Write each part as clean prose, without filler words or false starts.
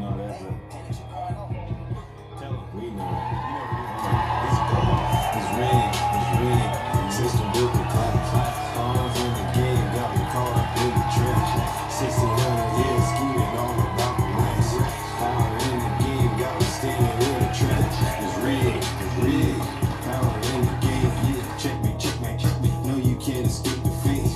know that, but tell them we know. It's gold, it's red, it's red. System built the class. Arms in the game got me caught up in the trash. 1600 years scheming all about the rest. Power in the game got me standing in the trash. It's red, it's red. Power in the game, yeah. Check me, check me, check me. No, you can't escape the fate.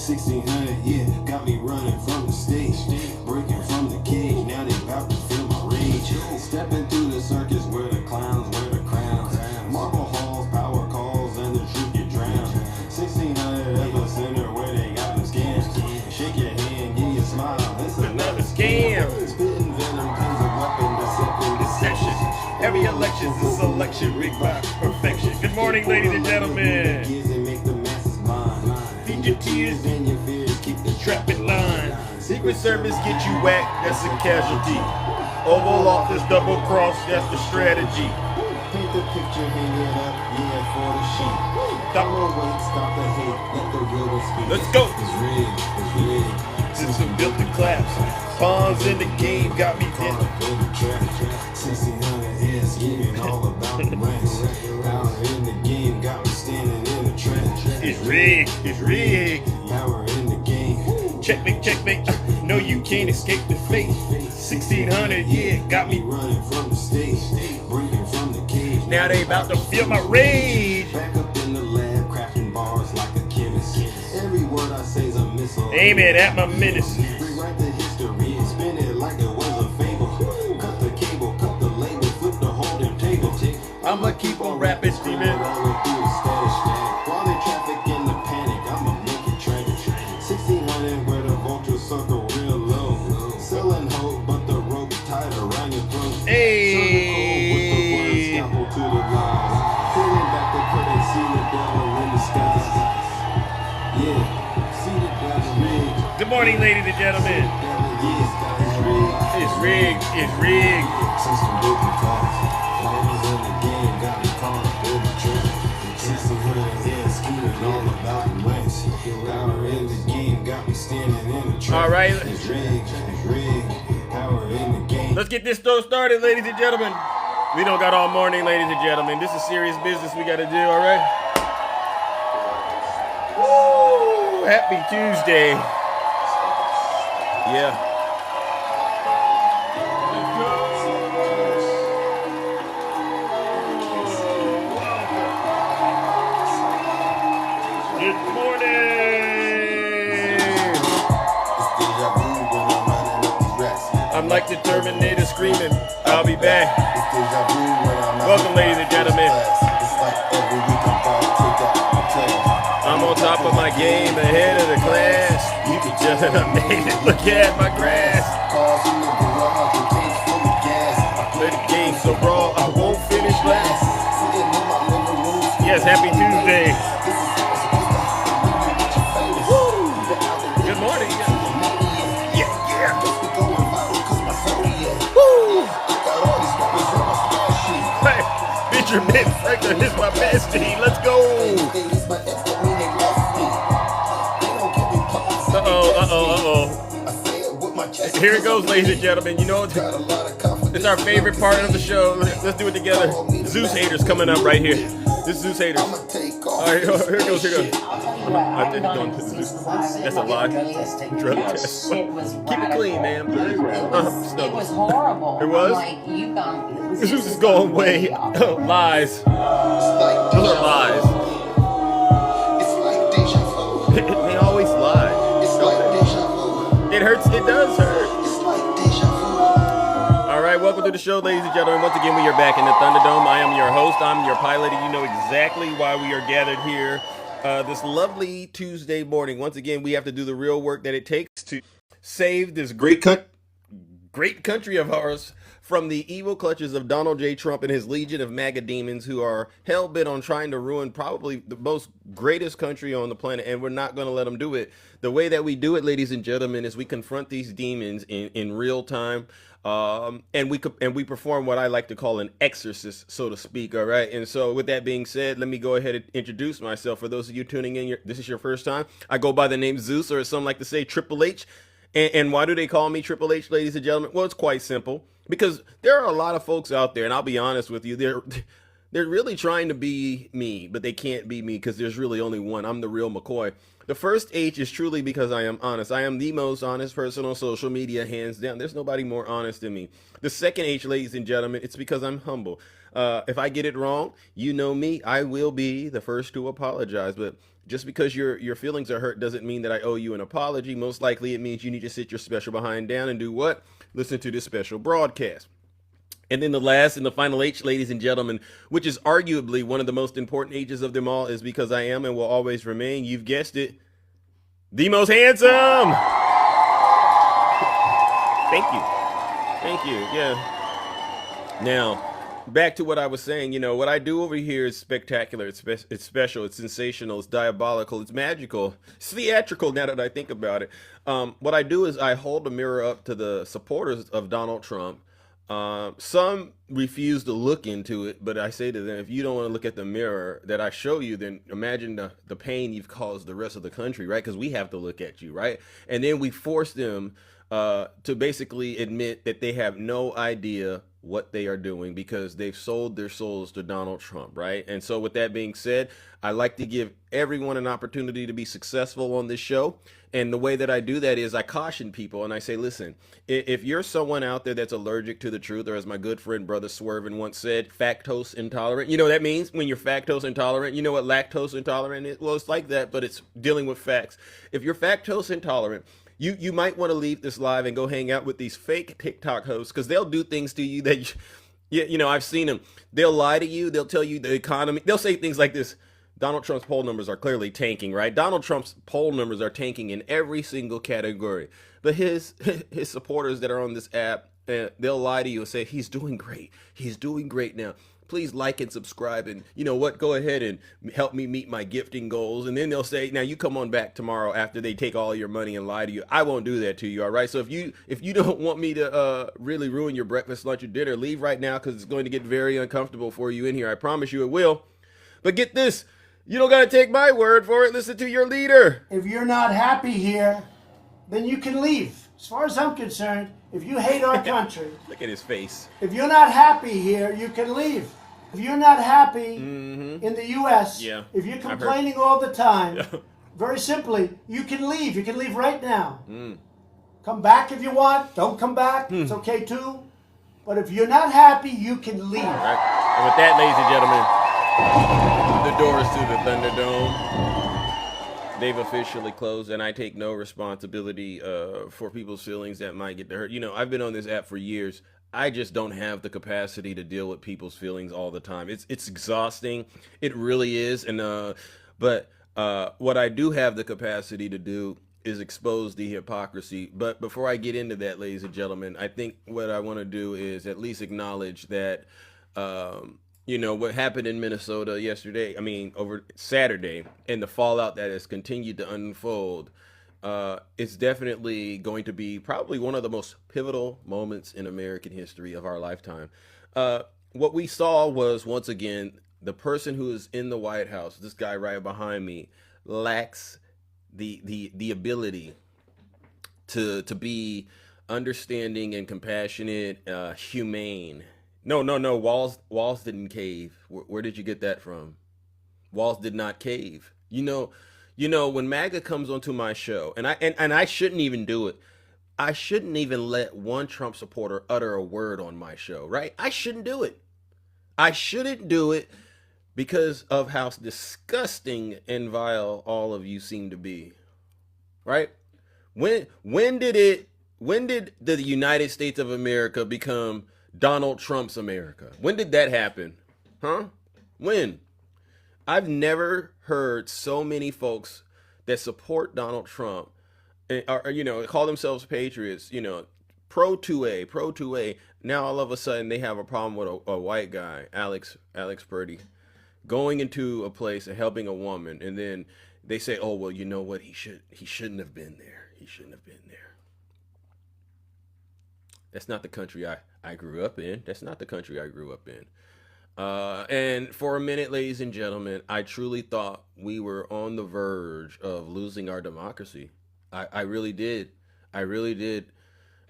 1600, yeah, got me running from the stage. Breaking from the cage, now they about to feel my rage. Stepping through the circus where the clowns wear the crowns. Marble halls, power calls, and the truth get drowned. 1600 epicenter where they got them scams. Shake your hand, give you a smile, it's another scam. Spitting venom, tons of weapon, deception. Every election's a selection rigged by perfection. Good morning, ladies and gentlemen. Feed your tears, Then your fears keep the trap in line. Secret Service get you whacked, that's a casualty. Oval Office double cross, that's the strategy. Paint the picture, hang it up, yeah, for the sheet. Stop. Wait, stop the hate, let the real one speak. Let's go. It's rigged, it's rigged. System built to collapse. Pawns in the game got me Caught dead. up in the trap. 1600 heads scheming all about the rest. Power in the game got me standing in the trash. It's rigged, it's rigged. Power in the game. Checkmate, checkmate. No, you can't escape the fate. 1600, yeah, got me. Running from the stage, breaking from the cage. Now they about to feel my rage. Back up in the lab, crafting bars like a chemist. Every word I say is a missile. Aim it at my menace. Rewrite the history and spin it like it was a fable. Cut the cable, cut the label, flip the whole damn table. I'ma keep on rapping, Steven. Rolling through the status stack. While they traffic in the panic, I'ma make it tragic. 1600 where the vultures circle real low. Selling hope, but the rope tied around your throat. Hey. Scalpel to the lies. Pulling back the curtain, see the devil in disguise. Yeah, see the devil rigged. Good morning, ladies and gentlemen. It's rigged, it's rigged. System built the class. Flames in the game got me caught up in the trap. 1600 heads scheming all about the rest. Power in the game got me standing in the trap. All right. It's rigged, it's rigged. Power in the game. Let's get this show started, ladies and gentlemen. We don't got all morning, ladies and gentlemen. This is serious business we got to do, all right? Woo! Happy Tuesday. Yeah. Good morning. I'm like the Terminator screaming, I'll be back. Welcome, ladies and gentlemen. I'm on top of my game, ahead of the class. You can just made it. Look at my grass. Play the game so raw, I won't finish last. Yes, happy Tuesday. Woo. Good morning. Yeah, yeah. Woo. Hey, Benjamin Franklin is my bestie. Let's go. Uh-oh. Here it goes, ladies and gentlemen. You know, it's our favorite part of the show. Let's do it together. Zeus haters coming up right here. This is Zeus haters. All right, here it goes. I didn't go into Zeus. That's a lie. Drug test. Keep it clean, man. It was horrible. It was? Like, you got Zeus is going way. Lies. Those are lies. They always lie. It hurts. It does hurt. All right, welcome to the show, ladies and gentlemen. Once again, we are back in the Thunderdome. I am your host. I'm your pilot, and you know exactly why we are gathered here this lovely Tuesday morning. Once again, we have to do the real work that it takes to save this great country of ours from the evil clutches of Donald J. Trump and his legion of MAGA demons who are hell-bent on trying to ruin probably the most greatest country on the planet, and we're not going to let them do it. The way that we do it, ladies and gentlemen, is we confront these demons in real time, and we perform what I like to call an exorcist, so to speak, all right? And so with that being said, let me go ahead and introduce myself. For those of you tuning in, this is your first time. I go by the name Zeus, or as some like to say, Triple H. And why do they call me Triple H, ladies and gentlemen? Well, it's quite simple. Because there are a lot of folks out there, and I'll be honest with you, they're really trying to be me, but they can't be me because there's really only one. I'm the real McCoy. The first H is truly because I am honest. I am the most honest person on social media, hands down. There's nobody more honest than me. The second H, ladies and gentlemen, it's because I'm humble. If I get it wrong, you know me, I will be the first to apologize. But just because your feelings are hurt doesn't mean that I owe you an apology. Most likely it means you need to sit your special behind down and do what? Listen to this special broadcast. And then the last and the final H, ladies and gentlemen, which is arguably one of the most important H's of them all, is because I am and will always remain, you've guessed it, the most handsome. Thank you. Thank you. Yeah. Now, back to what I was saying, what I do over here is spectacular. It's special. It's sensational. It's diabolical. It's magical. It's theatrical now that I think about it. What I do is I hold a mirror up to the supporters of Donald Trump. Some refuse to look into it, but I say to them, if you don't want to look at the mirror that I show you, then imagine the pain you've caused the rest of the country, right? Because we have to look at you, right? And then we force them to basically admit that they have no idea what they are doing because they've sold their souls to Donald Trump, right? And so with that being said, I like to give everyone an opportunity to be successful on this show. And the way that I do that is I caution people and I say, listen, if you're someone out there that's allergic to the truth, or as my good friend Brother Swervin once said, lactose intolerant, you know what that means? When you're lactose intolerant, you know what lactose intolerant is? Well, it's like that, but it's dealing with facts. If you're lactose intolerant, you might want to leave this live and go hang out with these fake TikTok hosts because they'll do things to you that, I've seen them. They'll lie to you. They'll tell you the economy. They'll say things like this. Donald Trump's poll numbers are clearly tanking, right? Donald Trump's poll numbers are tanking in every single category. But his supporters that are on this app, they'll lie to you and say, he's doing great. He's doing great now. Please like and subscribe, and you know what, go ahead and help me meet my gifting goals. And then they'll say, now you come on back tomorrow after they take all your money and lie to you. I won't do that to you, all right? So if you don't want me to really ruin your breakfast, lunch, or dinner, leave right now because it's going to get very uncomfortable for you in here. I promise you it will. But get this, you don't got to take my word for it. Listen to your leader. If you're not happy here, then you can leave. As far as I'm concerned, if you hate our country, Look at his face. if you're not happy here, you can leave. If you're not happy in the U.S., if you're complaining all the time, very simply, you can leave. You can leave right now. Come back if you want. Don't come back. It's okay too. But if you're not happy, you can leave. Right. And with that, ladies and gentlemen, the doors to the Thunderdome, they've officially closed, and I take no responsibility for people's feelings that might get hurt. I've been on this app for years. I just don't have the capacity to deal with people's feelings all the time. It's exhausting. It really is. And but what I do have the capacity to do is expose the hypocrisy. But before I get into that, ladies and gentlemen, I think what I want to do is at least acknowledge that what happened in Minnesota over Saturday, and the fallout that has continued to unfold. It's definitely going to be probably one of the most pivotal moments in American history of our lifetime. What we saw was, once again, the person who is in the White House, this guy right behind me, lacks the ability to be understanding and compassionate, humane. No. Walls didn't cave. Where did you get that from? Walls did not cave. When MAGA comes onto my show, and I shouldn't even do it. I shouldn't even let one Trump supporter utter a word on my show, right? I shouldn't do it. I shouldn't do it because of how disgusting and vile all of you seem to be, right? When did the United States of America become Donald Trump's America? When did that happen? Huh? When? I've never heard so many folks that support Donald Trump, call themselves patriots, pro 2A. Now all of a sudden they have a problem with a white guy, Alex Purdy, going into a place and helping a woman, and then they say, oh well, you know what? He shouldn't have been there. He shouldn't have been there. That's not the country I grew up in. That's not the country I grew up in. And for a minute, ladies and gentlemen, I truly thought we were on the verge of losing our democracy. I really did. I really did.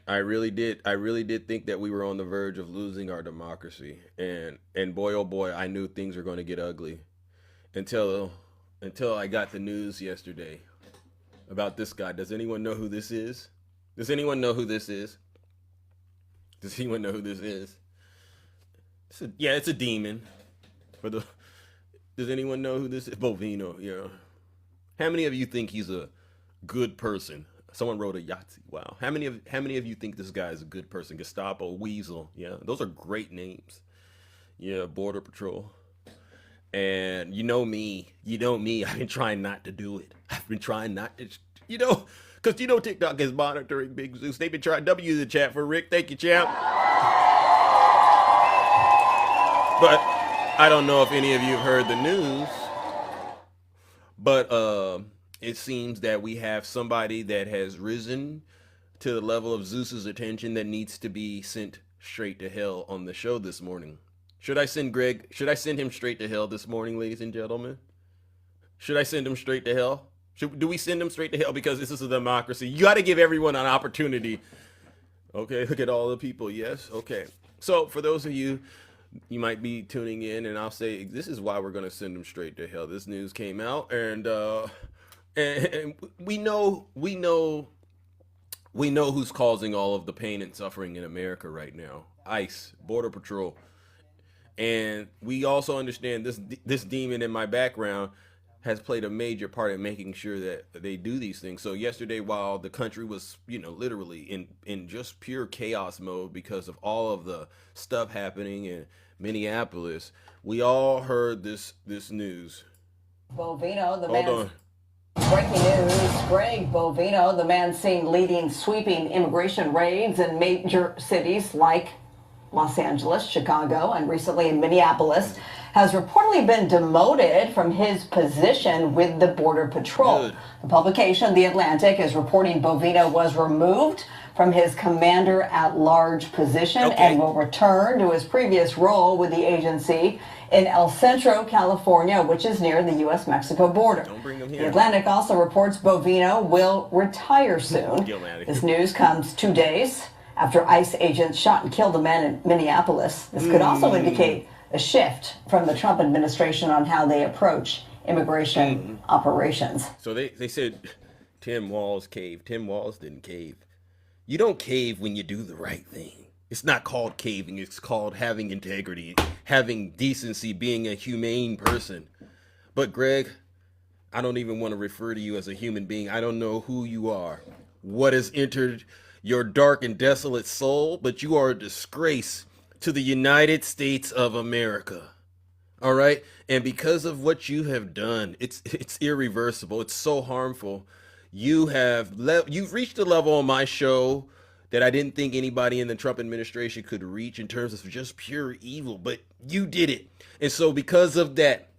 I really did. I really did think that we were on the verge of losing our democracy. And boy, oh boy, I knew things were going to get ugly until I got the news yesterday about this guy. Does anyone know who this is? Does anyone know who this is? Does anyone know who this is? It's a demon. Does anyone know who this is? Bovino, yeah. How many of you think he's a good person? Someone wrote a Yahtzee. Wow. How many of you think this guy is a good person? Gestapo, Weasel. Yeah, those are great names. Yeah, Border Patrol. And you know me. I've been trying not to do it. I've been trying not to, because TikTok is monitoring Big Zeus. They've been trying. W the chat for Rick. Thank you, champ. But I don't know if any of you have heard the news. But it seems that we have somebody that has risen to the level of Zeus's attention that needs to be sent straight to hell on the show this morning. Should I send him straight to hell this morning, ladies and gentlemen? Should I send him straight to hell? Do we send him straight to hell because this is a democracy? You got to give everyone an opportunity. Okay, look at all the people. Yes, okay. So for those of you might be tuning in, and I'll say this is why we're going to send him straight to hell. This news came out, and we know who's causing all of the pain and suffering in America right now. ICE, Border Patrol. And we also understand this demon in my background has played a major part in making sure that they do these things. So yesterday, while the country was, literally in just pure chaos mode because of all of the stuff happening in Minneapolis, we all heard this news. Bovino, the Hold man. on. Breaking news, Greg Bovino, the man seen leading sweeping immigration raids in major cities like Los Angeles, Chicago, and recently in Minneapolis, has reportedly been demoted from his position with the Border Patrol. Good. The publication, The Atlantic, is reporting Bovino was removed from his commander-at-large position and will return to his previous role with the agency in El Centro, California, which is near the U.S.-Mexico border. Don't bring him here. The Atlantic also reports Bovino will retire soon. This news comes 2 days after ICE agents shot and killed a man in Minneapolis. This could also indicate a shift from the Trump administration on how they approach immigration operations. So they said Tim Walz caved. Tim Walz didn't cave. You don't cave when you do the right thing. It's not called caving. It's called having integrity, having decency, being a humane person. But Greg, I don't even want to refer to you as a human being. I don't know who you are, what has entered your dark and desolate soul, but you are a disgrace to the United States of America. All right? And because of what you have done, it's irreversible. It's so harmful. You've reached a level on my show that I didn't think anybody in the Trump administration could reach in terms of just pure evil, but you did it. And so because of that,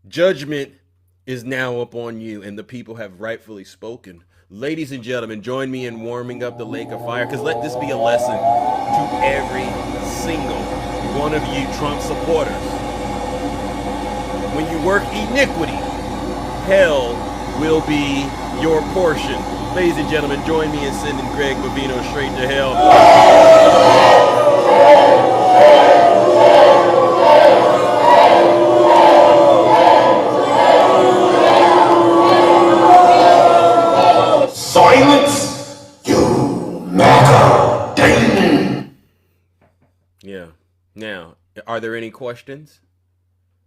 judgment is now upon you, and the people have rightfully spoken. Ladies and gentlemen, join me in warming up the lake of fire, because let this be a lesson to every single one of you Trump supporters. When you work iniquity, hell will be your portion. Ladies and gentlemen, join me in sending Greg Bovino straight to hell. Silence, you matter, demon. Yeah. Now, are there any questions?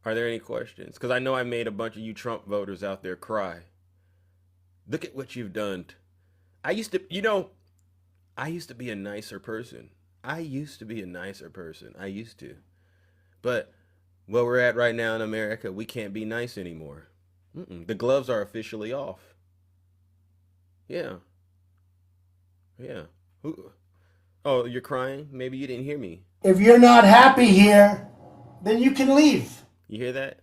Are there any questions? Because I know I made a bunch of you Trump voters out there cry. Look at what you've done. I used to be a nicer person. I used to. But where we're at right now in America, we can't be nice anymore. The gloves are officially off. Yeah. Oh, you're crying? Maybe you didn't hear me. If you're not happy here, then you can leave. You hear that?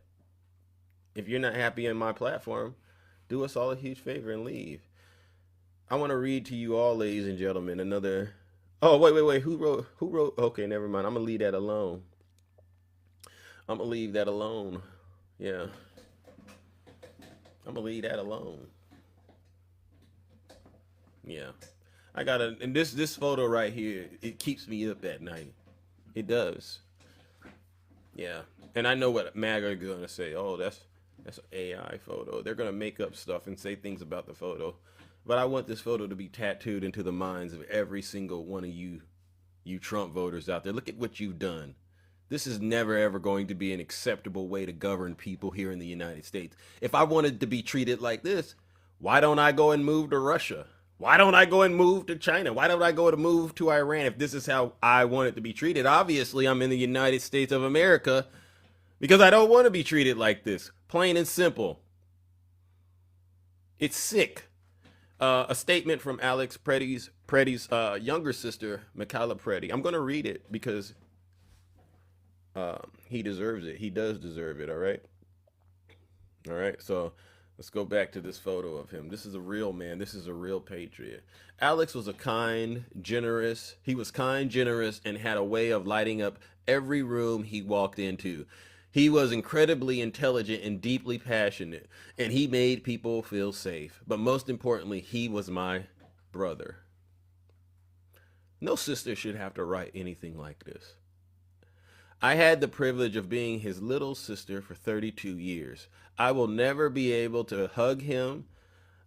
If you're not happy on my platform, do us all a huge favor and leave. I want to read to you all, ladies and gentlemen, another... Oh, wait. Who wrote? Okay, never mind. I'm going to leave that alone. Yeah. I'm going to leave that alone. Yeah. And this photo right here, it keeps me up at night. It does. Yeah. And I know what MAGA are going to say. Oh, that's an AI photo. They're going to make up stuff and say things about the photo. But I want this photo to be tattooed into the minds of every single one of you Trump voters out there. Look at what you've done. This is never, ever going to be an acceptable way to govern people here in the United States. If I wanted to be treated like this, why don't I go and move to Russia? Why don't I go and move to China? Why don't I go to move to Iran if this is how I want it to be treated? Obviously, I'm in the United States of America because I don't want to be treated like this. Plain and simple. It's sick. A statement from Alex Preddy's younger sister, Michaela Preddy. I'm going to read it because he deserves it. He does deserve it, all right? All right, so let's go back to this photo of him. This is a real man. This is a real patriot. Alex was kind, generous, and had a way of lighting up every room he walked into. He was incredibly intelligent and deeply passionate, and he made people feel safe. But most importantly, he was my brother. No sister should have to write anything like this. I had the privilege of being his little sister for 32 years. I will never be able to hug him,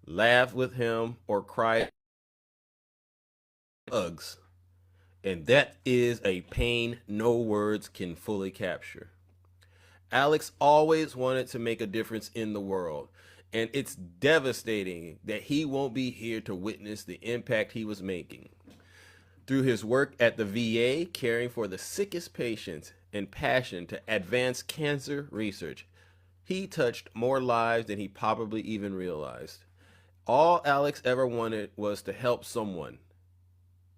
laugh with him, or cry hugs. And that is a pain no words can fully capture. Alex always wanted to make a difference in the world, and it's devastating that he won't be here to witness the impact he was making. Through his work at the VA, caring for the sickest patients, and passion to advance cancer research, he touched more lives than he probably even realized. All Alex ever wanted was to help someone,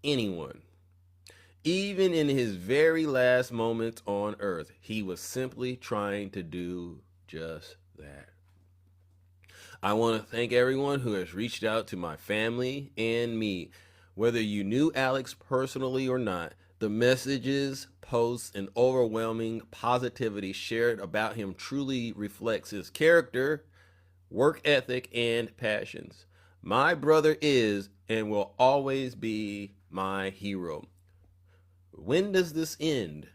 anyone. Even in his very last moments on Earth, he was simply trying to do just that. I want to thank everyone who has reached out to my family and me. Whether you knew Alex personally or not, the messages, posts, and overwhelming positivity shared about him truly reflects his character, work ethic, and passions. My brother is and will always be my hero. When does this end?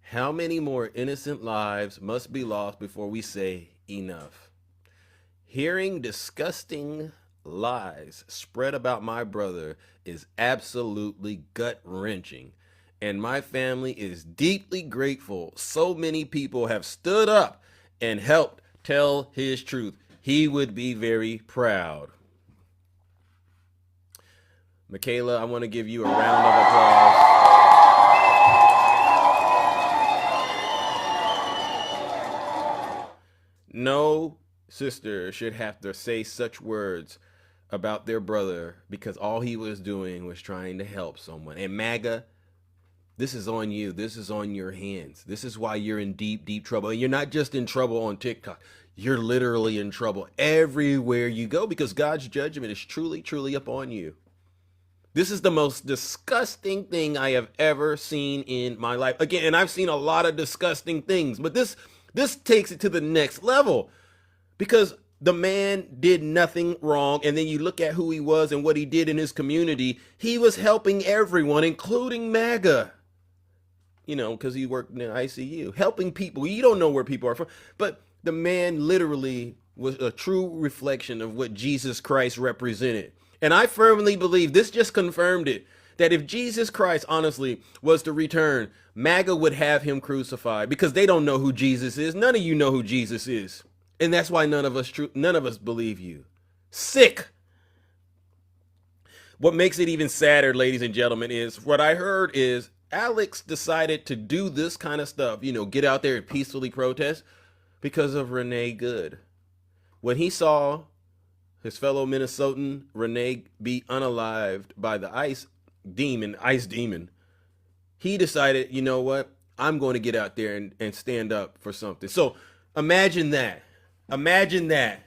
How many more innocent lives must be lost before we say enough? Hearing disgusting lies spread about my brother is absolutely gut-wrenching, and my family is deeply grateful so many people have stood up and helped tell his truth. He would be very proud. Michaela, I want to give you a round of applause. No sister should have to say such words about their brother because all he was doing was trying to help someone. And MAGA, this is on you. This is on your hands. This is why you're in deep, deep trouble. And you're not just in trouble on TikTok. You're literally in trouble everywhere you go because God's judgment is truly, truly upon you. This is the most disgusting thing I have ever seen in my life. Again, and I've seen a lot of disgusting things, but this takes it to the next level because the man did nothing wrong. And then you look at who he was and what he did in his community. He was helping everyone, including MAGA, because he worked in the ICU, helping people. You don't know where people are from, but the man literally was a true reflection of what Jesus Christ represented. And I firmly believe this just confirmed it, that if Jesus Christ honestly was to return, MAGA would have him crucified because they don't know who Jesus is. None of you know who Jesus is. And that's why none of us believe you. Sick. What makes it even sadder, ladies and gentlemen, is what I heard is Alex decided to do this kind of stuff, get out there and peacefully protest because of Renee Good. When he saw his fellow Minnesotan Renee be unalived by the ice demon, he decided, you know what? I'm going to get out there and stand up for something. So imagine that. Imagine that.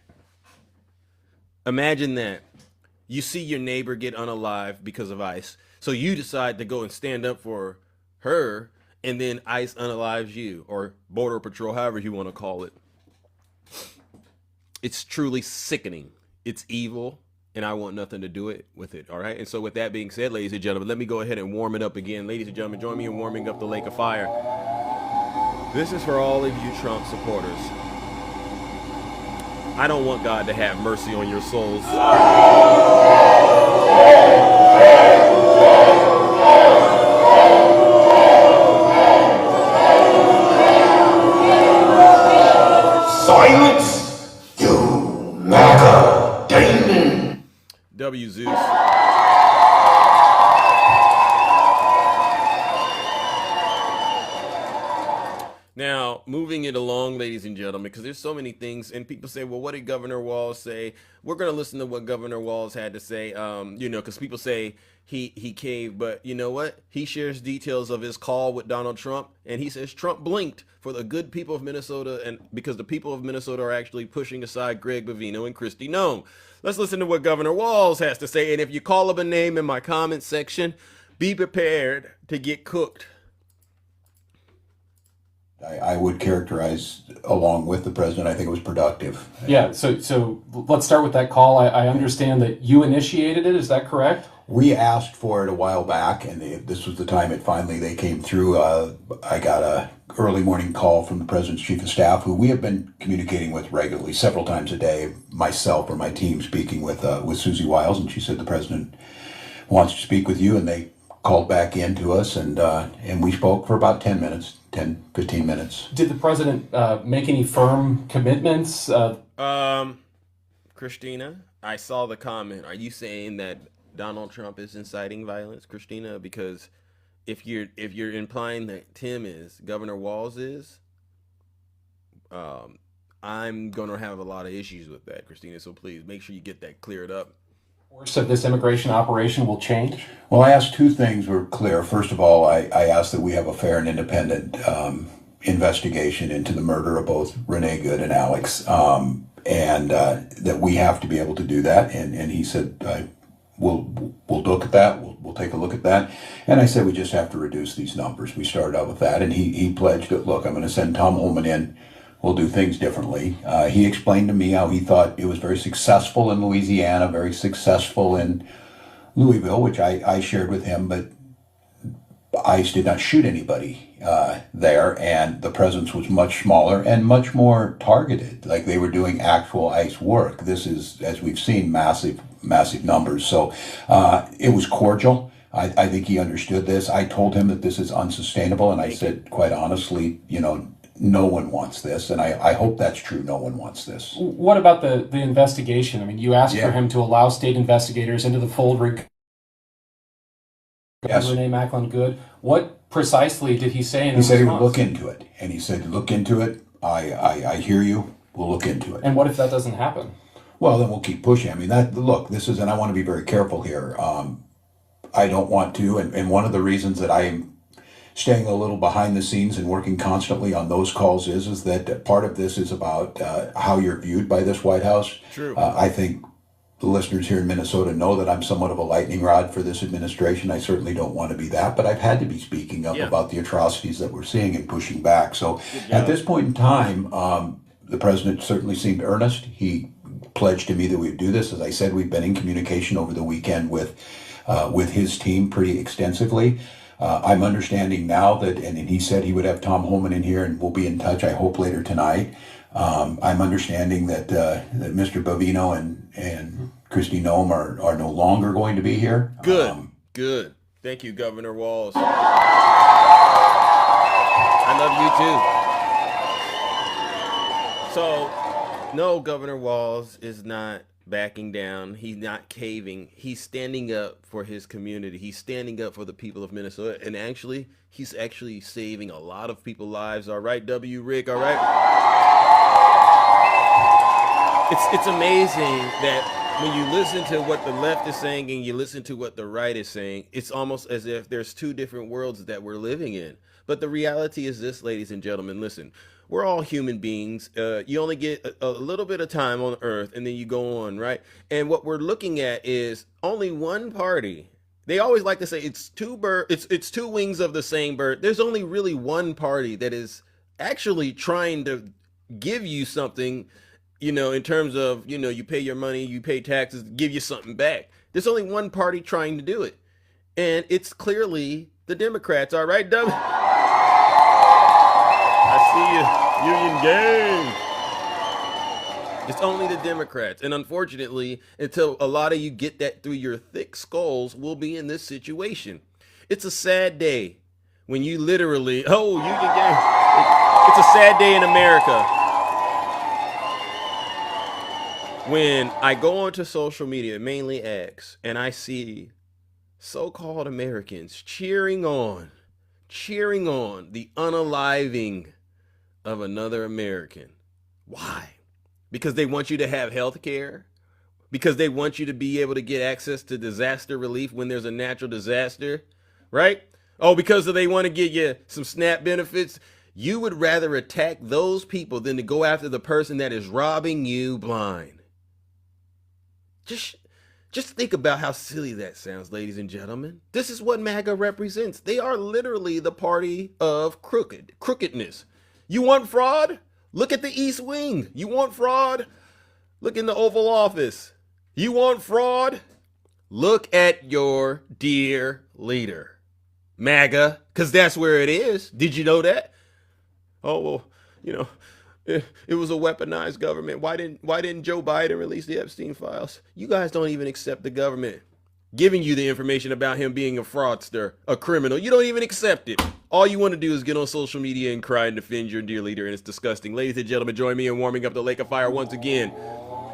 You see your neighbor get unalived because of ICE. So you decide to go and stand up for her, and then ICE unalives you, or Border Patrol, however you want to call it. It's truly sickening. It's evil, and I want nothing to do with it. All right. And so with that being said, ladies and gentlemen, let me go ahead and warm it up again. Ladies and gentlemen, join me in warming up the lake of fire. This is for all of you Trump supporters. I don't want God to have mercy on your souls. Silence, you MAGA demon. W. Zeus. Now, moving it along, ladies and gentlemen, because there's so many things, and people say, well, what did Governor Walz say? We're going to listen to what Governor Walz had to say, because people say he caved, but you know what? He shares details of his call with Donald Trump, and he says Trump blinked for the good people of Minnesota, and because the people of Minnesota are actually pushing aside Greg Bovino and Kristi Noem. Let's listen to what Governor Walz has to say, and if you call up a name in my comment section, be prepared to get cooked. I would characterize, along with the president, I think it was productive. Yeah, so let's start with that call. I understand that you initiated it. Is that correct? We asked for it a while back, and this was the time they came through. I got a early morning call from the president's chief of staff, who we have been communicating with regularly, several times a day, myself or my team speaking with Susie Wiles, and she said the president wants to speak with you, and they called back in to us, and we spoke for about 10 minutes. 10, 15 minutes. Did the president make any firm commitments? Christina, I saw the comment. Are you saying that Donald Trump is inciting violence, Christina? Because if you're implying that Governor Walz is, I'm going to have a lot of issues with that, Christina. So please make sure you get that cleared up. So this immigration operation will change? Well, I asked two things were clear. First of all, I asked that we have a fair and independent investigation into the murder of both Renee Good and Alex, and that we have to be able to do that. And he said, we'll look at that. We'll take a look at that. And I said, we just have to reduce these numbers. We started out with that. And he pledged that, look, I'm going to send Tom Holman in. We'll do things differently. He explained to me how he thought it was very successful in Louisiana, very successful in Louisville, which I shared with him, but ICE did not shoot anybody there, and the presence was much smaller and much more targeted, like they were doing actual ICE work. This is, as we've seen, massive numbers. So it was cordial. I think he understood this. I told him that this is unsustainable, and I said, quite honestly, no one wants this, and I hope that's true. No one wants this. What about the investigation? I mean, you asked for him to allow state investigators into the fold regarding Renee Macklin Good. What precisely did he say? He said he would look into it, and he said, look into it. I hear you. We'll look into it. And what if that doesn't happen? Well, then we'll keep pushing. I mean, and I want to be very careful here. I don't want to, and one of the reasons that I am staying a little behind the scenes and working constantly on those calls is that part of this is about how you're viewed by this White House. True. I think the listeners here in Minnesota know that I'm somewhat of a lightning rod for this administration. I certainly don't want to be that, but I've had to be speaking up about the atrocities that we're seeing and pushing back. So at this point in time, the president certainly seemed earnest. He pledged to me that we'd do this. As I said, we've been in communication over the weekend with his team pretty extensively. I'm understanding now that, and he said he would have Tom Holman in here, and we'll be in touch, I hope, later tonight. I'm understanding that Mr. Bovino and Kristi Noem are no longer going to be here. Good. Thank you, Governor Walz. I love you too. So, no, Governor Walz is not backing down. He's not caving. He's standing up for his community. He's standing up for the people of Minnesota. And actually, he's actually saving a lot of people's lives. All right, W. Rick, all right? It's amazing that when you listen to what the left is saying and you listen to what the right is saying, it's almost as if there's two different worlds that we're living in. But the reality is this, ladies and gentlemen, listen. We're all human beings. You only get a little bit of time on earth and then you go on, right? And what we're looking at is only one party. They always like to say it's two wings of the same bird. There's only really one party that is actually trying to give you something in terms of, you pay your money, you pay taxes, give you something back. There's only one party trying to do it. And it's clearly the Democrats. All right, Doug? I see you. Union gang. It's only the Democrats. And unfortunately, until a lot of you get that through your thick skulls, we'll be in this situation. It's a sad day when you literally, Union gang. It's a sad day in America when I go onto social media, mainly X, and I see so-called Americans cheering on the unaliving of another American. Why? Because they want you to have health care? Because they want you to be able to get access to disaster relief when there's a natural disaster? Right? Oh, because they want to get you some SNAP benefits? You would rather attack those people than to go after the person that is robbing you blind. Just think about how silly that sounds, ladies and gentlemen. This is what MAGA represents. They are literally the party of crookedness. You want fraud? Look at the East Wing. You want fraud? Look in the Oval Office. You want fraud? Look at your dear leader, MAGA, because that's where it is. Did you know that? Oh, well, it was a weaponized government. Why didn't Joe Biden release the Epstein files? You guys don't even accept the government giving you the information about him being a fraudster, a criminal. You don't even accept it. All you want to do is get on social media and cry and defend your dear leader, and it's disgusting. Ladies and gentlemen, join me in warming up the lake of fire once again.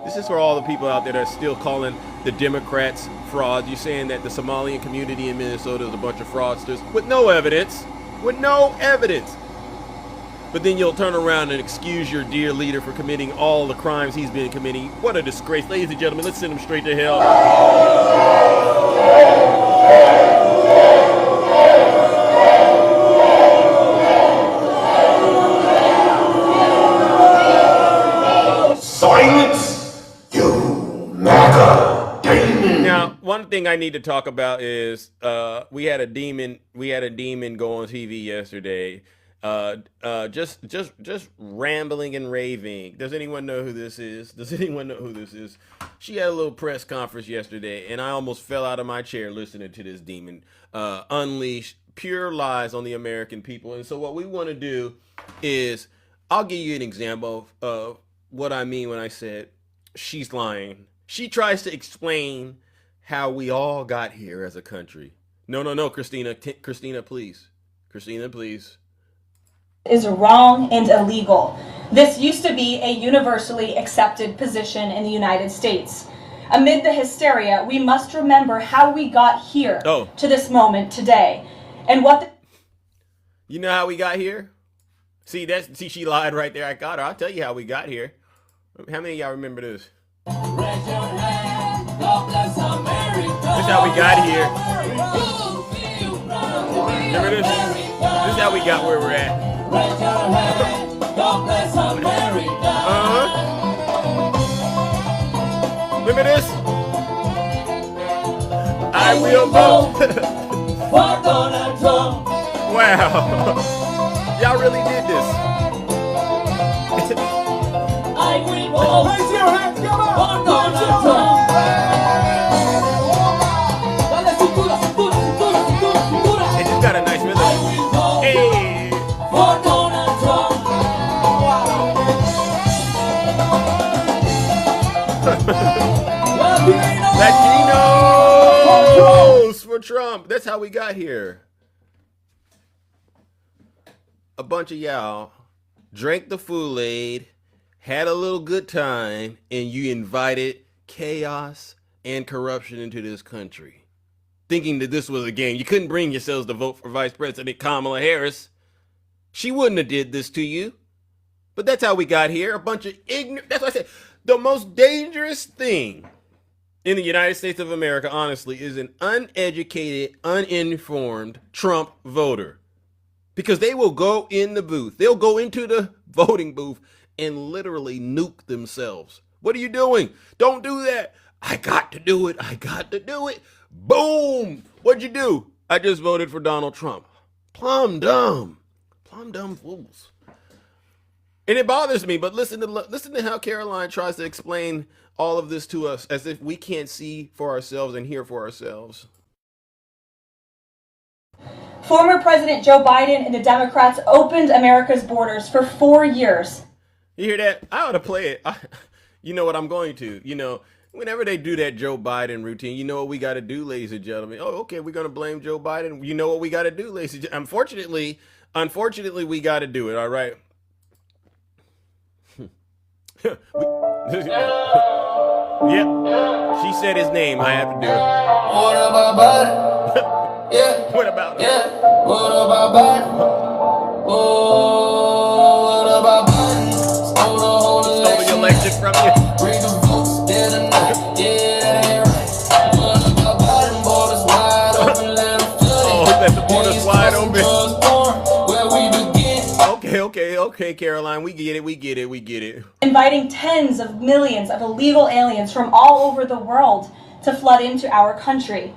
This is for all the people out there that are still calling the Democrats frauds. You're saying that the Somalian community in Minnesota is a bunch of fraudsters with no evidence. With no evidence. But then you'll turn around and excuse your dear leader for committing all the crimes he's been committing. What a disgrace. Ladies and gentlemen, let's send him straight to hell. Silence, you MAGA demon. Now, one thing I need to talk about is we had a demon go on TV yesterday. Just rambling and raving. Does anyone know who this is? She had a little press conference yesterday, and I almost fell out of my chair listening to this demon unleash pure lies on the American people. And so what we want to do is, I'll give you an example of what I mean when I said she's lying. She tries to explain how we all got here as a country. No, Christina, please. Christina, please. Is wrong and illegal. This used to be a universally accepted position in the United States. Amid the hysteria, we must remember how we got here to this moment today. And you know how we got here? See, she lied right there. I got her. I'll tell you how we got here. How many of y'all remember this? Raise your hand, God bless America. This is how we got here. Remember this? This is how we got where we're at. Raise your hand, God bless America. Remember this? I will vote for Donald Trump. Wow. Y'all really did this. I will vote. Raise your hand, come on. For Donald Trump. It just got a nice rhythm. Hey. For Donald Trump. Latinos for Trump. That's how we got here. A bunch of y'all drank the Kool-Aid, had a little good time, and you invited chaos and corruption into this country, thinking that this was a game. You couldn't bring yourselves to vote for Vice President Kamala Harris. She wouldn't have did this to you. But that's how we got here. A bunch of ignorant. That's what I said. The most dangerous thing in the United States of America, honestly, is an uneducated, uninformed Trump voter. Because they will go in the booth. They'll go into the voting booth and literally nuke themselves. What are you doing? Don't do that. I got to do it. I got to do it. Boom. What'd you do? I just voted for Donald Trump. Plumb dumb. Plumb dumb fools. And it bothers me, but listen to how Caroline tries to explain all of this to us as if we can't see for ourselves and hear for ourselves. Former President Joe Biden and the Democrats opened America's borders for 4 years. You hear that? I ought to play it. You know what I'm going to. Whenever they do that Joe Biden routine, you know what we got to do, ladies and gentlemen. Oh, okay, we're going to blame Joe Biden. You know what we got to do, ladies and gentlemen. Unfortunately, we got to do it, all right? Yeah, she said his name. I have to do it. What about Biden? Yeah. What about him? Yeah. What about Biden? Oh, what about Biden? Stole the whole Stole the election from you. Bring the votes day and night. Yeah, that ain't right. What about Biden? Borders wide open, let them flood it. Oh, let the borders wide open. Where we begin. Okay, Caroline, we get it. Inviting tens of millions of illegal aliens from all over the world to flood into our country.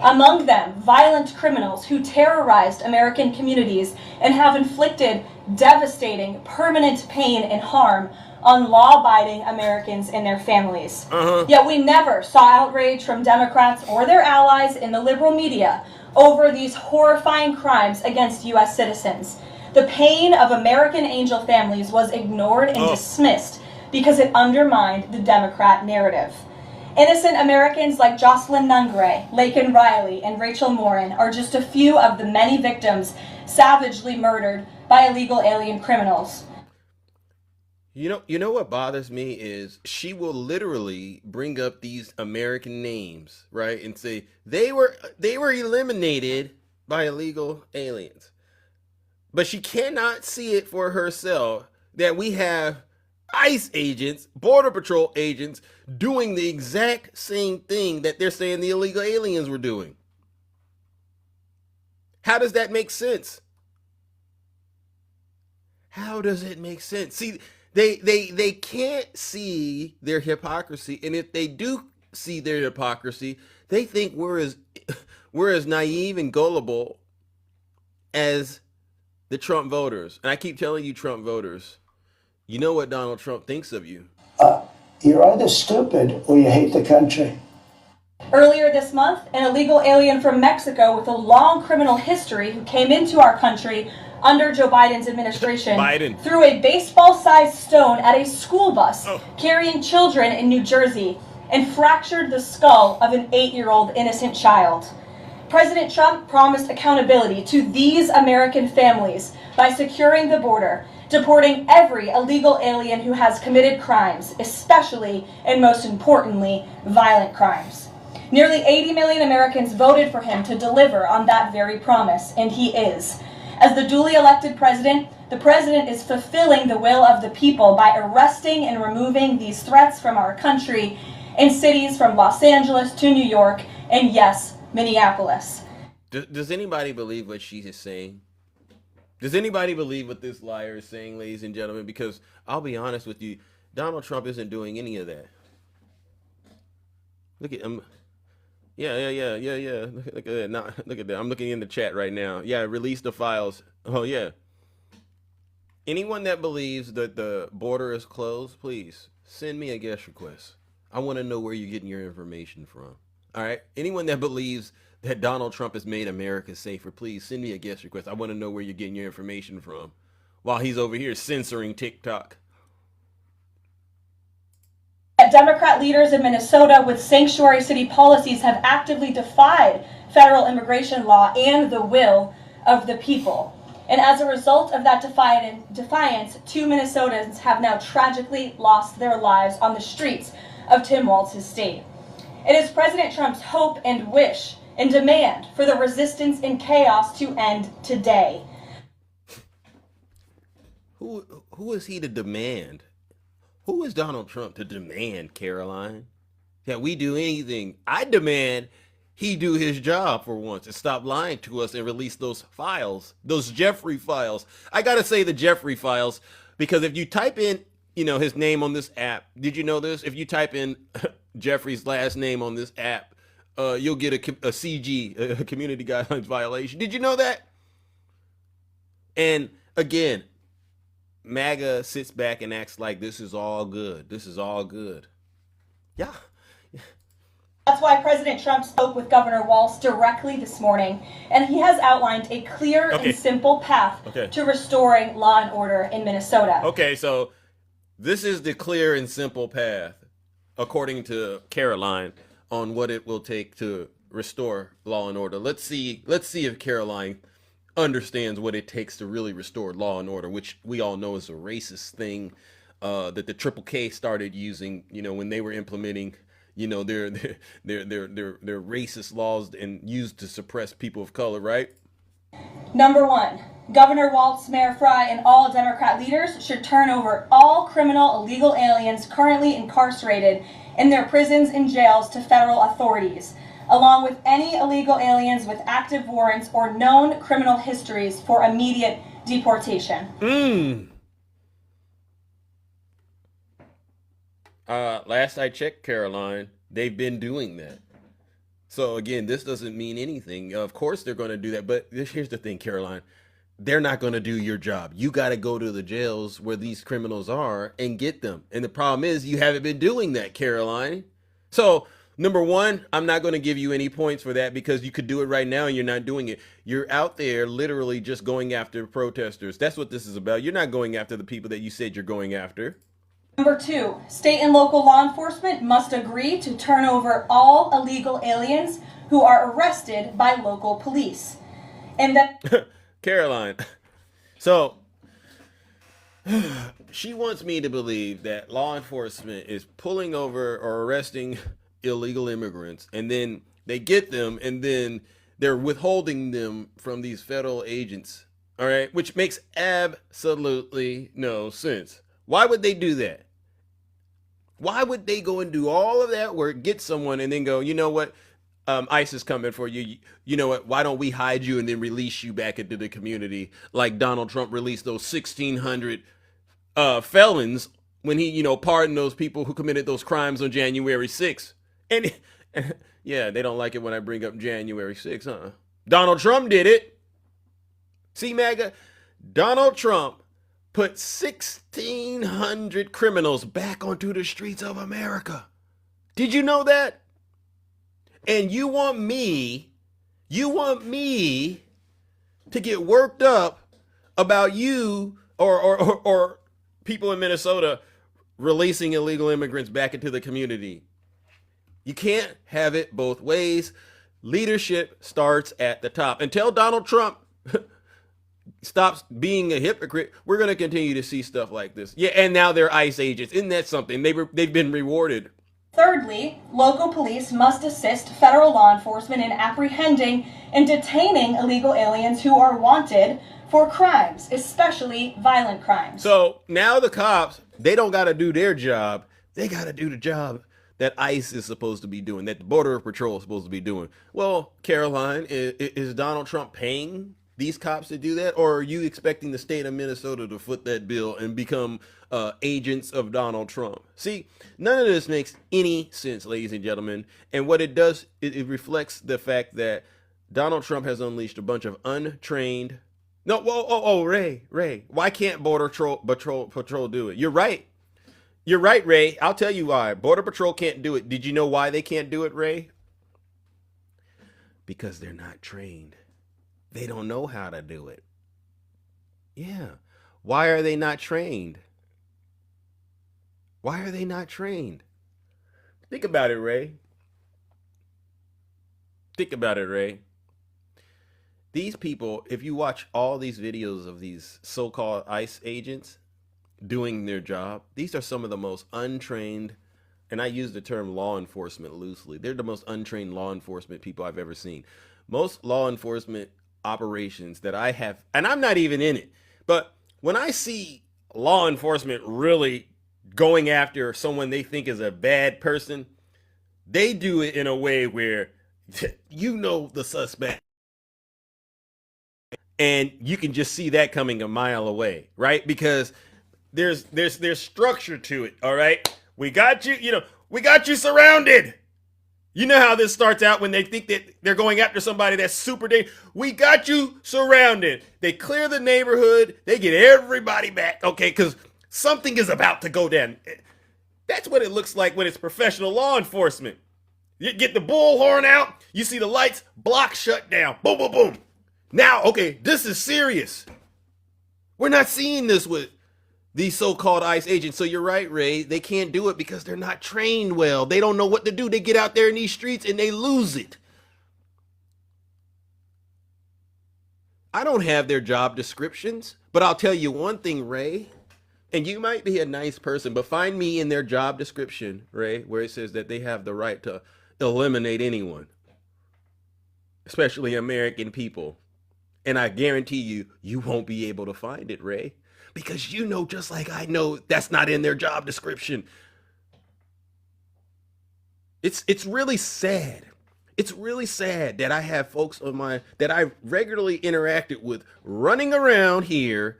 Among them, violent criminals who terrorized American communities and have inflicted devastating, permanent pain and harm on law-abiding Americans and their families. Yet we never saw outrage from Democrats or their allies in the liberal media over these horrifying crimes against U.S. citizens. The pain of American angel families was ignored and dismissed because it undermined the Democrat narrative. Innocent Americans like Jocelyn Nungray, Laken Riley, and Rachel Morin are just a few of the many victims savagely murdered by illegal alien criminals. You know what bothers me is she will literally bring up these American names, right, and say they were eliminated by illegal aliens. But she cannot see it for herself that we have ICE agents, Border Patrol agents, doing the exact same thing that they're saying the illegal aliens were doing. How does that make sense? How does it make sense? See, they can't see their hypocrisy, and if they do see their hypocrisy, they think we're as naive and gullible as the Trump voters. And I keep telling you, Trump voters, you know what Donald Trump thinks of you. You're either stupid or you hate the country. Earlier this month, an illegal alien from Mexico with a long criminal history who came into our country under Joe Biden's administration threw a baseball-sized stone at a school bus carrying children in New Jersey and fractured the skull of an 8-year-old innocent child. President Trump promised accountability to these American families by securing the border, deporting every illegal alien who has committed crimes, especially and most importantly, violent crimes. Nearly 80 million Americans voted for him to deliver on that very promise, and he is. As the duly elected president, the president is fulfilling the will of the people by arresting and removing these threats from our country in cities from Los Angeles to New York, and yes, Minneapolis. Does anybody believe what she is saying? Does anybody believe what this liar is saying, ladies and gentlemen? Because I'll be honest with you, Donald Trump isn't doing any of that. Look at him. Yeah. Look at that. Now, look at that. I'm looking in the chat right now. Yeah, release the files. Oh, yeah. Anyone that believes that the border is closed, please send me a guest request. I want to know where you're getting your information from. All right. Anyone that believes that Donald Trump has made America safer, please send me a guest request. I want to know where you're getting your information from while he's over here censoring TikTok. Democrat leaders in Minnesota with sanctuary city policies have actively defied federal immigration law and the will of the people. And as a result of that defiance, 2 Minnesotans have now tragically lost their lives on the streets of Tim Walz's state. It is President Trump's hope and wish and demand for the resistance and chaos to end today. Who is he to demand? Who is Donald Trump to demand, Caroline? That we do anything? I demand he do his job for once and stop lying to us and release those files, those Jeffrey files. I gotta say the Jeffrey files, because if you type in, his name on this app, did you know this? If you type in Jeffrey's last name on this app, you'll get a CG, a community guidelines violation. Did you know that? And again, MAGA sits back and acts like this is all good. This is all good. Yeah. That's why President Trump spoke with Governor Walz directly this morning, and he has outlined a clear and simple path to restoring law and order in Minnesota. Okay, so this is the clear and simple path, according to Karoline, on what it will take to restore law and order. Let's see if Karoline understands what it takes to really restore law and order, which we all know is a racist thing that the Triple K started using, when they were implementing, their racist laws and used to suppress people of color, right? Number 1, Governor Walz, Mayor Fry, and all Democrat leaders should turn over all criminal illegal aliens currently incarcerated in their prisons and jails to federal authorities, along with any illegal aliens with active warrants or known criminal histories for immediate deportation. Last I checked, Karoline, they've been doing that. So again, this doesn't mean anything. Of course they're going to do that. But here's the thing, Karoline. They're not going to do your job. You got to go to the jails where these criminals are and get them. And the problem is you haven't been doing that, Karoline. So number 1, I'm not going to give you any points for that because you could do it right now and you're not doing it. You're out there literally just going after protesters. That's what this is about. You're not going after the people that you said you're going after. Number 2, state and local law enforcement must agree to turn over all illegal aliens who are arrested by local police. And that Karoline, so she wants me to believe that law enforcement is pulling over or arresting illegal immigrants, and then they get them, and then they're withholding them from these federal agents, all right, which makes absolutely no sense. Why would they do that? Why would they go and do all of that work, get someone, and then go, you know what, ICE is coming for you. You know what, why don't we hide you and then release you back into the community like Donald Trump released those 1,600 felons when he, pardoned those people who committed those crimes on January 6th. And yeah, they don't like it when I bring up January 6th, huh? Donald Trump did it. See, MAGA? Donald Trump put 1,600 criminals back onto the streets of America. Did you know that? And you want me to get worked up about you or people in Minnesota releasing illegal immigrants back into the community. You can't have it both ways. Leadership starts at the top. Until Donald Trump stops being a hypocrite, we're going to continue to see stuff like this. Yeah, and now they're ICE agents. Isn't that something? They've been rewarded. Thirdly, local police must assist federal law enforcement in apprehending and detaining illegal aliens who are wanted for crimes, especially violent crimes. So now the cops, they don't got to do their job. They got to do the job that ICE is supposed to be doing, that the Border Patrol is supposed to be doing. Well, Karoline, is Donald Trump paying these cops to do that? Or are you expecting the state of Minnesota to foot that bill and become agents of Donald Trump? See, none of this makes any sense, ladies and gentlemen. And what it does, it reflects the fact that Donald Trump has unleashed a bunch of untrained. No, Ray, why can't Border Patrol do it? You're right. You're right, Ray. I'll tell you why. Border Patrol can't do it. Did you know why they can't do it, Ray? Because they're not trained. They don't know how to do it. Yeah. Why are they not trained? Why are they not trained? Think about it, Ray. Think about it, Ray. These people, if you watch all these videos of these so-called ICE agents doing their job, these are some of the most untrained, and I use the term law enforcement loosely. They're the most untrained law enforcement people I've ever seen. Most law enforcement operations that I have, and I'm not even in it, but when I see law enforcement really going after someone they think is a bad person, they do it in a way where you know the suspect and you can just see that coming a mile away, right? Because there's structure to it. All right, we got you, we got you surrounded. You know how this starts out when they think that they're going after somebody that's super dangerous. We got you surrounded. They clear the neighborhood. They get everybody back, okay, because something is about to go down. That's what it looks like when it's professional law enforcement. You get the bullhorn out. You see the lights, block shut down. Boom, boom, boom. Now, okay, this is serious. We're not seeing this with these so-called ICE agents. So you're right, Ray. They can't do it because they're not trained well. They don't know what to do. They get out there in these streets and they lose it. I don't have their job descriptions, but I'll tell you one thing, Ray. And you might be a nice person, but find me in their job description, Ray, where it says that they have the right to eliminate anyone, especially American people. And I guarantee you, you won't be able to find it, Ray, because you know, just like I know, that's not in their job description. It's really sad. It's really sad that I have folks that I regularly interacted with running around here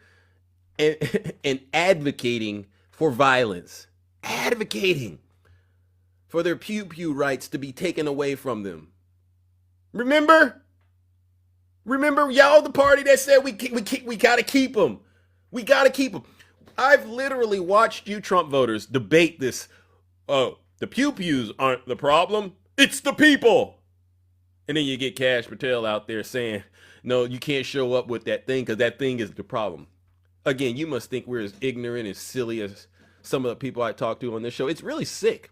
and advocating for violence, advocating for their pew-pew rights to be taken away from them. Remember y'all, the party that said we got to keep them. We got to keep them. I've literally watched you Trump voters debate this. Oh, the pew-pews aren't the problem. It's the people. And then you get Kash Patel out there saying, no, you can't show up with that thing because that thing is the problem. Again, you must think we're as ignorant and silly as some of the people I talk to on this show. It's really sick.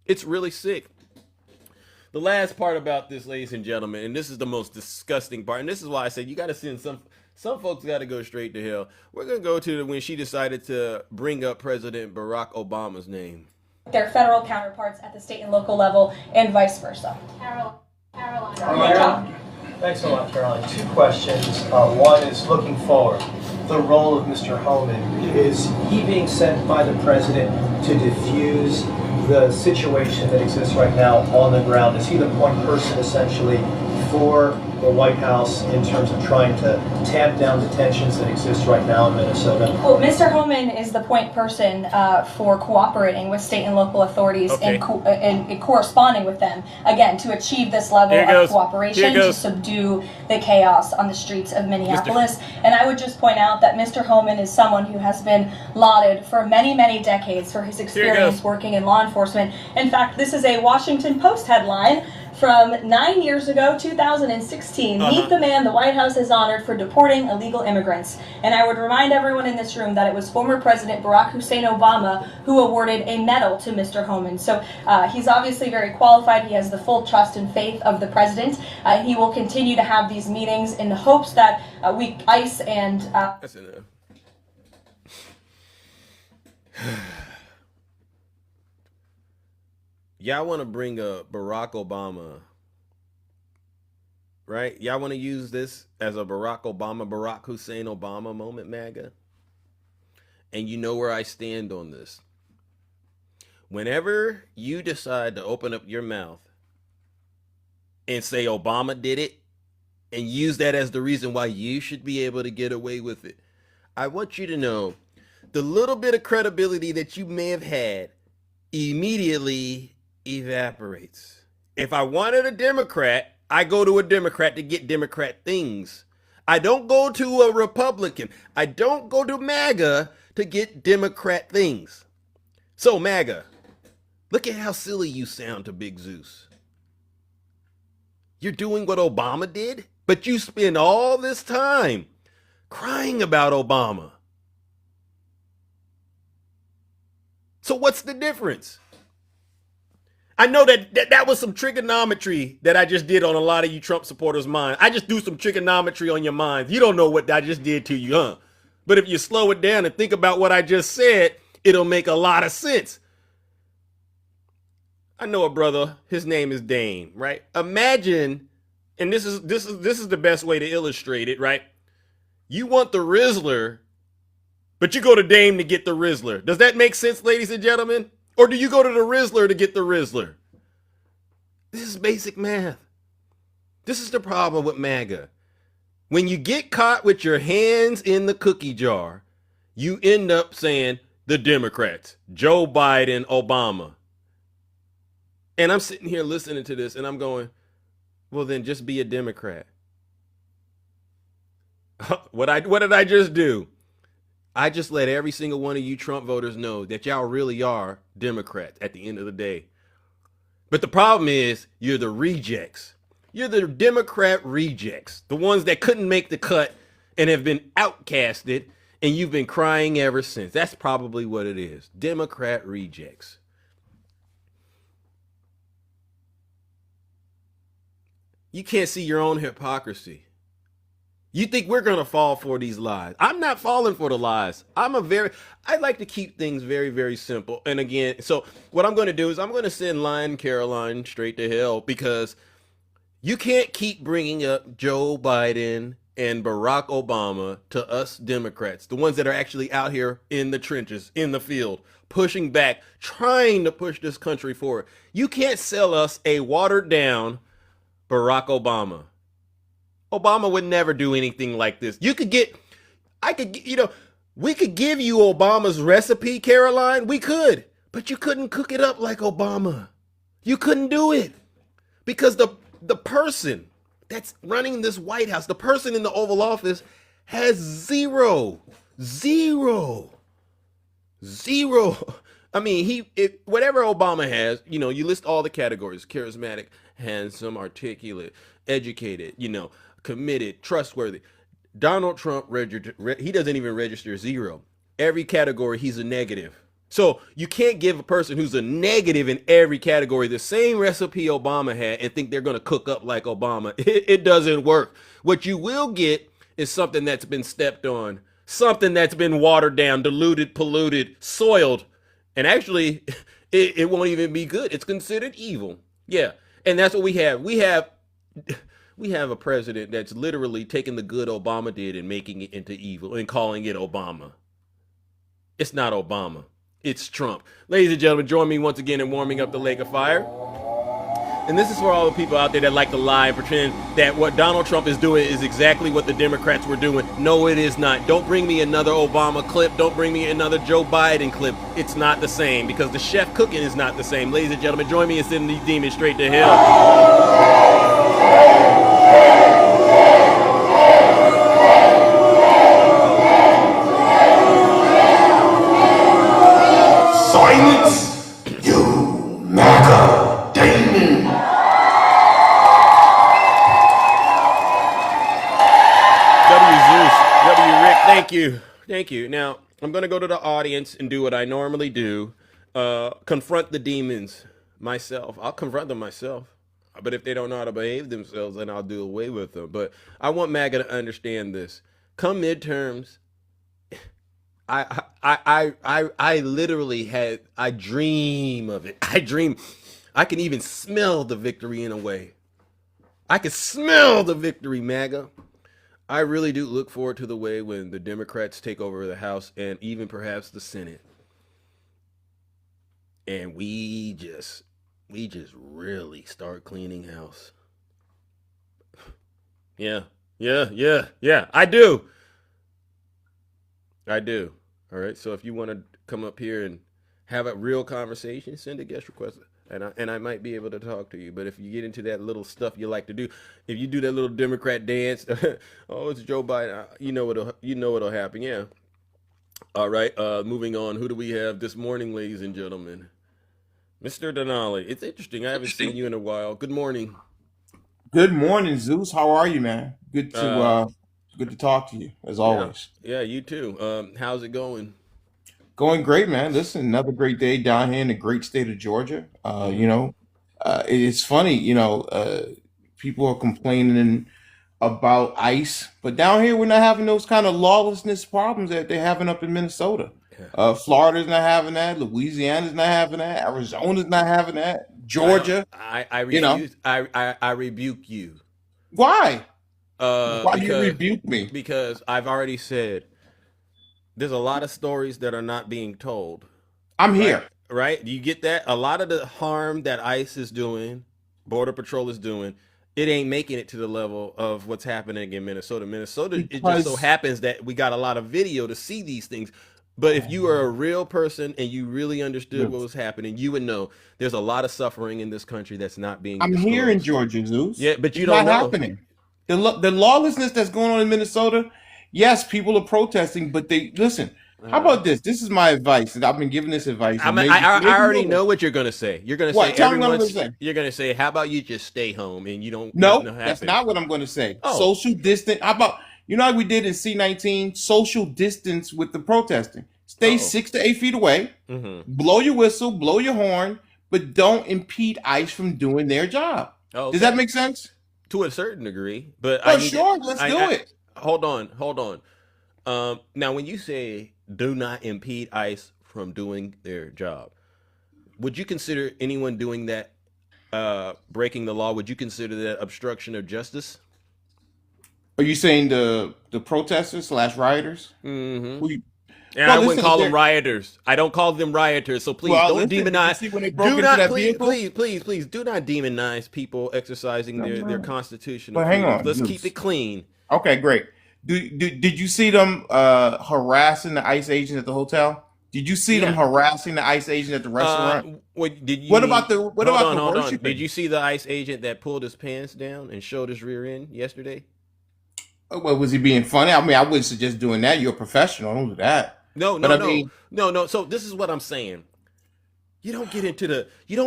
It's really sick. The last part about this, ladies and gentlemen, and this is the most disgusting part, and this is why I said you got to send some folks got to go straight to hell. We're going to go to when she decided to bring up President Barack Obama's name. Their federal counterparts at the state and local level and vice versa. Caroline. Thanks a lot, Caroline. Two questions. One is looking forward. The role of Mr. Homan. Is he being sent by the president to diffuse the situation that exists right now on the ground? Is he the point person essentially for the White House in terms of trying to tamp down the tensions that exist right now in Minnesota? Well, Mr. Homan is the point person for cooperating with state and local authorities and corresponding with them, again, to achieve this level of cooperation to subdue the chaos on the streets of Minneapolis. And I would just point out that Mr. Homan is someone who has been lauded for many, many decades for his experience working in law enforcement. In fact, this is a Washington Post headline from 9 years ago, 2016, meet the man the White House has honored for deporting illegal immigrants. And I would remind everyone in this room that it was former President Barack Hussein Obama who awarded a medal to Mr. Homan. So he's obviously very qualified. He has the full trust and faith of the president. He will continue to have these meetings in the hopes that ICE and... That's enough. Y'all want to bring up Barack Obama, right? Y'all want to use this as a Barack Hussein Obama moment, MAGA? And you know where I stand on this. Whenever you decide to open up your mouth and say Obama did it and use that as the reason why you should be able to get away with it, I want you to know the little bit of credibility that you may have had immediately evaporates. If I wanted a Democrat, I go to a Democrat to get Democrat things. I don't go to a Republican. I don't go to MAGA to get Democrat things. So MAGA, look at how silly you sound to Big Zeus. You're doing what Obama did, but you spend all this time crying about Obama. So what's the difference? I know that was some trigonometry that I just did on a lot of you Trump supporters' minds. I just do some trigonometry on your minds. You don't know what I just did to you, huh? But if you slow it down and think about what I just said, it'll make a lot of sense. I know a brother, his name is Dame, right? Imagine, and this is the best way to illustrate it, right? You want the Rizzler, but you go to Dame to get the Rizzler. Does that make sense, ladies and gentlemen? Or do you go to the Rizzler to get the Rizzler? This is basic math. This is the problem with MAGA. When you get caught with your hands in the cookie jar, you end up saying the Democrats, Joe Biden, Obama. And I'm sitting here listening to this and I'm going, well, then just be a Democrat. What did I just do? I just let every single one of you Trump voters know that y'all really are Democrats at the end of the day. But the problem is you're the rejects. You're the Democrat rejects, the ones that couldn't make the cut and have been outcasted, and you've been crying ever since. That's probably what it is. Democrat rejects. You can't see your own hypocrisy. You think we're going to fall for these lies. I'm not falling for the lies. I like to keep things very, very simple. And again, so what I'm going to do is I'm going to send Line Karoline straight to hell, because you can't keep bringing up Joe Biden and Barack Obama to us Democrats, the ones that are actually out here in the trenches, in the field, pushing back, trying to push this country forward. You can't sell us a watered down Barack Obama. Obama would never do anything like this. We could give you Obama's recipe, Karoline. We could, but you couldn't cook it up like Obama. You couldn't do it, because the person that's running this White House, the person in the Oval Office, has zero. I mean, whatever Obama has, you list all the categories: charismatic, handsome, articulate, educated, committed, trustworthy. Donald Trump, he doesn't even register zero. Every category, he's a negative. So you can't give a person who's a negative in every category the same recipe Obama had and think they're going to cook up like Obama. It doesn't work. What you will get is something that's been stepped on, something that's been watered down, diluted, polluted, soiled. And actually, it won't even be good. It's considered evil. Yeah. And that's what we have. We have a president that's literally taking the good Obama did and making it into evil and calling it Obama. It's not Obama. It's Trump. Ladies and gentlemen, join me once again in warming up the lake of fire. And this is for all the people out there that like to lie and pretend that what Donald Trump is doing is exactly what the Democrats were doing. No, it is not. Don't bring me another Obama clip. Don't bring me another Joe Biden clip. It's not the same, because the chef cooking is not the same. Ladies and gentlemen, join me in sending these demons straight to hell. Silence, you MAGA demon. W. Zeus, W. Rick, thank you. Now, I'm going to go to the audience and do what I normally do. Confront the demons myself. I'll confront them myself. But if they don't know how to behave themselves, then I'll do away with them. But I want MAGA to understand this. Come midterms, I literally I dream of it. I can even smell the victory in a way. I can smell the victory, MAGA. I really do look forward to the way when the Democrats take over the House and even perhaps the Senate. And we just really start cleaning house. Yeah. I do. All right. So if you want to come up here and have a real conversation, send a guest request, and I might be able to talk to you. But if you get into that little stuff you like to do, if you do that little Democrat dance, oh, it's Joe Biden, you know what'll happen. Yeah. All right. Moving on. Who do we have this morning, ladies and gentlemen? Mr. Denali. It's interesting. I haven't seen you in a while. Good morning. Good morning, Zeus. How are you, man? Good to talk to you as always. Yeah, you too. How's it going? Going great, man. Listen, another great day down here in the great state of Georgia. It's funny, people are complaining about ICE, but down here we're not having those kind of lawlessness problems that they're having up in Minnesota. Florida's not having that. Louisiana's not having that. Arizona's not having that. Georgia. I refuse. I rebuke you. Why? Why do you rebuke me? Because I've already said there's a lot of stories that are not being told. I'm here. Right? Do you get that? A lot of the harm that ICE is doing, Border Patrol is doing, it ain't making it to the level of what's happening in Minnesota. It just so happens that we got a lot of video to see these things. But if you are a real person and you really understood what Zeus. was happening, you would know there's a lot of suffering in this country that's not being I'm here in disclosed. Georgia, Zeus. Yeah, but you It's don't not know. happening. The lawlessness that's going on in Minnesota, yes, people are protesting, but they listen. How about this? This is my advice, and I've been giving this advice, and I maybe already you'll know what you're gonna say. You're gonna say what? Tell me what I'm going to say. you're gonna say, how about you just stay home and you don't nothing No, will that's happen. not what I'm going to say. Oh, Social distance. How about like we did in C-19? Social distance with the protesting. Stay oh. 6 to 8 feet away. Mm-hmm. Blow your whistle, blow your horn, but don't impede ICE from doing their job. Oh, Does okay. that make sense? To a certain degree, but Oh, sure. Let's do it. Hold on. Now, when you say do not impede ICE from doing their job, would you consider anyone doing that breaking the law? Would you consider that obstruction of justice? Are you saying the protesters / rioters? Mm-hmm. Who you, And well, I wouldn't listen, call them rioters. I don't call them rioters. So please don't listen, did you demonize. see when they broke Do into not, that please, vehicle? please, do not demonize people exercising their constitutional But hang freedoms. on, Let's Zeus. keep it clean. Okay, great. Did you see them harassing the ICE agent at the hotel? Did you see them harassing the ICE agent at the restaurant? What about the worshiping? Did you see the ICE agent that pulled his pants down and showed his rear end yesterday? Well, was he being funny? I mean, I wouldn't suggest doing that. You're a professional. Don't do that. No. So this is what I'm saying. You don't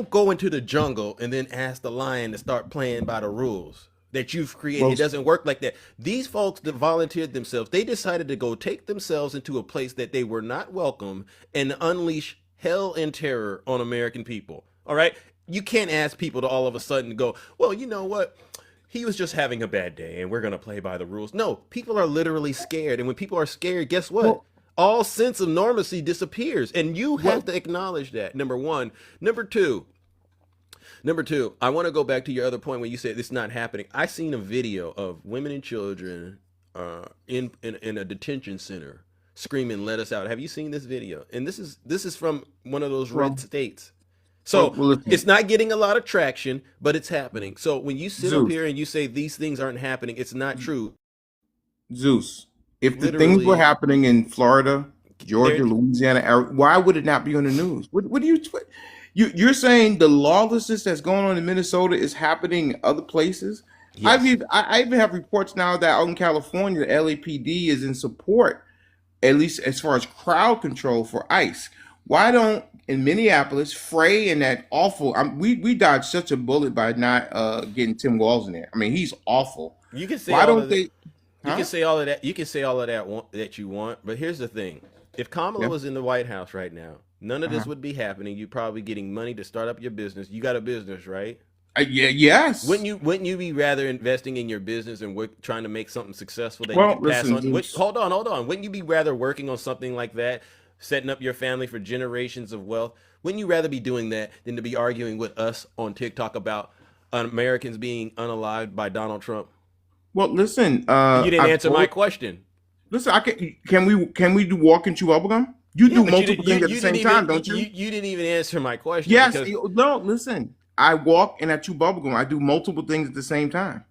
go into the jungle and then ask the lion to start playing by the rules that you've created. It doesn't work like that. These folks that volunteered themselves, they decided to go take themselves into a place that they were not welcome and unleash hell and terror on American people. All right? You can't ask people to all of a sudden go, well, you know what? He was just having a bad day and we're going to play by the rules. No, people are literally scared. And when people are scared, guess what? All sense of normalcy disappears. And you have to acknowledge that, number one. Number two, I want to go back to your other point when you said it's not happening. I seen a video of women and children in a detention center screaming, "Let us out." Have you seen this video? And this is from one of those red states. So it's not getting a lot of traction, but it's happening. So when you sit up here and you say these things aren't happening, it's not true. Zeus, if the things were happening in Florida, Georgia, Louisiana, why would it not be on the news? What do you're saying the lawlessness that's going on in Minnesota is happening in other places? Yes. I even have reports now that out in California, the LAPD is in support, at least as far as crowd control for ICE. Why don't in Minneapolis, Frey and that awful? We dodged such a bullet by not getting Tim Walz in there. I mean, he's awful. You can say why don't they? You can say all of that. You can say all of that you want, but here's the thing: if Kamala was in the White House right now, none of this would be happening. You're probably getting money to start up your business. You got a business, right? Yes. Wouldn't you be rather investing in your business and trying to make something successful that you can pass on? Hold on. Wouldn't you be rather working on something like that, setting up your family for generations of wealth? Wouldn't you rather be doing that than to be arguing with us on TikTok about Americans being unalived by Donald Trump? Well, listen. You didn't answer my question. Listen, can we do walk and chew bubblegum? You do multiple things at the same time, don't you? You didn't even answer my question. Yes. No, listen. I walk and I chew bubblegum. I do multiple things at the same time.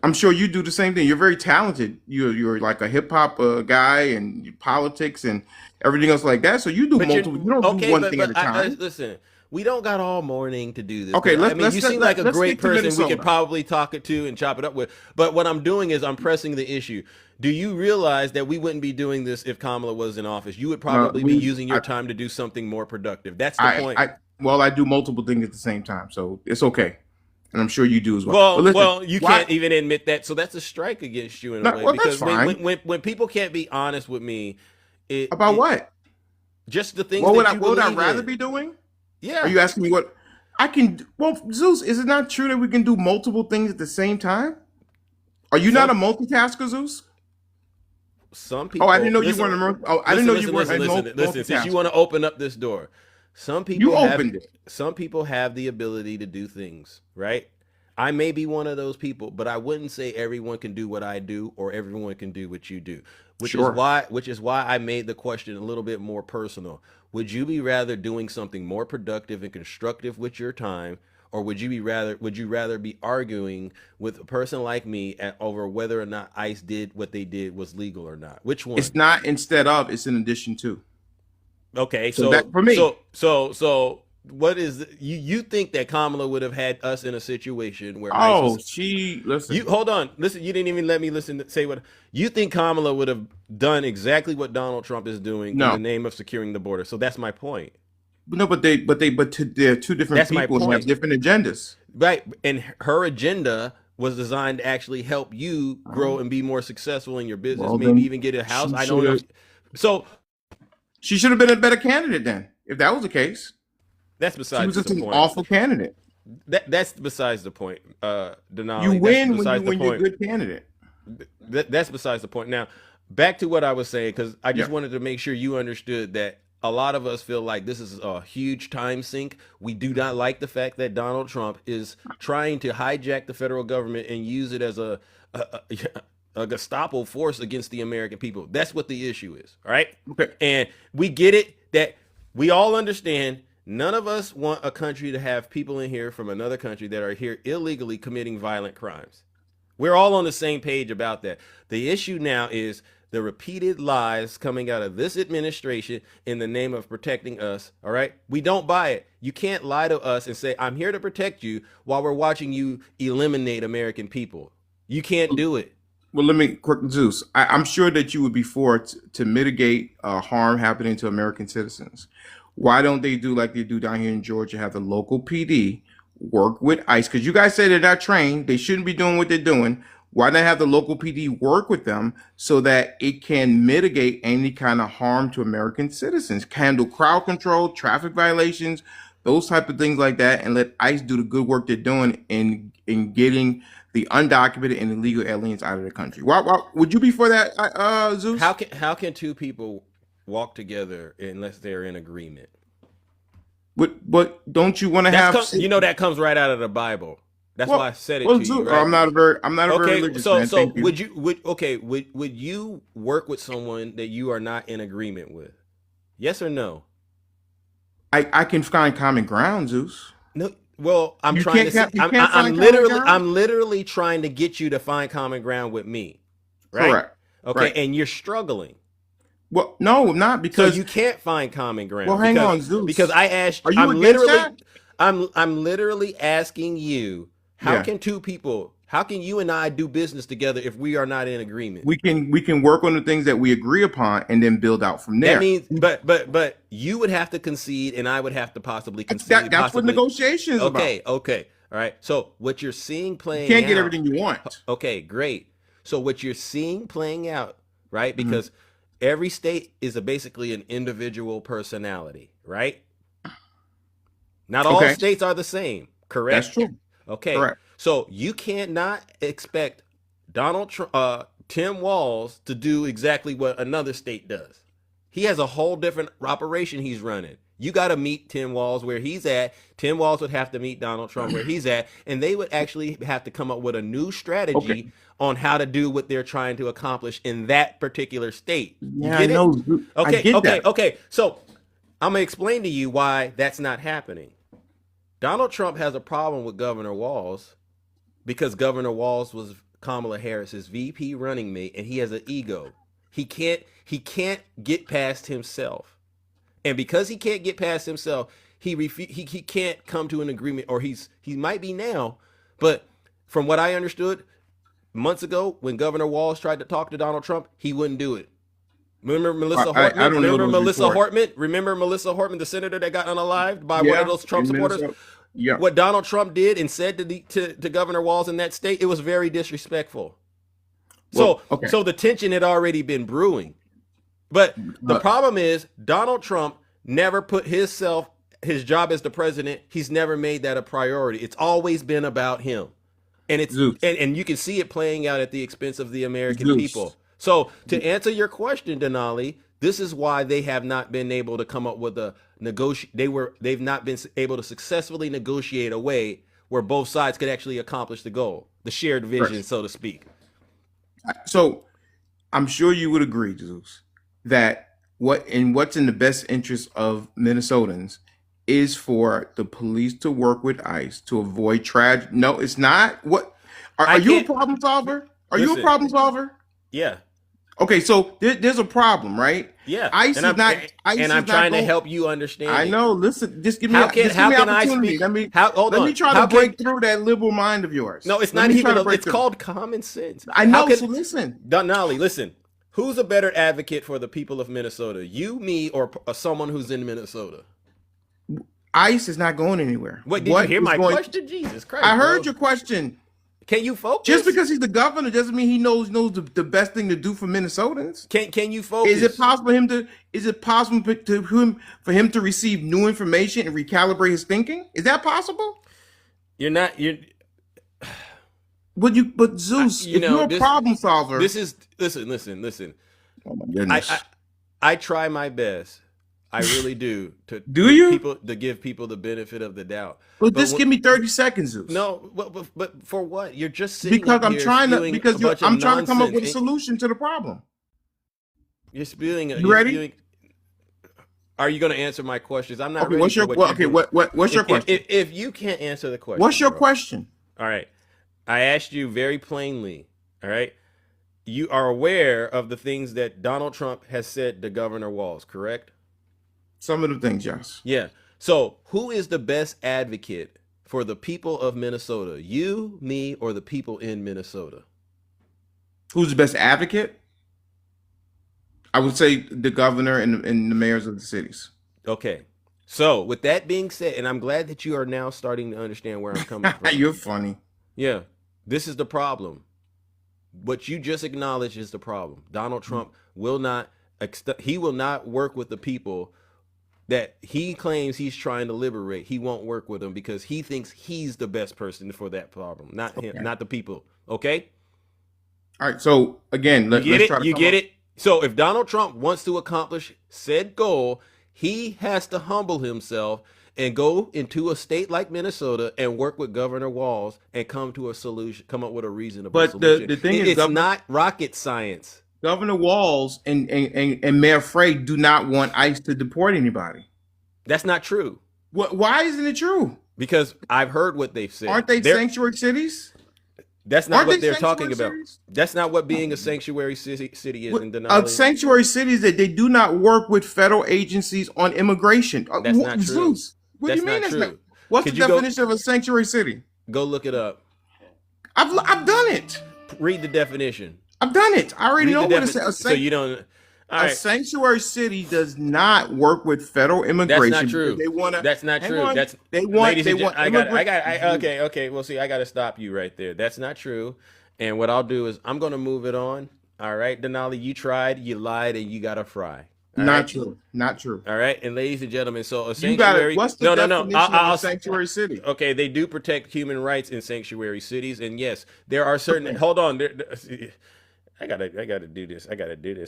I'm sure you do the same thing. You're very talented. You're like a hip hop guy and politics and everything else like that. So you do multiple. You don't do one thing at a time. Listen, we don't got all morning to do this. Okay, you seem like a great person we could probably talk it to and chop it up with. But what I'm doing is I'm pressing the issue. Do you realize that we wouldn't be doing this if Kamala was in office? You would probably be using your time to do something more productive. That's the point. I do multiple things at the same time, so it's okay. And I'm sure you do as well. Well, you can't even admit that, so that's a strike against you in a way. Well, because that's fine. When people can't be honest with me, what? Just the things. What would I rather be doing? Yeah. Are you asking me what I can do? Well, Zeus, is it not true that we can do multiple things at the same time? Are you not a multitasker, Zeus? Some people. Oh, I didn't know you weren't. I didn't know you weren't. Listen. Since you want to open up this door, some people Some people have the ability to do things, right? I may be one of those people, but I wouldn't say everyone can do what I do or everyone can do what you do. Which is why I made the question a little bit more personal. Would you be rather doing something more productive and constructive with your time, or would you rather be arguing with a person like me over whether or not ICE did what they did was legal or not? Which one? It's not instead of, it's in addition to. Okay, So that for me. so what is you think that Kamala would have had us in a situation where ICE Oh, was listen. you hold on, listen, you didn't even let me listen to say what you think Kamala would have done exactly what Donald Trump is doing in the No, name of securing the border. So that's my point. no, they're two different That's my people and have point. different agendas. Right. And her agenda was designed to actually help you grow Oh, and be more successful in your business, well, maybe then even get a house. she I should don't know. have. So She should have been a better candidate then, if that was the case. that's She was besides just the an point. awful candidate. That's besides the point, You Denali. That's win when besides the you're a point. good candidate. That's besides the point. Now, back to what I was saying, because I just Yeah. wanted to make sure you understood that a lot of us feel like this is a huge time sink. We do not like the fact that Donald Trump is trying to hijack the federal government and use it as a Gestapo force against the American people. That's what the issue is. All right. Okay. And we get it that we all understand none of us want a country to have people in here from another country that are here illegally committing violent crimes. We're all on the same page about that. The issue now is the repeated lies coming out of this administration in the name of protecting us. All right. We don't buy it. You can't lie to us and say, I'm here to protect you while we're watching you eliminate American people. You can't do it. Well, let me quick, Zeus. I'm sure that you would be for it to mitigate harm happening to American citizens. Why don't they do like they do down here in Georgia? Have the local PD work with ICE? Because you guys say they're not trained. They shouldn't be doing what they're doing. Why not have the local PD work with them so that it can mitigate any kind of harm to American citizens, handle crowd control, traffic violations, those type of things like that, and let ICE do the good work they're doing in getting the undocumented and illegal aliens out of the country? Why would you be for that, Zeus? How can two people walk together unless they're in agreement? But don't you want to have? That comes right out of the Bible. That's why I said it to Zeus, you. Right? I'm not a very religious man. So would you work with someone that you are not in agreement with? Yes or no? I can find common ground, Zeus. No. Well, I'm literally trying to get you to find common ground with me. Right? Correct. Okay, right. And you're struggling. Well, no, not because so you can't find common ground. Well, hang on, Zeus. Because I asked. Are you I'm literally asking you. How can two people? How can you and I do business together if we are not in agreement? We can work on the things that we agree upon and then build out from there. That means, but you would have to concede, and I would have to possibly concede. That's what negotiation is about. Okay, all right. So what you're seeing playing, you can't get everything you want. Okay, great. So what you're seeing playing out, right? Because every state is basically an individual personality, right? Not all states are the same, correct? That's true. Okay, correct. So you cannot expect Tim Walz to do exactly what another state does. He has a whole different operation he's running. You got to meet Tim Walz where he's at. Tim Walz would have to meet Donald Trump where he's at, and they would actually have to come up with a new strategy on how to do what they're trying to accomplish in that particular state. Yeah, I know. Okay. So I'm gonna explain to you why that's not happening. Donald Trump has a problem with Governor Walz because Governor Walz was Kamala Harris's VP running mate, and he has an ego. He can't get past himself, and because he can't get past himself, he can't come to an agreement, or he might be now, but from what I understood months ago, when Governor Walz tried to talk to Donald Trump, he wouldn't do it. Remember Melissa Hartman? I don't Remember know Melissa Hartman? Remember Melissa Hartman, the senator that got unalived by one of those Trump supporters? Yeah. What Donald Trump did and said to Governor Walz in that state, it was very disrespectful. So the tension had already been brewing. But the problem is Donald Trump never put his job as the president, he's never made that a priority. It's always been about him. And it's and you can see it playing out at the expense of the American people. So to answer your question, Denali, this is why they have not been able to come up with a they've not been able to successfully negotiate a way where both sides could actually accomplish the goal, the shared vision, so to speak. So I'm sure you would agree, Zeus, that what's in the best interest of Minnesotans is for the police to work with ICE to avoid tragedy. No, it's not. What are you a problem solver? Are you a problem solver? Yeah. Okay, so there's a problem, right? Yeah, ICE and is not. ICE and is I'm not trying to going. help you understand. I it. know. Listen, just give me. How can I opportunity. speak? Let me. Hold let on. me try How to break can, through that liberal mind of yours. No, it's Let not me try even. to break It's through. called common sense. I know. So listen, Denali, listen. Who's a better advocate for the people of Minnesota? You, me, or someone who's in Minnesota? ICE is not going anywhere. Wait, did you hear my question? Jesus Christ! I heard your question. Can you focus? Just because he's the governor doesn't mean he knows the best thing to do for Minnesotans. Can you focus? Is it possible for him to receive new information and recalibrate his thinking? Is that possible? You're But Zeus, if you're a problem solver. Listen. Oh my goodness. I try my best. I really do to give people the benefit of the doubt. But just give me 30 seconds, Zeus. No, but for what? You're just sitting because I'm here trying to I'm trying to come up with a nonsense. solution to the problem. You're spewing. You ready? Are you going to answer my questions? I'm not. Okay. What's your what's your question? If you can't answer the question, what's your question? All right. I asked you very plainly. All right. You are aware of the things that Donald Trump has said to Governor Walz, correct? Some of the things, yes. Yeah. So who is the best advocate for the people of Minnesota? You, me, or the people in Minnesota? Who's the best advocate? I would say the governor and the mayors of the cities. Okay. So with that being said, and I'm glad that you are now starting to understand where I'm coming from. You're funny. Yeah. This is the problem. What you just acknowledged is the problem. Donald Trump will not work with the people that he claims he's trying to liberate. He won't work with them because he thinks he's the best person for that problem, not him, not the people. Okay? All right. So again, let's try to you get it? So if Donald Trump wants to accomplish said goal, he has to humble himself and go into a state like Minnesota and work with Governor Walz and come to a solution, come up with a reasonable solution. The thing is, it's not rocket science. Governor Walz and Mayor Frey do not want ICE to deport anybody. That's not true. Why isn't it true? Because I've heard what they've said. Aren't they sanctuary cities? That's not what they're talking about. That's not what being a sanctuary city is in Denali. Sanctuary cities that they do not work with federal agencies on immigration. That's not true. What do you mean? That's not? What's the definition of a sanctuary city? Go look it up. I've done it. Read the definition. I've done it. I already know what it's. So you don't. A sanctuary city does not work with federal immigration. That's not true. They want to. That's not true. Okay. Well, see, I got to stop you right there. That's not true. And what I'll do is I'm going to move it on. All right, Denali, you tried, you lied, and you got to fry. Not true. Not true. All right, and ladies and gentlemen, so a sanctuary. What's the definition of a sanctuary city? Okay, they do protect human rights in sanctuary cities, and yes, there are certain. Hold on, I gotta do this.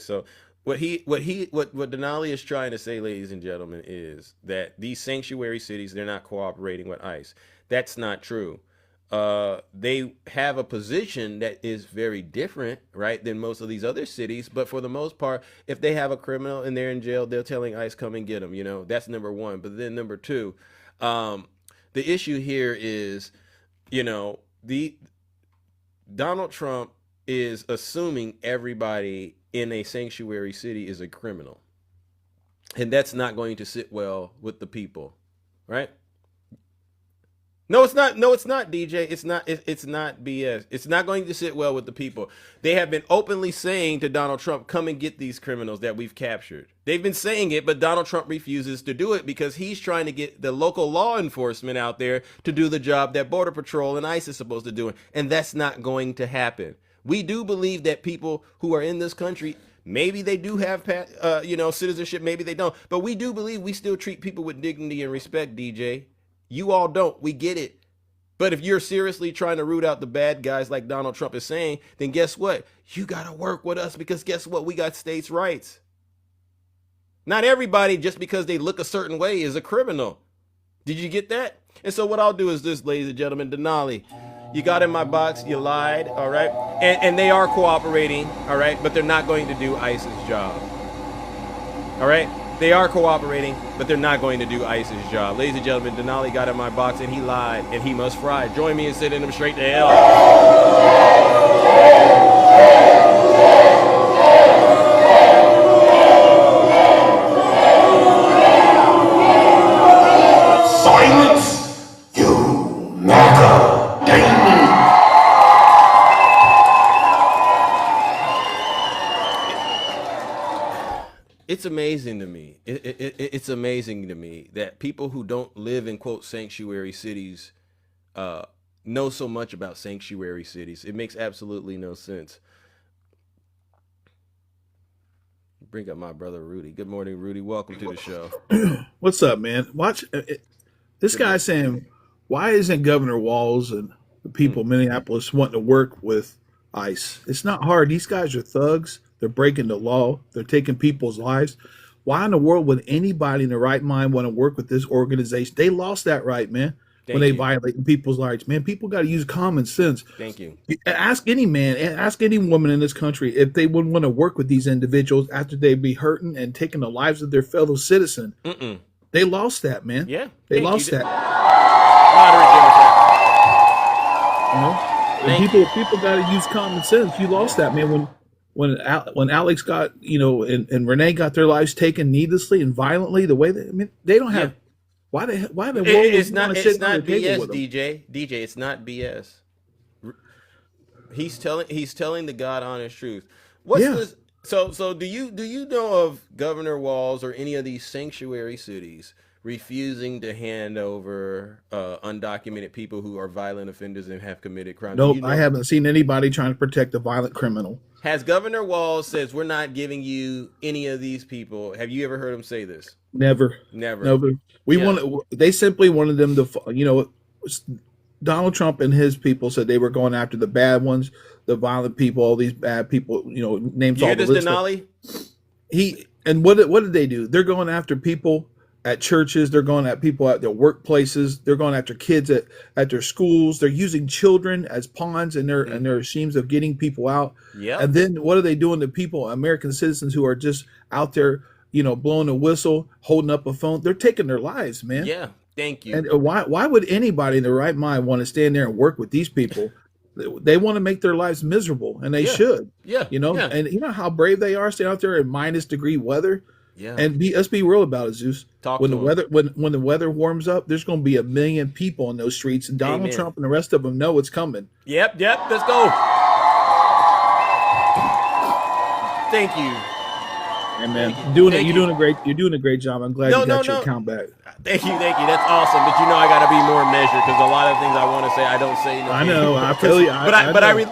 So what Denali is trying to say, ladies and gentlemen, is that these sanctuary cities, they're not cooperating with ICE. That's not true. They have a position that is very different, right, than most of these other cities. But for the most part, if they have a criminal and they're in jail, they're telling ICE, come and get them. You know, that's number one. But then number two, the issue here is, Donald Trump is assuming everybody in a sanctuary city is a criminal. And that's not going to sit well with the people, right? No, it's not, DJ. It's not BS. It's not going to sit well with the people. They have been openly saying to Donald Trump, come and get these criminals that we've captured. They've been saying it, but Donald Trump refuses to do it because he's trying to get the local law enforcement out there to do the job that Border Patrol and ICE is supposed to do. And that's not going to happen. We do believe that people who are in this country, maybe they do have, citizenship, maybe they don't. But we do believe we still treat people with dignity and respect, DJ. You all don't. We get it. But if you're seriously trying to root out the bad guys like Donald Trump is saying, then guess what? You got to work with us because guess what? We got states' rights. Not everybody, just because they look a certain way, is a criminal. Did you get that? And so what I'll do is this, ladies and gentlemen, Denali, you got in my box, you lied, all right? And they are cooperating, all right? But they're not going to do ICE's job, all right? They are cooperating, but they're not going to do ICE's job. Ladies and gentlemen, Denali got in my box and he lied, and he must fry. Join me in sending him straight to hell. It's amazing to me. It's amazing to me that people who don't live in quote sanctuary cities know so much about sanctuary cities. It makes absolutely no sense. Bring up my brother Rudy. Good morning, Rudy. Welcome to the show. What's up, man? Watch this guy saying, why isn't Governor Walz and the people of Minneapolis wanting to work with ICE? It's not hard. These guys are thugs. They're breaking the law. They're taking people's lives. Why in the world would anybody in their right mind want to work with this organization? They lost that right, man. When they violate people's rights, man, people got to use common sense. Thank you. Ask any man, ask any woman in this country if they would want to work with these individuals after they'd be hurting and taking the lives of their fellow citizen. They lost that, man. Yeah, they lost that. Moderate Democrat. And people got to use common sense. You lost that, man. When Alex got, and Renee got their lives taken needlessly and violently, the way they don't have. Why the world it's not BS, DJ. It's not BS. He's telling the God honest truth. What's this? So do you know of Governor Walz or any of these sanctuary cities refusing to hand over undocumented people who are violent offenders and have committed crimes? Nope, I haven't seen anybody trying to protect a violent criminal. Has Governor Walz says we're not giving you any of these people? Have you ever heard him say this? Never. They simply wanted them to, Donald Trump and his people said they were going after the bad ones, the violent people, all these bad people, names all the list. Denali? And what did they do? They're going after people at churches. They're going at people at their workplaces. They're going after kids at their schools. They're using children as pawns in their schemes of getting people out. Yeah. And then what are they doing to people, American citizens who are just out there, blowing a whistle, holding up a phone? They're taking their lives, man. Yeah. Thank you. And why would anybody in their right mind want to stand there and work with these people? They want to make their lives miserable, and they should. Yeah. And you know how brave they are standing out there in -degree weather. Yeah. And let's be real about it, Zeus. When the weather warms up, there's going to be 1 million people in those streets, and Donald Trump and the rest of them know it's coming. Yep. Let's go. Thank you. Hey, man, you're doing a great job. I'm glad you got your account back. Thank you. That's awesome. But I got to be more measured because a lot of things I want to say I don't say. I know. I feel you.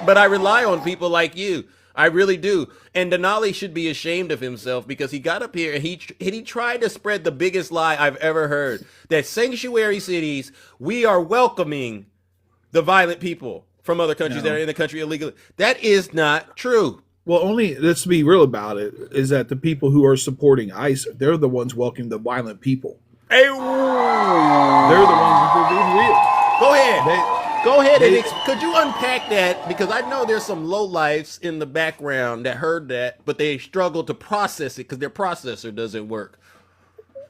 But I rely on people like you. I really do. And Denali should be ashamed of himself because he got up here and he tried to spread the biggest lie I've ever heard, that sanctuary cities, we are welcoming the violent people from other countries that are in the country illegally. That is not true. Well, let's be real about it, is that the people who are supporting ICE, they're the ones welcoming the violent people. Hey, they're the ones who are being real. Go ahead. Go ahead could you unpack that? Because I know there's some lowlifes in the background that heard that, but they struggle to process it because their processor doesn't work.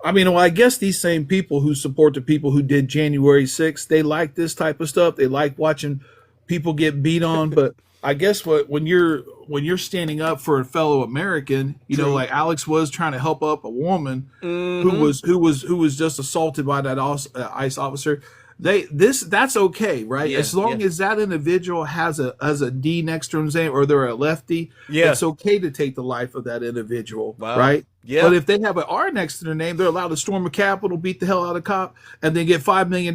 I guess these same people who support the people who did January 6th, they like this type of stuff. They like watching people get beat on. But I guess when you're standing up for a fellow American, like Alex was trying to help up a woman who was just assaulted by that ICE officer. That's okay, right? As long as that individual has a D next to his name or they're a lefty, it's okay to take the life of that individual, right? Yeah. But if they have an R next to their name, they're allowed to storm a Capitol, beat the hell out of a cop, and then get $5 million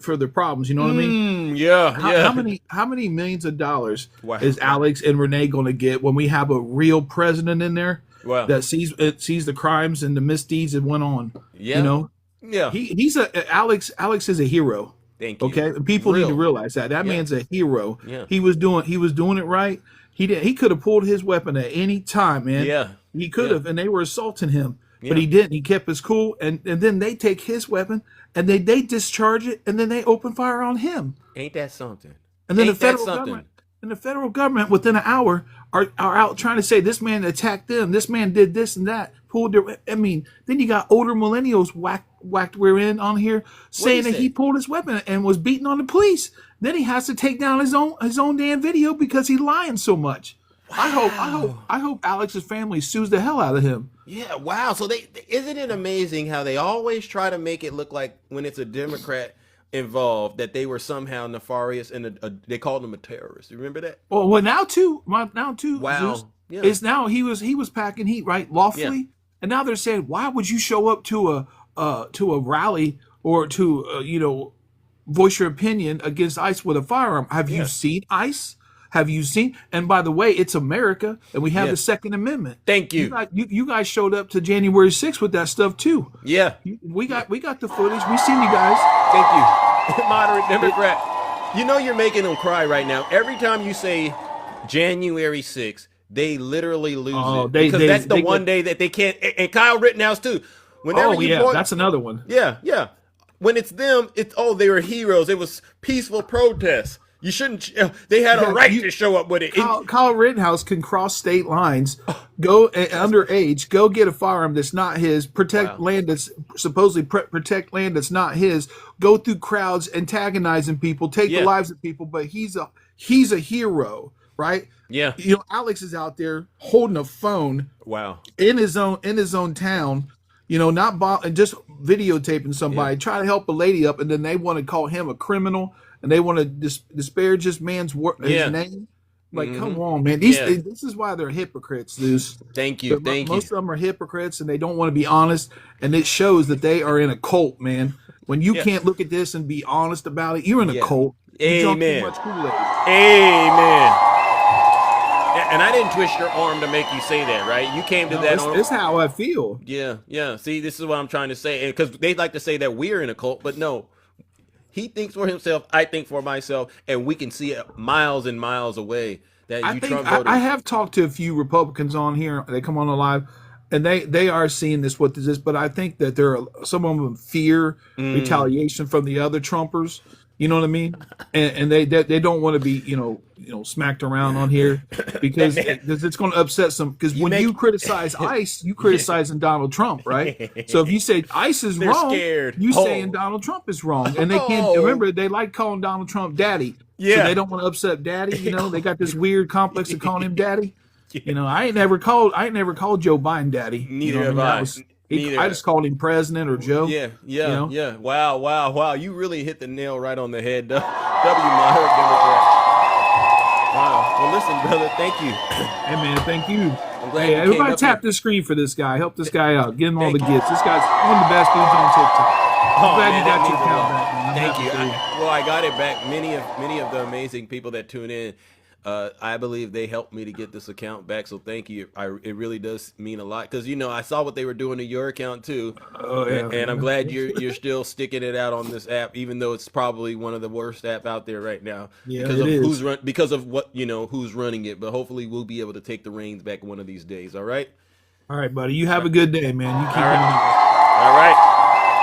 for their problems. You know what I mean? How many millions of dollars is Alex and Renee going to get when we have a real president in there that sees the crimes and the misdeeds that went on? Yeah. Yeah, he's Alex is a hero. Thank you. Okay, people need to realize that man's a hero. Yeah. He was doing it right. He could have pulled his weapon at any time, man. Yeah, he could have, and they were assaulting him, but he didn't. He kept his cool, and then they take his weapon and they discharge it, and then they open fire on him. Ain't that something? And then the federal government within an hour are out trying to say this man attacked them, this man did this and that, pulled their. Then you got older millennials whacked rear end on here saying that he pulled his weapon and was beating on the police. Then he has to take down his own damn video because he's lying so much. Wow. I hope Alex's family sues the hell out of him. Yeah, wow. So isn't it amazing how they always try to make it look like when it's a Democrat involved that they were somehow nefarious and they called him a terrorist. You remember that? Well, now too. Wow. Zeus, it's now he was packing heat, right, lawfully, And now they're saying, why would you show up to a rally or to voice your opinion against ICE with a firearm? Have you seen ICE? Have you seen? And by the way, it's America, and we have the Second Amendment. Thank you. You guys showed up to January 6th with that stuff too. Yeah. We got the footage. We seen you guys. Thank you. Moderate Democrat. You know you're making them cry right now. Every time you say January 6th, they literally lose it. Because that's the one day that they can't. And Kyle Rittenhouse too. Whenever that's another one. Yeah. When it's them, it's they were heroes. It was peaceful protests. You shouldn't. They had a right to show up with it. Kyle Rittenhouse can cross state lines, go underage, go get a firearm that's not his, protect land that's supposedly protect land that's not his, go through crowds antagonizing people, take the lives of people. But he's a hero, right? Yeah. Alex is out there holding a phone. Wow. In his own town. And just videotaping somebody, try to help a lady up, and then they want to call him a criminal, and they want to disparage this man's his name. Like, come on, man. This is why they're hypocrites, Zeus. Thank you. Most of them are hypocrites, and they don't want to be honest, and it shows that they are in a cult, man. When you can't look at this and be honest about it, you're in a cult. You drunk too much Kool-Aid. Amen. And I didn't twist your arm to make you say that, right? You came to that. This is how I feel. Yeah. See, this is what I'm trying to say. Because they like to say that we're in a cult, but no. He thinks for himself, I think for myself, and we can see it miles and miles away that Trump voters. I have talked to a few Republicans on here. They come on the live, and they are seeing what this is. But I think that some of them fear retaliation from the other Trumpers. You know what I mean? And they don't want to be smacked around on here because it's going to upset some. Because when you criticize ICE, you criticizing Donald Trump, right? So if you say ICE is wrong, scared. you saying Donald Trump is wrong, and they can't remember they like calling Donald Trump Daddy. Yeah, so they don't want to upset Daddy. They got this weird complex of calling him Daddy. I ain't never called Joe Biden Daddy. Neither have I. I just called him President or Joe. Yeah. Wow. You really hit the nail right on the head. W. Moderate Democrat. Wow. Well, listen, brother. Thank you. Hey, man. Thank you. I'm glad hey, everybody tap the screen for this guy. Help this guy out. Get him all the gifts. This guy's one of the best dudes on TikTok. I'm glad you got your account back, man. Thank you. I got it back. Many of the amazing people that tune in, I believe they helped me to get this account back. So thank you. It really does mean a lot because I saw what they were doing to your account too. Oh yeah. And I'm glad you're still sticking it out on this app, even though it's probably one of the worst app out there right now. Yeah, because of what who's running it. But hopefully we'll be able to take the reins back one of these days. All right. All right, buddy. You have a good day, man. You keep All right.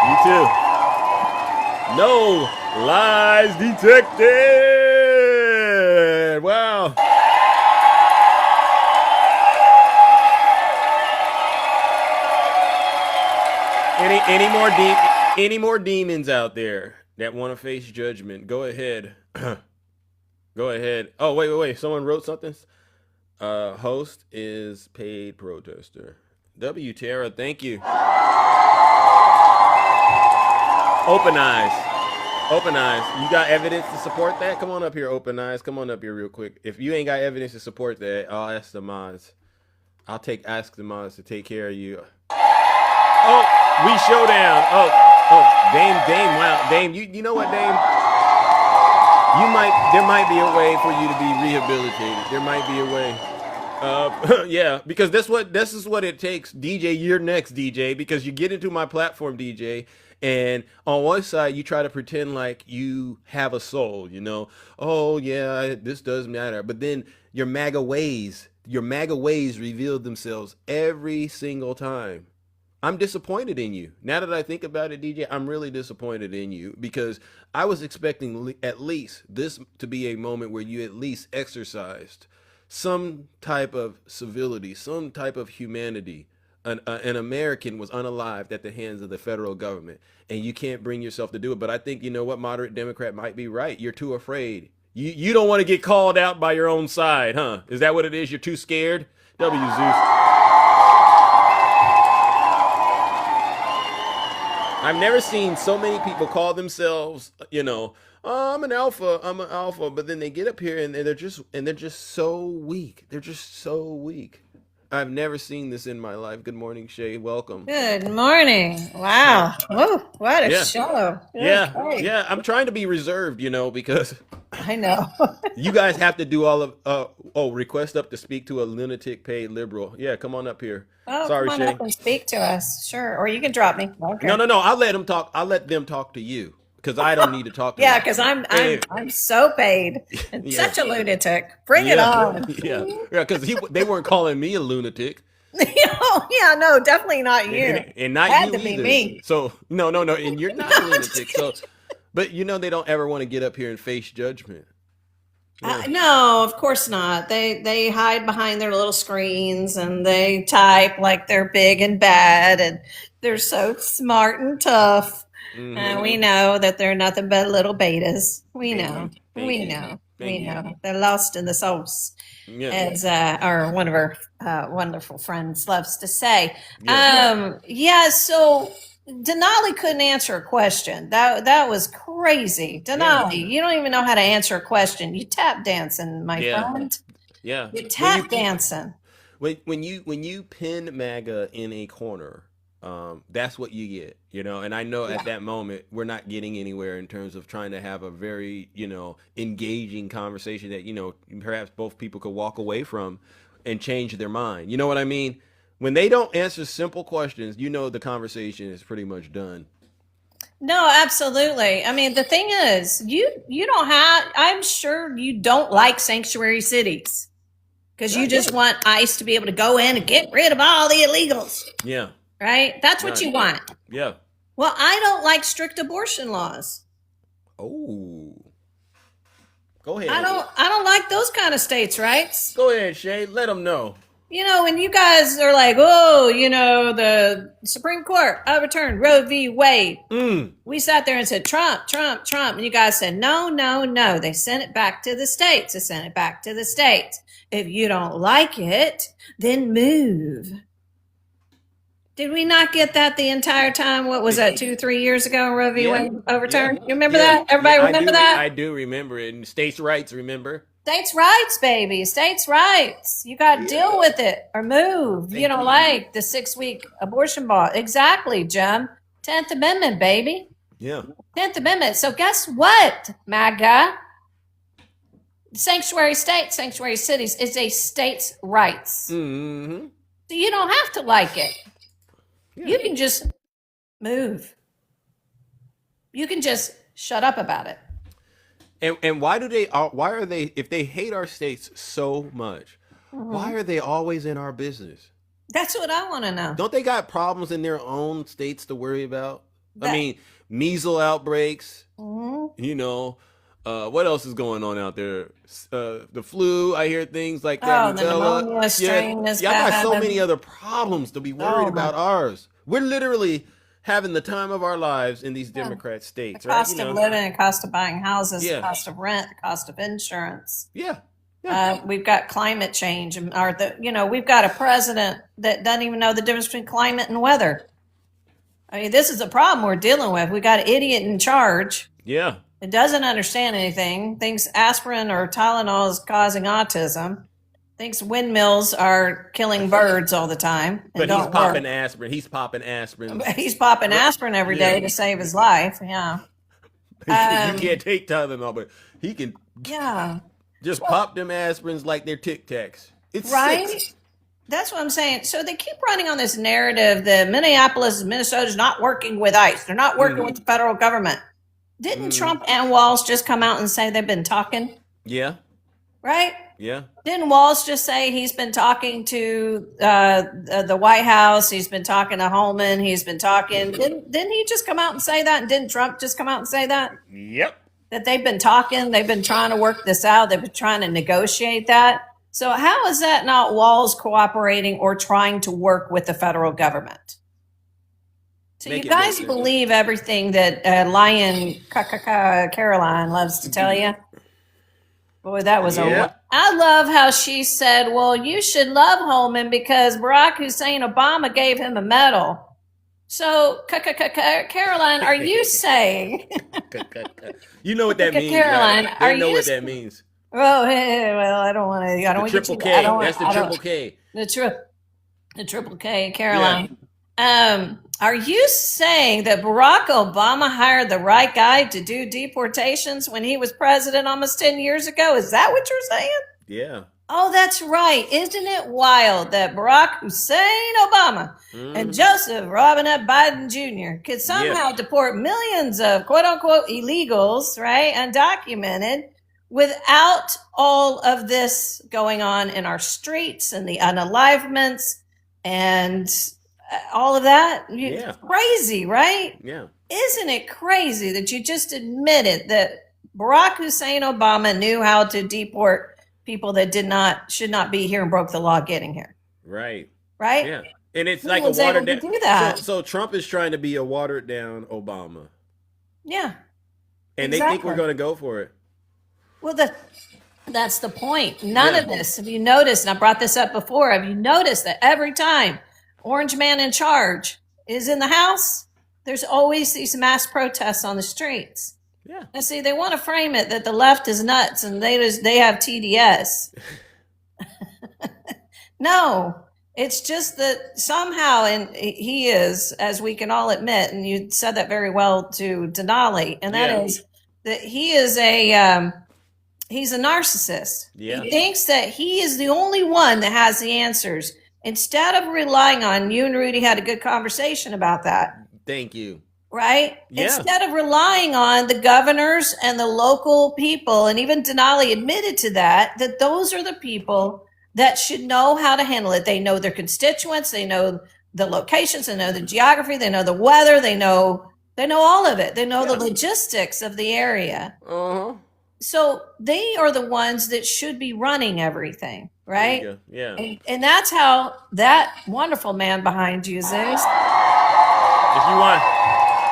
You too. No lies detected. Wow. Any more demons out there that want to face judgment? Go ahead. Go ahead. Oh, wait. Someone wrote something. Host is paid protester. W. Tara, thank you. Open eyes. You got evidence to support that? Come on up here, Open Eyes. Come on up here real quick. If you ain't got evidence to support that, I'll ask the mods. Ask the mods to take care of you. Oh, we showdown. Oh, Dame. Wow, Dame. You know what, Dame? There might be a way for you to be rehabilitated. There might be a way. Yeah, because this is what it takes. DJ, you're next, DJ, because you get into my platform, DJ, and on one side you try to pretend like you have a soul, oh yeah, this does matter, but then your MAGA ways reveal themselves every single time. I'm disappointed in you. Now that I think about it, DJ, I'm really disappointed in you because I was expecting at least this to be a moment where you at least exercised some type of civility, some type of humanity. An American was unalived at the hands of the federal government, and you can't bring yourself to do it. But I think, what, Moderate Democrat might be right. You're too afraid. You don't want to get called out by your own side, huh? Is that what it is? You're too scared? W. Zeus. I've never seen so many people call themselves, oh, I'm an alpha, but then they get up here and they're just so weak. They're just so weak. I've never seen this in my life. Good morning, Shay. Welcome. Good morning. Wow. Whoa, what a Yeah. show. Yeah. Okay. Yeah. I'm trying to be reserved, because I know. you guys have to do all of request up to speak to a lunatic paid liberal. Yeah, come on up here. Oh, Sorry, come on Shay. up and speak to us. Sure. Or you can drop me. Okay. No. I'll let them talk. I'll let them talk to you because I don't need to talk to Yeah, them. because I'm Hey. I'm so paid and Yeah. such a lunatic. Bring it on. Yeah, because they weren't calling me a lunatic. Oh, yeah, no, definitely not you. And not Had you to be either. me. So no, and you're not a lunatic. So, but they don't ever want to get up here and face judgment. Yeah. No, of course not. They hide behind their little screens and they type like they're big and bad and they're so smart and tough. And we know that they're nothing but little betas. We know. We know. They're lost in the sauce, as one of our wonderful friends loves to say. So Denali couldn't answer a question. That was crazy. Denali, you don't even know how to answer a question. You tap dancing, my friend. Yeah. You tap dancing. When you pin MAGA in a corner, that's what you get, and I know at that moment we're not getting anywhere in terms of trying to have a very, engaging conversation that, perhaps both people could walk away from and change their mind. You know what I mean? When they don't answer simple questions, the conversation is pretty much done. No, absolutely. I mean, the thing is, you don't have, I'm sure you don't like sanctuary cities because you just want ICE to be able to go in and get rid of all the illegals. Yeah. Right? That's what you want. Yeah. Well, I don't like strict abortion laws. Oh. Go ahead. I don't like those kind of states' rights. Go ahead, Shay. Let them know. When you guys are like, oh, the Supreme Court overturned Roe v. Wade. We sat there and said, Trump. And you guys said, no. They sent it back to the states. If you don't like it, then move. Did we not get that the entire time? What was that, 2-3 years ago? Roe v. Wade overturned? You remember that? Everybody remember that? I do remember it. And states' rights, remember? States' rights, baby. States' rights. You got to deal with it or move. You don't like the 6-week abortion law. Exactly, Jim. 10th Amendment, baby. Yeah. 10th Amendment. So guess what, MAGA? Sanctuary state, sanctuary cities is a state's rights. Mm-hmm. So you don't have to like it. Yeah. You can just move. You can just shut up about it. And why are they, if they hate our states so much, why are they always in our business? That's what I want to know. Don't they got problems in their own states to worry about? I mean, measles outbreaks, what else is going on out there? The flu, I hear things like that. The pneumonia strain is y'all bad. got so many other problems to be worried about ours. We're literally having the time of our lives in these Democrat states. The cost of living, the cost of buying houses, the cost of rent, the cost of insurance. We've got climate change, and we've got a president that doesn't even know the difference between climate and weather. I mean, this is a problem we're dealing with. We got an idiot in charge. Yeah. It doesn't understand anything. Thinks aspirin or Tylenol is causing autism. Thinks windmills are killing birds all the time. But he's popping aspirin. He's popping aspirin. He's popping aspirin every day to save his life. Yeah. You can't take Tylenol, but he can. Yeah. Just pop them aspirins like they're Tic Tacs. It's right. Sick. That's what I'm saying. So they keep running on this narrative that Minneapolis, is not working with ICE. They're not working with the federal government. Didn't Trump and Walz just come out and say they've been talking? Yeah. Right? Yeah. Didn't Walz just say he's been talking to the White House? He's been talking to Holman. He's been talking. Didn't he just come out and say that? And didn't Trump just come out and say that? Yep. That they've been talking. They've been trying to work this out. They've been trying to negotiate that. So how is that not Walz cooperating or trying to work with the federal government? So you guys believe everything that Lion Karoline loves to tell you? Boy, that was I love how she said, well, you should love Holman because Barack Hussein Obama gave him a medal. So, Karoline, are you saying? You know what that means, Caroline, right? Are you know you what that means? Well, I don't want to. I don't want to. Triple K. That's the triple K. The The Triple K, Caroline. Yeah. Are you saying that Barack Obama hired the right guy to do deportations when he was president almost 10 years ago? Is that what you're saying? Yeah. Oh, that's right. Isn't it wild that Barack Hussein Obama and Joseph Robinette Biden Jr. could somehow deport millions of quote unquote illegals, right? Undocumented, without all of this going on in our streets and the unalivements and all of that? Yeah. Crazy, right? Yeah. Isn't it crazy that you just admitted that Barack Hussein Obama knew how to deport people that should not be here and broke the law getting here? Right. Right? Yeah. And it's Who like a was able watered to down. do that? So Trump is trying to be a watered down Obama. Yeah. And they think we're going to go for it. Well, that's the point. None of this. Have you noticed, and I brought this up before, have you noticed that every time Orange Man in charge is in the House, there's always these mass protests on the streets? Yeah. And see, they want to frame it that the left is nuts and they have TDS. No, it's just that somehow, and he is, as we can all admit, and you said that very well to Denali, and that is that he is he's a narcissist. Yeah. He thinks that he is the only one that has the answers. Instead of relying on, you and Rudy had a good conversation about that. Thank you. Right? Yeah. Instead of relying on the governors and the local people, and even Denali admitted to that those are the people that should know how to handle it. They know their constituents, they know the locations, they know the geography, they know the weather, they know all of it. They know the logistics of the area. Uh-huh. So they are the ones that should be running everything, right? Yeah. And that's how that wonderful man behind you is. If you want,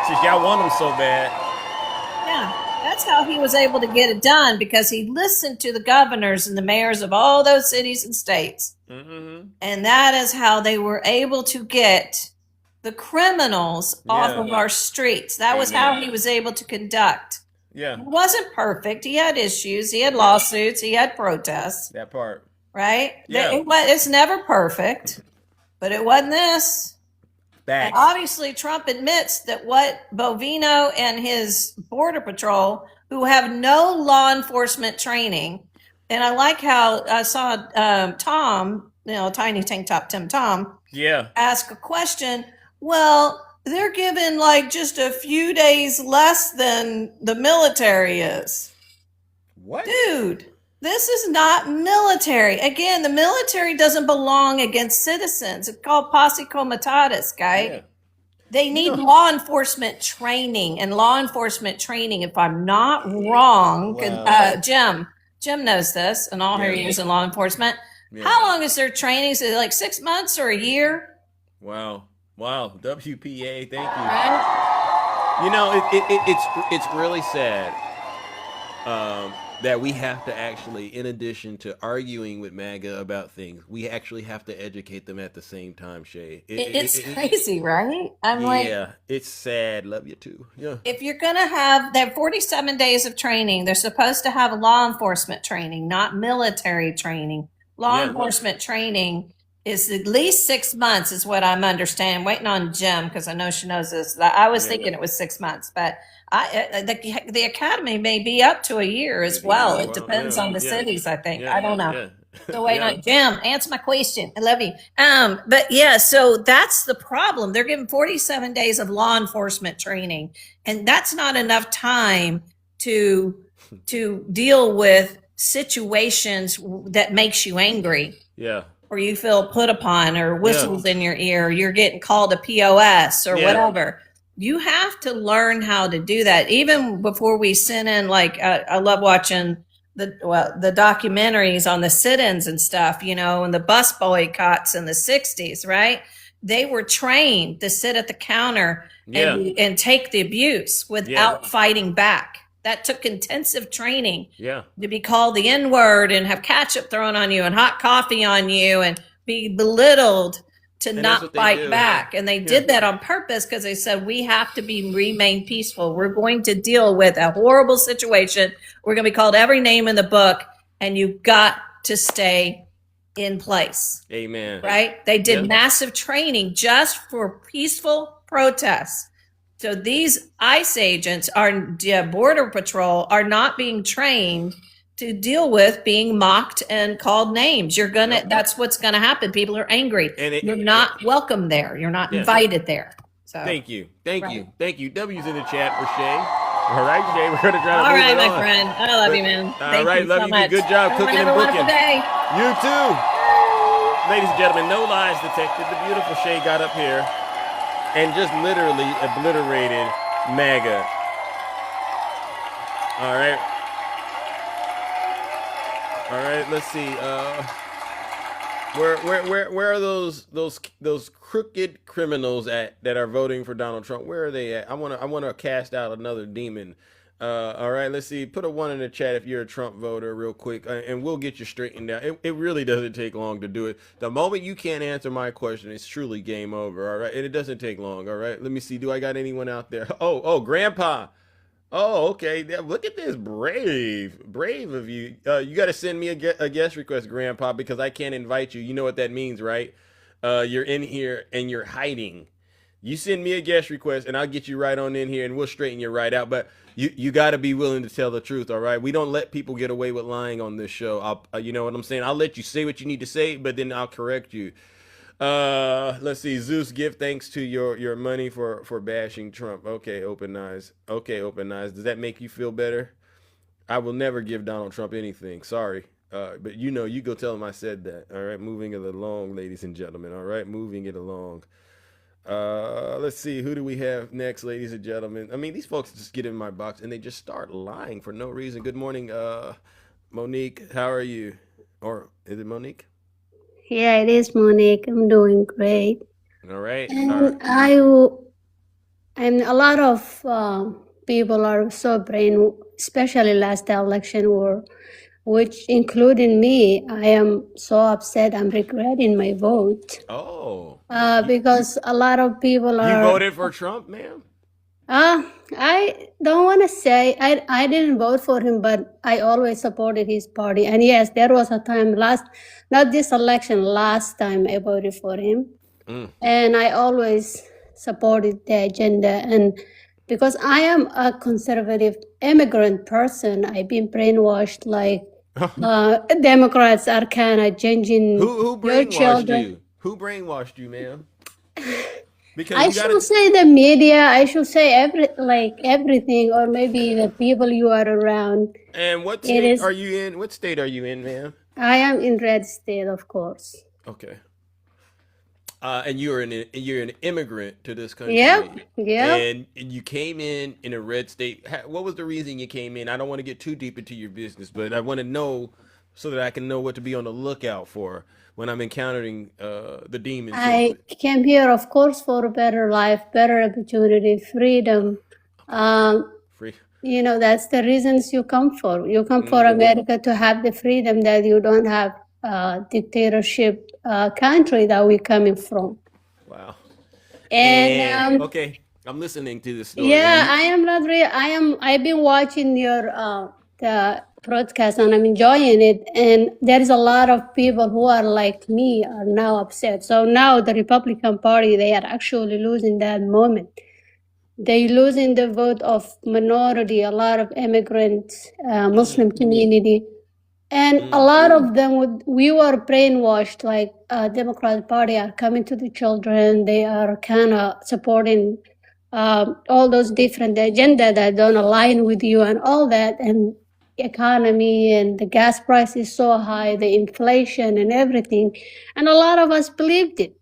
since y'all want him so bad. Yeah, that's how he was able to get it done, because he listened to the governors and the mayors of all those cities and states. Mm-hmm. And that is how they were able to get the criminals off of our streets. That was how he was able to conduct. Yeah. He wasn't perfect. He had issues. He had lawsuits. He had protests. That part. Right? Yeah. It's never perfect, but it wasn't this. Back. And obviously, Trump admits that what Bovino and his Border Patrol, who have no law enforcement training, and I like how I saw Tom, Tiny Tank Top Tim Tom, ask a question. Well, they're given like just a few days less than the military is. What? Dude, this is not military. Again, the military doesn't belong against citizens. It's called posse comitatus, guy. Yeah. They need law enforcement training, and law enforcement training, if I'm not wrong, Jim knows this, and all her years in law enforcement. Yeah. How long is their training? Is it like 6 months or a year? Wow. WPA, thank you. Right? It's really sad that we have to actually, in addition to arguing with MAGA about things, we actually have to educate them at the same time, Shay. It's crazy, right? It's sad. Love you too. Yeah. If you're going to have, they have 47 days of training. They're supposed to have law enforcement training, not military training. Law enforcement training is at least 6 months is what I'm understanding. Waiting on Jim, because I know she knows this. I was thinking it was 6 months, but the academy may be up to a year as well. It depends on the cities, I think. I don't know. Yeah. So wait on Jim. Answer my question. I love you. But so that's the problem. They're given 47 days of law enforcement training, and that's not enough time to deal with situations that makes you angry. Yeah. Or you feel put upon, or whistles in your ear, or you're getting called a POS or whatever. You have to learn how to do that. Even before we sent in, I love watching the documentaries on the sit-ins and stuff, and the bus boycotts in the 60s, right? They were trained to sit at the counter and take the abuse without fighting back. That took intensive training to be called the N-word and have ketchup thrown on you and hot coffee on you and be belittled to not fight back. And they did that on purpose, because they said, we have to remain peaceful. We're going to deal with a horrible situation. We're going to be called every name in the book, and you've got to stay in place. Amen. Right? They did Yep. massive training just for peaceful protests. So these ICE agents Border Patrol are not being trained to deal with being mocked and called names. That's what's gonna happen. People are angry. You're not welcome there. You're not invited there. So Thank you. W's in the chat for Shay. All right, Shay, we're gonna try to all move right, it my on. friend. I love you, man. All right, love so you. much. Good job cooking and Have a wonderful booking. day. You too. Ladies and gentlemen, no lies detected. The beautiful Shay got up here and just literally obliterated MAGA. All right. Let's see. Where are those crooked criminals at that are voting for Donald Trump? Where are they at? I wanna cast out another demon. All right, let's see. Put a 1 in the chat if you're a Trump voter, real quick, and we'll get you straightened out. It really doesn't take long to do it. The moment you can't answer my question, it's truly game over. All right, and it doesn't take long. All right, let me see. Do I got anyone out there? Oh, Grandpa. Oh, okay. Look at this, brave of you. You got to send me a guest request, Grandpa, because I can't invite you. You know what that means, right? You're in here and you're hiding. You send me a guest request, and I'll get you right on in here, and we'll straighten you right out. But you got to be willing to tell the truth, all right? We don't let people get away with lying on this show. You know what I'm saying? I'll let you say what you need to say, but then I'll correct you. Let's see. Zeus, give thanks to your money for bashing Trump. Okay, open eyes. Does that make you feel better? I will never give Donald Trump anything. Sorry. But you go tell him I said that. All right, moving it along, ladies and gentlemen. All right, moving it along. Let's see. Who do we have next, ladies and gentlemen? I mean, these folks just get in my box and they just start lying for no reason. Good morning, Monique. How are you? Or is it Monique? Yeah, it is, Monique. I'm doing great. All right. And and a lot of people are so especially last election which including me. I am so upset. I'm regretting my vote. Oh. Because a lot of people are. You voted for Trump, ma'am? I don't want to say I didn't vote for him, but I always supported his party. And yes, there was a time not this election, last time I voted for him. And I always supported the agenda. And because I am a conservative immigrant person, I've been brainwashed like Democrats are kind of changing who your brainwashed children. you? Who brainwashed you, ma'am? Because I should say the media. I should say everything, or maybe the people you are around. And what state are you in? What state are you in, ma'am? I am in red state, of course. Okay. And you're an immigrant to this country. Yep. And you came in a red state. What was the reason you came in? I don't want to get too deep into your business, but I want to know so that I can know what to be on the lookout for when I'm encountering the demons. I came here, of course, for a better life, better opportunity, freedom. Free. That's the reasons you come for. You come for America to have the freedom that you don't have dictatorship country that we're coming from. Wow. And okay, I'm listening to this story. Yeah, I am not real. I've been watching your the broadcast and I'm enjoying it. And there is a lot of people who are like me are now upset. So now the Republican Party, they are actually losing that moment. They losing the vote of minority, a lot of immigrants, Muslim community. And a lot of them, we were brainwashed, like Democratic Party are coming to the children. They are kind of supporting all those different agenda that don't align with you and all that. And economy and the gas price is so high, the inflation and everything. And a lot of us believed it.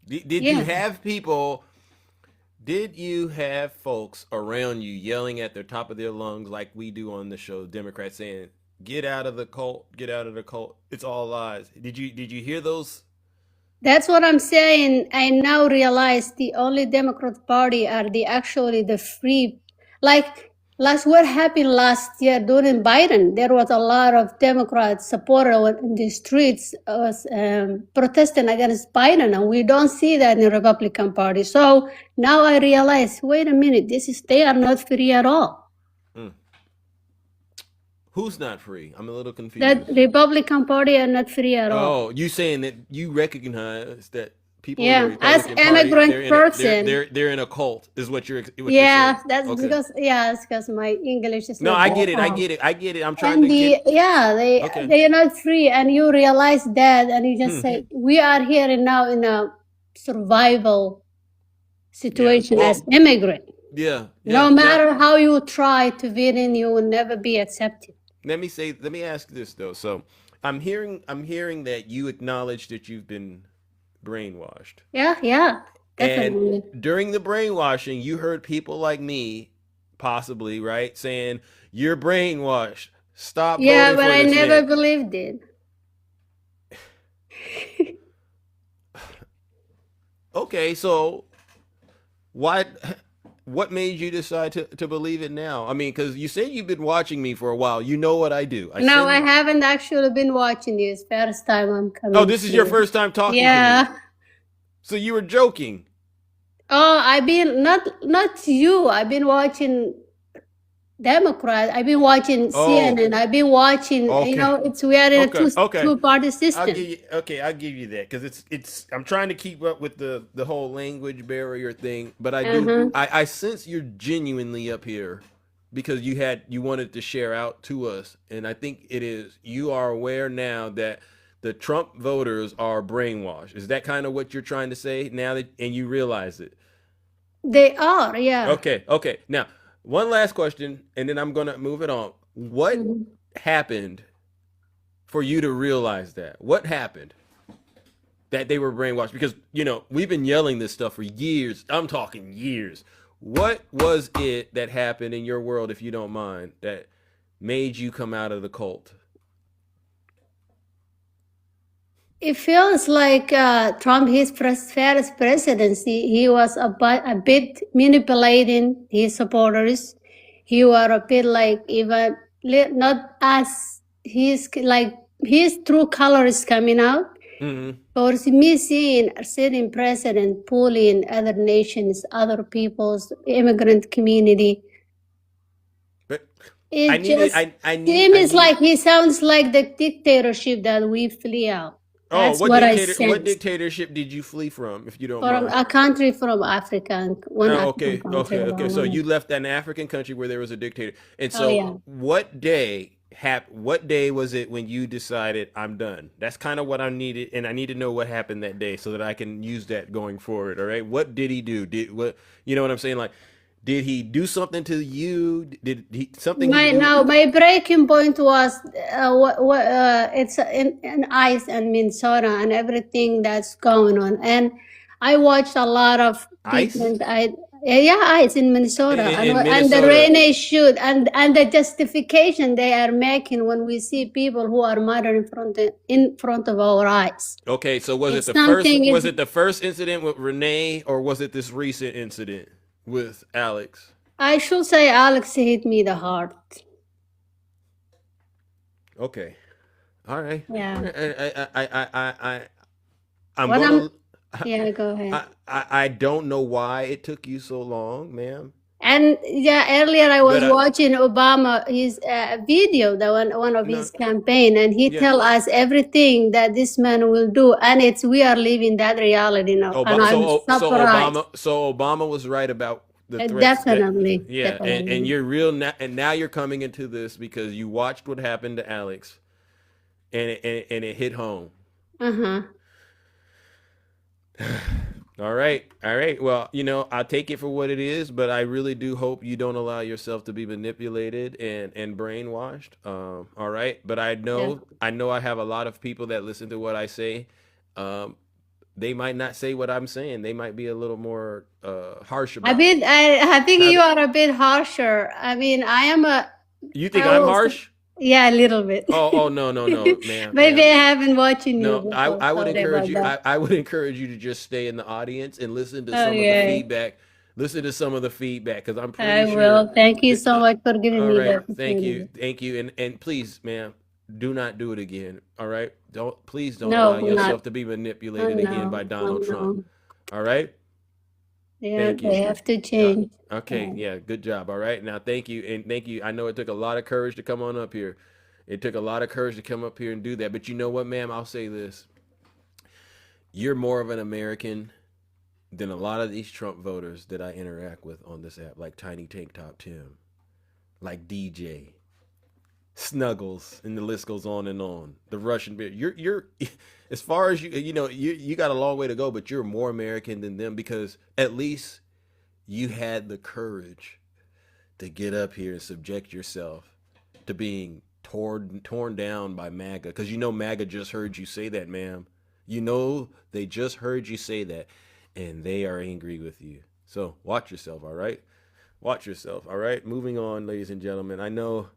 Did you have people... Did you have folks around you yelling at the top of their lungs like we do on the show, Democrats saying, "Get out of the cult, get out of the cult. It's all lies." Did you hear those? That's what I'm saying. I now realize the only Democrat Party are actually the free. Like what happened last year during Biden, there was a lot of Democrat supporters in the streets protesting against Biden, and we don't see that in the Republican Party. So now I realize, wait a minute, they are not free at all. Who's not free? I'm a little The confused. Republican Party are not free at all. Oh, you saying that you recognize that people in the Yeah, as Republican Party immigrant they're in person. they're in a cult is what you're Yeah, saying. that's Okay. because it's because my English is No, not I that get it. I fast. get it. I get it. I'm trying And to get. Okay. they are not free, and you realize that, and you just say we are here and now in a survival situation Well, as immigrant. Yeah. No matter how you try to fit in, you will never be accepted. Let me ask this though. So I'm hearing that you acknowledge that you've been brainwashed. Yeah, definitely. And during the brainwashing, you heard people like me, possibly, right, saying, "You're brainwashed. Stop voting for but I this never man." believed it. Okay, so what made you decide to believe it now? I mean, because you said you've been watching me for a while. You know what I do. No, I haven't actually been watching you. It's first time I'm coming. Oh, this is your first time talking to me. So you were joking. Oh, I've been not you. I've been watching Democrat. I've been watching CNN. I've been watching. You know, we are in a two-party system. I'll give you that because it's. I'm trying to keep up with the whole language barrier thing, but I do. I sense you're genuinely up here because you wanted to share out to us, and I think you are aware now that the Trump voters are brainwashed. Is that kind of what you're trying to say now and you realize it? They are, yeah. Okay. Now, one last question, and then I'm gonna move it on. What happened for you to realize that? What happened that they were brainwashed? Because we've been yelling this stuff for years. I'm talking years. What was it that happened in your world, if you don't mind, that made you come out of the cult? It feels like Trump, his first presidency, he was a bit manipulating his supporters. He was a bit like even not as his true color is coming out. Or me seeing a sitting president pulling other nations, other people's immigrant community. He sounds like the dictatorship that we flee out. That's what dictatorship did you flee from, if you don't mind? From a country from Africa. Okay. So you left an African country where there was a dictator. And so what day was it when you decided I'm done? That's kind of what I needed, and I need to know what happened that day so that I can use that going forward, all right? What did he do? You know what I'm saying? Like, did he do something to you? Did he something? My breaking point was it's in ICE and Minnesota and everything that's going on. And I watched a lot of people. ICE in Minnesota. And the Rene shoot and the justification they are making when we see people who are murdered in front of our eyes. Okay, so was it the first incident with Rene, or was it this recent incident with Alex? I should say Alex hit me the heart. Okay. All right. Yeah. Go ahead. I don't know why it took you so long, ma'am. And earlier I was watching Obama, his video, one of his campaign, and he tell us everything that this man will do, and we are living that reality now. So Obama was right about the threats. Definitely. Definitely. And you're real now, and now you're coming into this because you watched what happened to Alex, and it hit home. All right. Well, I'll take it for what it is, but I really do hope you don't allow yourself to be manipulated and brainwashed. All right. But I know I have a lot of people that listen to what I say. They might not say what I'm saying. They might be a little more harsh about it. I think you are a bit harsher. I mean, I am a... You think I'm harsh? Yeah, a little bit. Oh, no, ma'am. Maybe I haven't watching you. No, I would encourage you. I would encourage you to just stay in the audience and listen to some of the feedback. Listen to some of the feedback because I'm pretty sure. I will. Thank you so much for giving me that. Thank you, and please, ma'am, do not do it again. All right, please don't allow yourself to be manipulated again by Donald Trump. All right. They have to change. Okay, yeah, good job. All right. Now, thank you. And thank you. I know it took a lot of courage to come on up here. It took a lot of courage to come up here and do that. But you know what, ma'am? I'll say this. You're more of an American than a lot of these Trump voters that I interact with on this app, like Tiny Tank Top Tim, like DJ, Snuggles, and the list goes on and on. The Russian beer. You're as far as you got a long way to go, but you're more American than them because at least you had the courage to get up here and subject yourself to being torn down by MAGA. Because MAGA just heard you say that, ma'am. They just heard you say that, and they are angry with you. So watch yourself, all right? Watch yourself, all right? Moving on, ladies and gentlemen. I know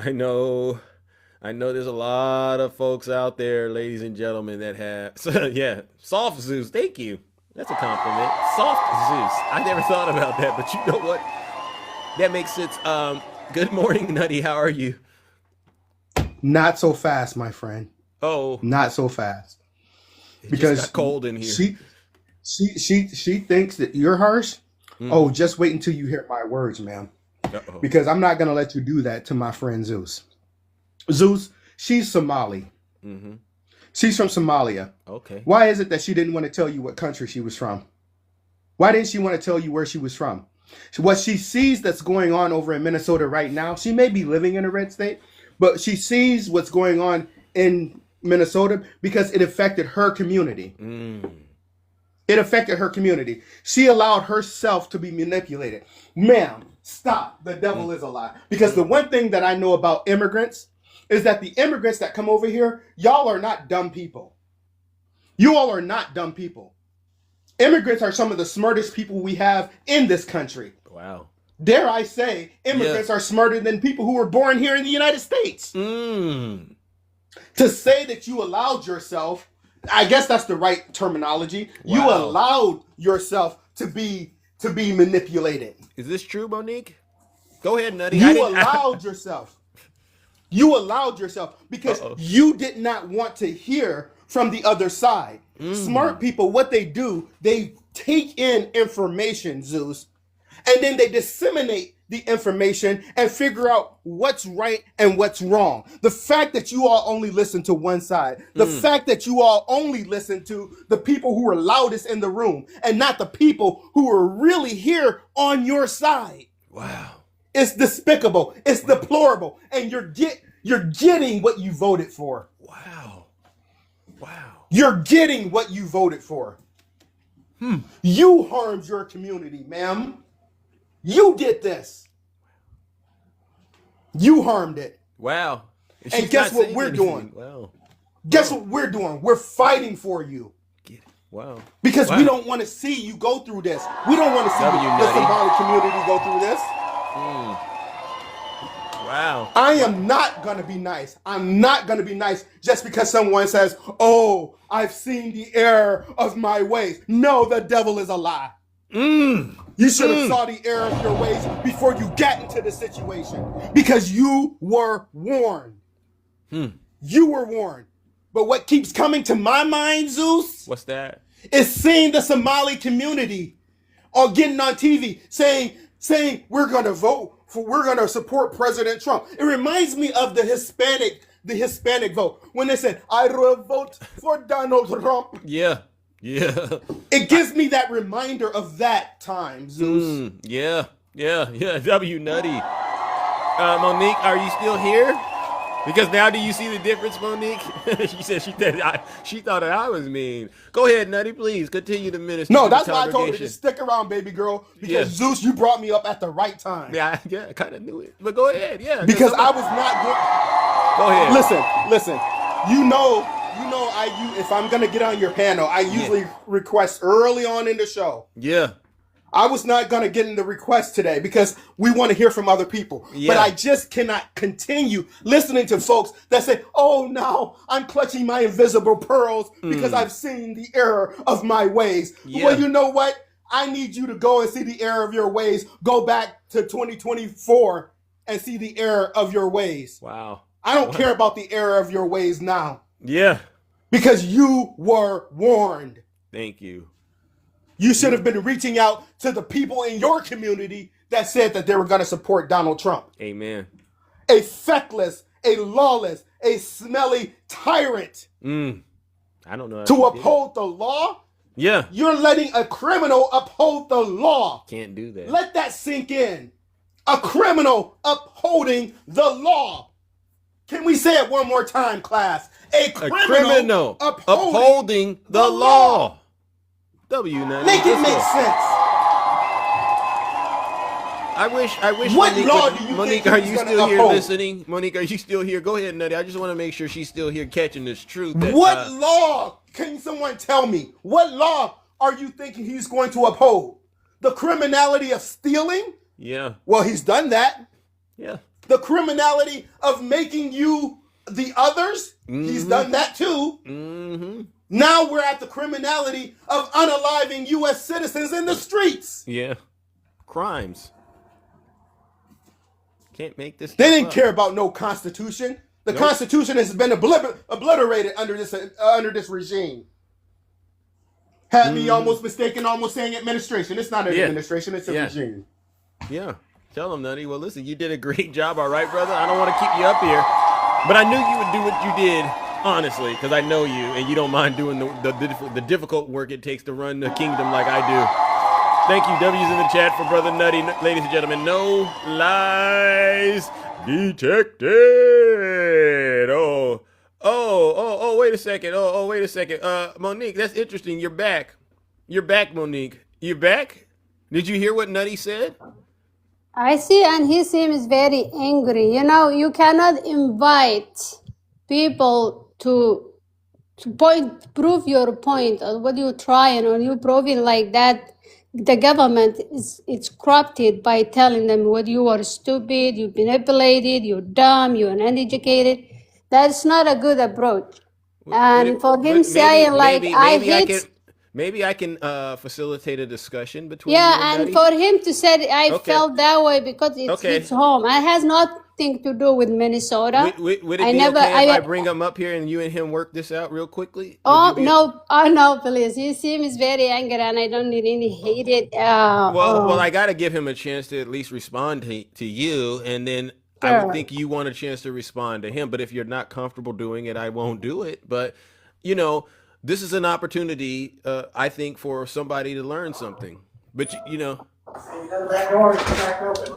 there's a lot of folks out there, ladies and gentlemen, that have, yeah, Soft Zeus, thank you. That's a compliment. Soft Zeus. I never thought about that, but you know what? That makes sense. Good morning, Nutty. How are you? Not so fast, my friend. Oh. Not so fast. It because just got cold in here. She thinks that you're harsh. Oh, just wait until you hear my words, ma'am. Uh-oh. Because I'm not going to let you do that to my friend Zeus. Zeus, she's Somali. Mm-hmm. She's from Somalia. Okay. Why is it that she didn't want to tell you what country she was from? Why didn't she want to tell you where she was from? What she sees that's going on over in Minnesota right now, she may be living in a red state, but she sees what's going on in Minnesota because it affected her community. It affected her community. She allowed herself to be manipulated. Ma'am, stop. The devil is a lie. Because the one thing that I know about immigrants is that the immigrants that come over here, y'all are not dumb people. You all are not dumb people. Immigrants are some of the smartest people we have in this country. Wow. Dare I say, immigrants are smarter than people who were born here in the United States. To say that you allowed yourself, I guess that's the right terminology. Wow. You allowed yourself to be manipulated. Is this true, Monique? Go ahead, Nutty. You allowed yourself. You allowed yourself because you did not want to hear from the other side. Smart people, what they do, they take in information, Zeus, and then they disseminate the information and figure out what's right and what's wrong. The fact that you all only listen to one side, the fact that you all only listen to the people who are loudest in the room and not the people who are really here on your side. Wow. It's despicable. It's deplorable. And you're getting what you voted for. Wow. You're getting what you voted for. You harmed your community, ma'am. You did this. You harmed it. Wow. And guess what we're doing? Wow. Guess what we're doing? We're fighting for you. Wow. Because we don't want to see you go through this. We don't want to see the Somali community go through this. Wow. I am not going to be nice. I'm not going to be nice just because someone says, oh, I've seen the error of my ways. No, the devil is a lie. You should have saw the error of your ways before you got into the situation because you were warned. You were warned. But what keeps coming to my mind, Zeus? What's that? Is seeing the Somali community or getting on TV saying we're going to vote we're going to support President Trump. It reminds me of the Hispanic vote when they said, I will vote for Donald Trump. Yeah. It gives me that reminder of that time, Zeus. Yeah. W Nutty. Monique, are you still here? Because now do you see the difference, Monique? She said she thought that I was mean. Go ahead, Nutty, please continue to minister. No, that's why I told her to stick around, baby girl. Because Zeus, you brought me up at the right time. Yeah, I kind of knew it. But go ahead, yeah. Because I was not good. Go ahead. Listen. You know, if I'm gonna get on your panel, I usually request early on in the show. Yeah. I was not going to get in the request today because we want to hear from other people. Yeah. But I just cannot continue listening to folks that say, oh, now I'm clutching my invisible pearls because I've seen the error of my ways. Yeah. Well, you know what? I need you to go and see the error of your ways. Go back to 2024 and see the error of your ways. Wow. I don't care about the error of your ways now. Yeah. Because you were warned. Thank you. You should have been reaching out to the people in your community that said that they were going to support Donald Trump. Amen. A feckless, a lawless, a smelly tyrant. I don't know. To uphold the law? Yeah. You're letting a criminal uphold the law. Can't do that. Let that sink in. A criminal upholding the law. Can we say it one more time, class? A criminal upholding the law. W9. Make it make sense. I wish. What Monique, law do you Monique, think are he's you gonna still here uphold? listening? Monique, are you still here? Go ahead, Nutty. I just want to make sure she's still here catching this truth. That, What law? Can someone tell me? What law are you thinking he's going to uphold? The criminality of stealing? Yeah. Well, he's done that. Yeah. The criminality of making you the others? He's done that too. Now we're at the criminality of unaliving U.S. citizens in the streets. Yeah. Crimes. Can't make this. They didn't care about no constitution. The Constitution has been obliterated under this regime. Had me almost mistaken, almost saying administration. It's not an administration, it's a regime. Yeah. Tell them, Nutty. Well, listen, you did a great job, all right, brother? I don't want to keep you up here, but I knew you would do what you did, honestly, because I know you, and you don't mind doing the difficult work it takes to run the kingdom like I do. Thank you. W's in the chat for Brother Nutty. Ladies and gentlemen, no lies detected. Wait a second. Wait a second. Monique, that's interesting. You're back. You're back, Monique. You're back? Did you hear what Nutty said? I see, and he seems very angry. You know, you cannot invite people to prove your point, or what you're trying, or you proving like that. The government it's corrupted by telling them what you are stupid, you manipulated, you're dumb, you're uneducated. That's not a good approach. And for him saying maybe I can facilitate a discussion between you and Nutty. for him to say I felt that way because it's home. It has nothing to do with Minnesota. Would it be okay if I bring him up here and you and him work this out real quickly? No, please. He seems very angry, and I don't need any hated. Well, I got to give him a chance to at least respond to you, and then I would think you want a chance to respond to him. But if you're not comfortable doing it, I won't do it. But this is an opportunity, I think, for somebody to learn something. But Back door is back open.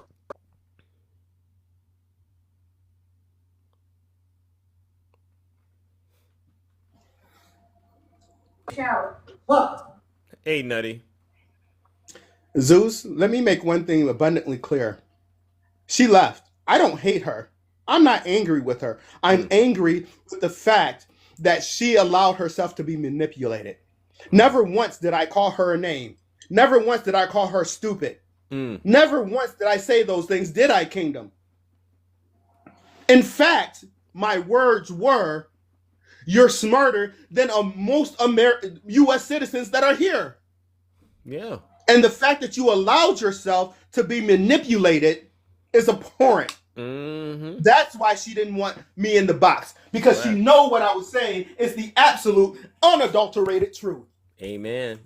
What? Hey, Nutty. Zeus, let me make one thing abundantly clear. She left. I don't hate her. I'm not angry with her. I'm angry with the fact that she allowed herself to be manipulated. Never once did I call her a name. Never once did I call her stupid. Never once did I say those things, did I, Kingdom? In fact, my words were, you're smarter than most U.S. citizens that are here. Yeah. And the fact that you allowed yourself to be manipulated is abhorrent. That's why she didn't want me in the box, because she know what I was saying is the absolute unadulterated truth. Amen.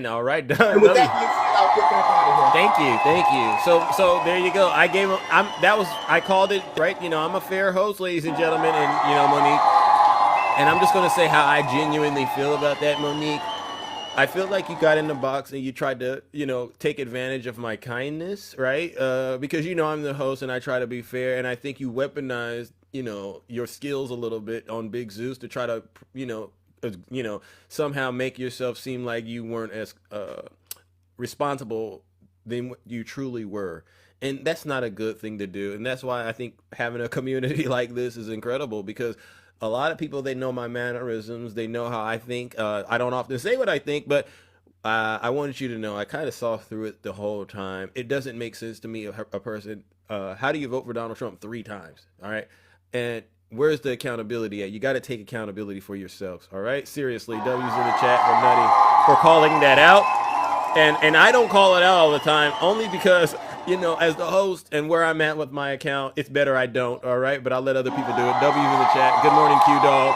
All right, done. And with that being said, I'll get back out of here. Thank you. So there you go. I called it right. I'm a fair host, ladies and gentlemen, and Monique. And I'm just gonna say how I genuinely feel about that, Monique. I feel like you got in the box and you tried to, take advantage of my kindness, right? Because I'm the host and I try to be fair, and I think you weaponized, your skills a little bit on Big Zeus to try to, somehow make yourself seem like you weren't as responsible than what you truly were. And that's not a good thing to do. And that's why I think having a community like this is incredible, because a lot of people, they know my mannerisms. They know how I think. I don't often say what I think, but I wanted you to know I kind of saw through it the whole time. It doesn't make sense to me, a person. How do you vote for Donald Trump 3 times? All right. And where's the accountability at? You got to take accountability for yourselves. All right. Seriously, W's in the chat for Nutty for calling that out. And I don't call it out all the time, only because, as the host and where I'm at with my account, it's better I don't, all right? But I'll let other people do it. W's in the chat. Good morning, Q-Dog.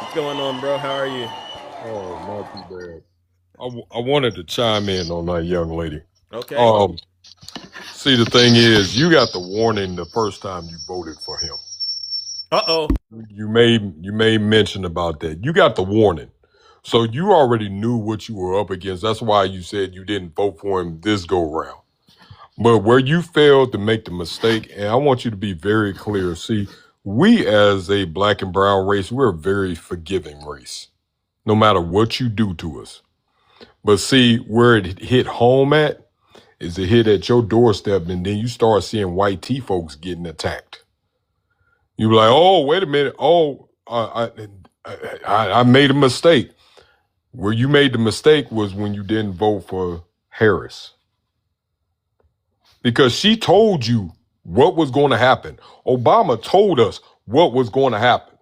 What's going on, bro? How are you? Oh, not too bad. I wanted to chime in on that young lady. Okay. See, the thing is, you got the warning the first time you voted for him. Uh-oh. You made mention about that. You got the warning. So you already knew what you were up against. That's why you said you didn't vote for him this go round. But where you failed to make the mistake, and I want you to be very clear. See, we as a black and brown race, we're a very forgiving race, no matter what you do to us. But see, where it hit home at is it hit at your doorstep, and then you start seeing white T folks getting attacked. You be like, oh, wait a minute. Oh, I made a mistake. Where you made the mistake was when you didn't vote for Harris. Because she told you what was going to happen. Obama told us what was going to happen.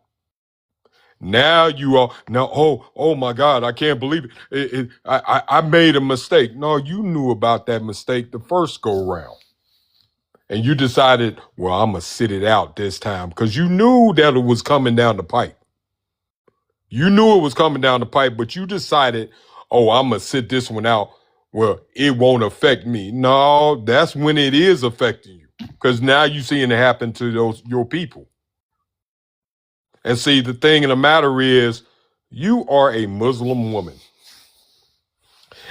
Now oh my God, I can't believe it. I made a mistake. No, you knew about that mistake the first go round. And you decided, well, I'm going to sit it out this time because you knew that it was coming down the pipe. You knew it was coming down the pipe, but you decided, oh, I'm going to sit this one out. Well, it won't affect me. No, that's when it is affecting you because now you're seeing it happen to your people. And see, the thing of the matter is, you are a Muslim woman.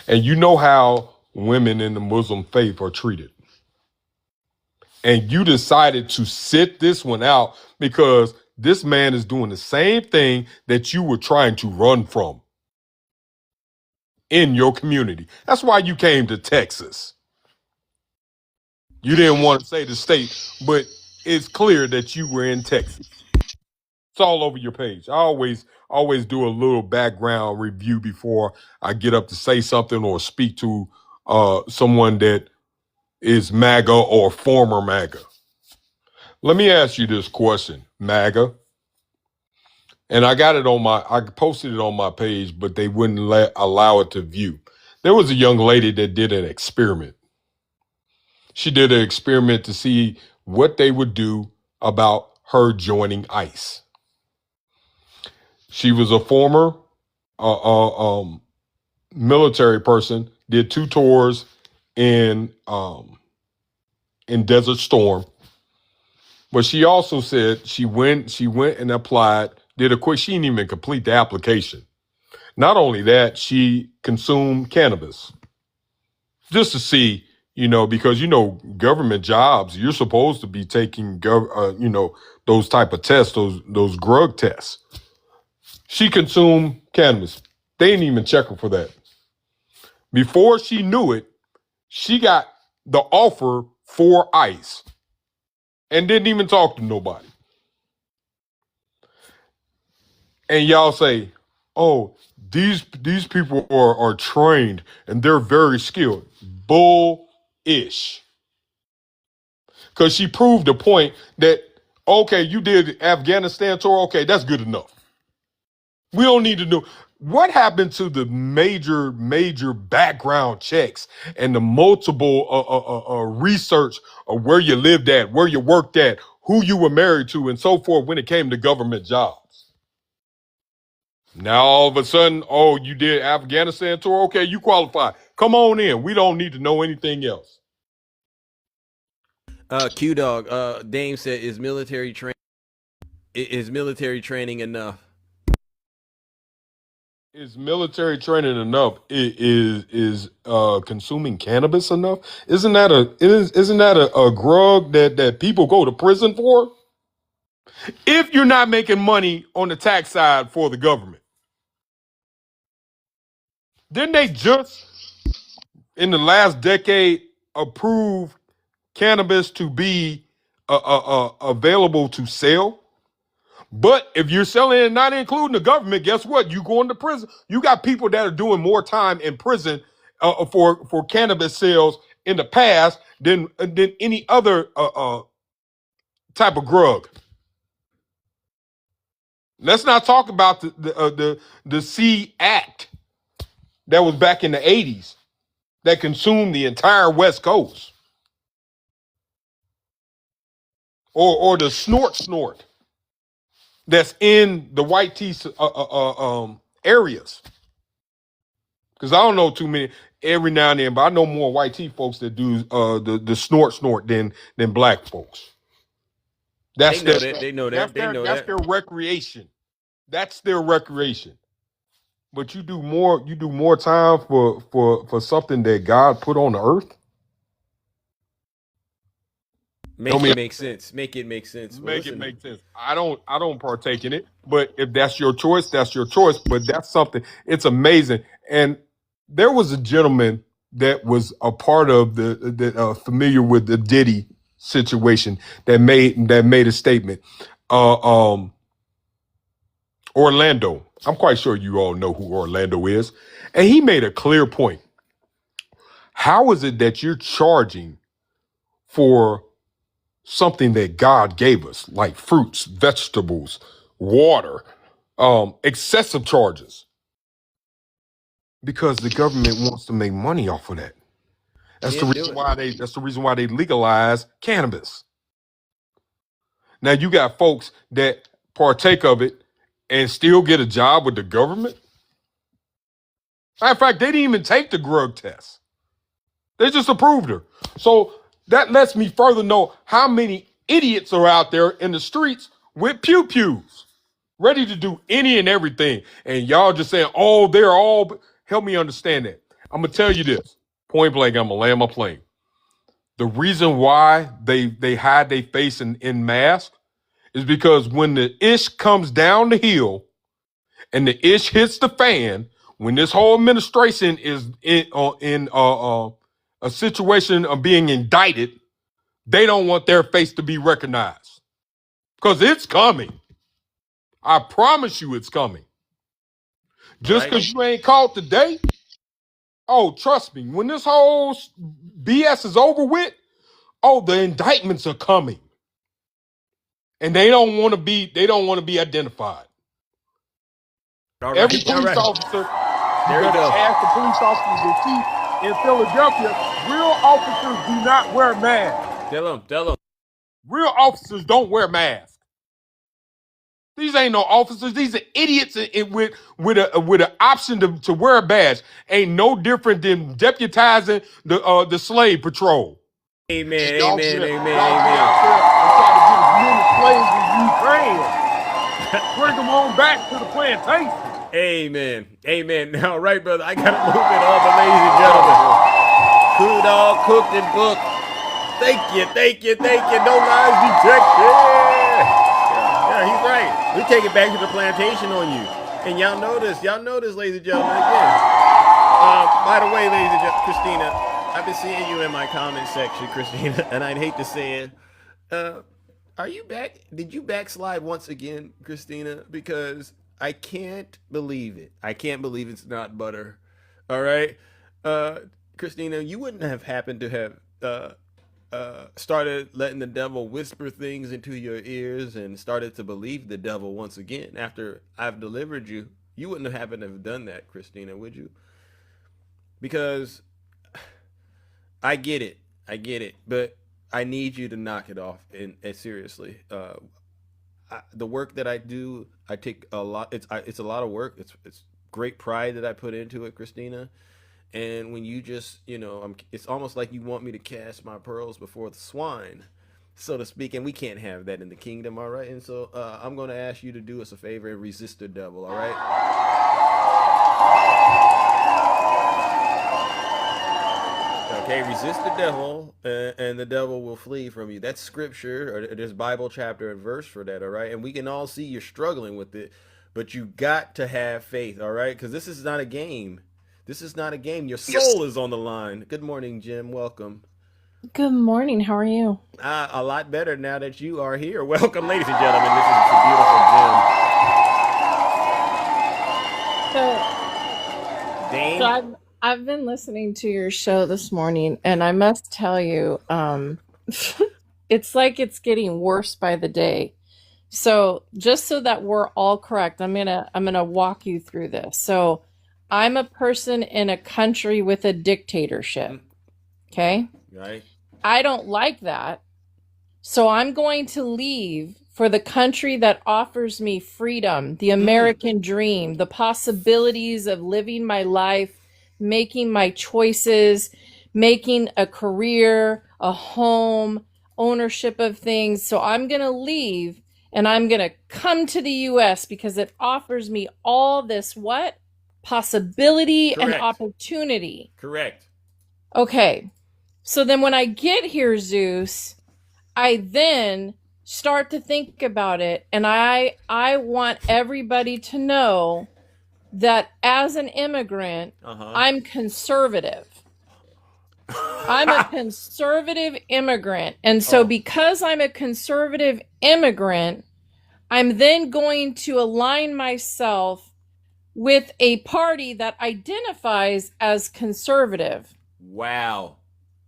And you know how women in the Muslim faith are treated. And you decided to sit this one out because this man is doing the same thing that you were trying to run from in your community. That's why you came to Texas. You didn't want to say the state, but it's clear that you were in Texas. It's all over your page. I always do a little background review before I get up to say something or speak to someone that is MAGA or former MAGA. Let me ask you this question, MAGA. And I posted it on my page, but they wouldn't allow it to view. There was a young lady that did an experiment. She did an experiment to see what they would do about her joining ICE. She was a former military person, did 2 tours in Desert Storm. But she also said she went and applied, she didn't even complete the application. Not only that, she consumed cannabis just to see, because, government jobs, you're supposed to be taking, those type of tests, those drug tests. She consumed cannabis. They didn't even check her for that. Before she knew it, she got the offer for ICE and didn't even talk to nobody. And y'all say, oh, these people are trained and they're very skilled. Bull-ish. Because she proved the point that, okay, you did Afghanistan tour. Okay, that's good enough. We don't need to know. What happened to the major background checks and the multiple research of where you lived at, where you worked at, who you were married to, and so forth when it came to government jobs? Now, all of a sudden, oh, you did Afghanistan tour? Okay, you qualify. Come on in. We don't need to know anything else. Q-Dog, Dame said, is military training enough? Is military training enough? Is consuming cannabis enough? Isn't that a drug that people go to prison for? If you're not making money on the tax side for the government. Didn't they just, in the last decade, approve cannabis to be available to sell? But if you're selling it, not including the government, guess what? You going to prison. You got people that are doing more time in prison for cannabis sales in the past than any other type of drug. Let's not talk about the C Act that was back in the 80s that consumed the entire West Coast. Or the snort that's in the white tea areas. Because I don't know too many every now and then, but I know more white tee folks that do the snort than black folks. That's They know that. They know that. They know that's that. their recreation. That's their recreation. But you do more time for something that God put on the earth. Make it make sense. Make it make sense. Well, Make it make sense. I don't partake in it, but if that's your choice, that's your choice. But that's something. It's amazing. And there was a gentleman that was a part of the familiar with the Diddy situation that made a statement. Orlando. I'm quite sure you all know who Orlando is, and he made a clear point. How is it that you're charging for something that God gave us, like fruits, vegetables, water, excessive charges? Because the government wants to make money off of that. That's the reason why they legalize cannabis. Now you got folks that partake of it and still get a job with the government. Matter of fact, they didn't even take the drug test. They just approved her. So that lets me further know how many idiots are out there in the streets with pew-pews, ready to do any and everything. And y'all just saying, oh, they're all, help me understand that. I'm going to tell you this, point blank, I'm going to land my plane. The reason why they hide their face in masks is because when the ish comes down the hill and the ish hits the fan, when this whole administration is in a situation of being indicted, they don't want their face to be recognized. Because it's coming. I promise you it's coming. Just because you ain't caught today, oh, trust me, when this whole BS is over with, oh, the indictments are coming. And they don't want to be identified. Every police officer, you better ask the police officers to see in Philadelphia, real officers do not wear masks. Tell them. Real officers don't wear masks. These ain't no officers. These are idiots with an option to wear a badge. Ain't no different than deputizing the slave patrol. Amen. Y'all Amen. get, Amen. y'all Amen. get out there and try to get as many slaves as you can. Bring them on back to the plantation. Amen. Amen. Now, right, brother, I got to move it on, but ladies and gentlemen, food all cooked and booked. Thank you. No lies detected. Yeah, he's right. We take it back to the plantation on you. And y'all notice, ladies and gentlemen, again. By the way, ladies and gentlemen, Christina, I've been seeing you in my comment section, Christina, and I'd hate to say it. Are you back? Did you backslide once again, Christina? Because I can't believe it. I can't believe it's not butter. All right, Christina, you wouldn't have happened to have started letting the devil whisper things into your ears and started to believe the devil once again after I've delivered you. You wouldn't have happened to have done that, Christina, would you? Because I get it, but I need you to knock it off and seriously. The work that I do, I take a lot. It's a lot of work. It's great pride that I put into it, Christina. And when you just, it's almost like you want me to cast my pearls before the swine, so to speak. And we can't have that in the kingdom, all right? And so I'm going to ask you to do us a favor and resist the devil, all right? Okay, resist the devil, and the devil will flee from you. That's scripture, or there's Bible chapter and verse for that, all right? And we can all see you're struggling with it, but you got to have faith, all right? Because this is not a game. This is not a game. Your soul is on the line. Good morning, Jim. Welcome. Good morning. How are you? A lot better now that you are here. Welcome, ladies and gentlemen. This is the beautiful Jim. Dane? So I've been listening to your show this morning, and I must tell you, it's like it's getting worse by the day. So just so that we're all correct, I'm gonna walk you through this. So I'm a person in a country with a dictatorship. Okay? Right. I don't like that. So I'm going to leave for the country that offers me freedom, the American dream, the possibilities of living my life making my choices, making a career, a home, ownership of things. So I'm going to leave and I'm going to come to the US because it offers me all this what? Possibility and Correct. opportunity. Correct. Okay. So then when I get here, Zeus, I then start to think about it, and I want everybody to know that as an immigrant, I'm conservative. I'm a conservative immigrant. And so because I'm a conservative immigrant, I'm then going to align myself with a party that identifies as conservative. Wow.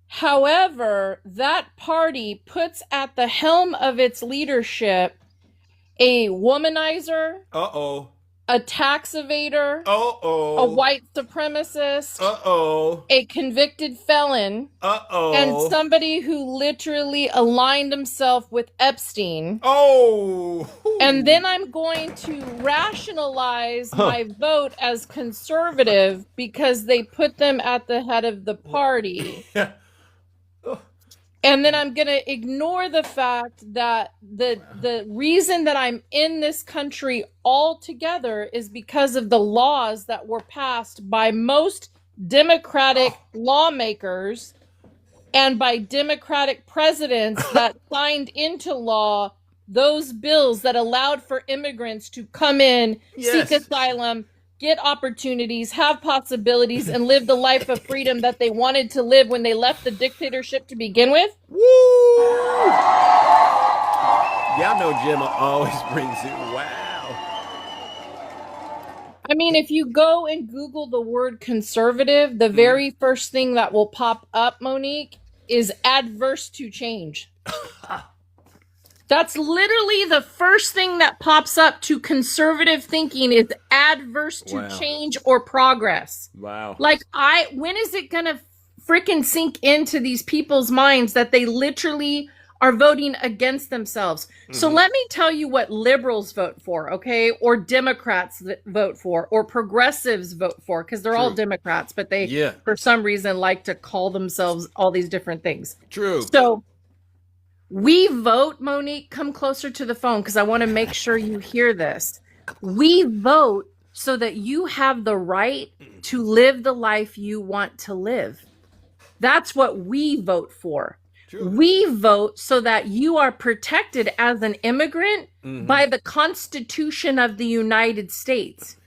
However, that party puts at the helm of its leadership a womanizer, a tax evader, a white supremacist, a convicted felon, and somebody who literally aligned himself with Epstein. And then I'm going to rationalize my vote as conservative because they put them at the head of the party. And then I'm going to ignore the fact that the reason that I'm in this country altogether is because of the laws that were passed by most Democratic lawmakers and by Democratic presidents that signed into law those bills that allowed for immigrants to come in, seek asylum, get opportunities, have possibilities, and live the life of freedom that they wanted to live when they left the dictatorship to begin with. Woo! Y'all know Jim always brings it. Wow. I mean, if you go and Google the word conservative, the very first thing that will pop up, Monique, is adverse to change. That's literally the first thing that pops up to conservative thinking is adverse to change or progress. Wow. Like, when is it gonna freaking sink into these people's minds that they literally are voting against themselves? So let me tell you what liberals vote for, okay? Or Democrats vote for, or progressives vote for, because they're all Democrats, but they, for some reason, like to call themselves all these different things. True. So we vote, Monique, come closer to the phone because I want to make sure you hear this. We vote so that you have the right to live the life you want to live. That's what we vote for. True. We vote so that you are protected as an immigrant by the Constitution of the United States.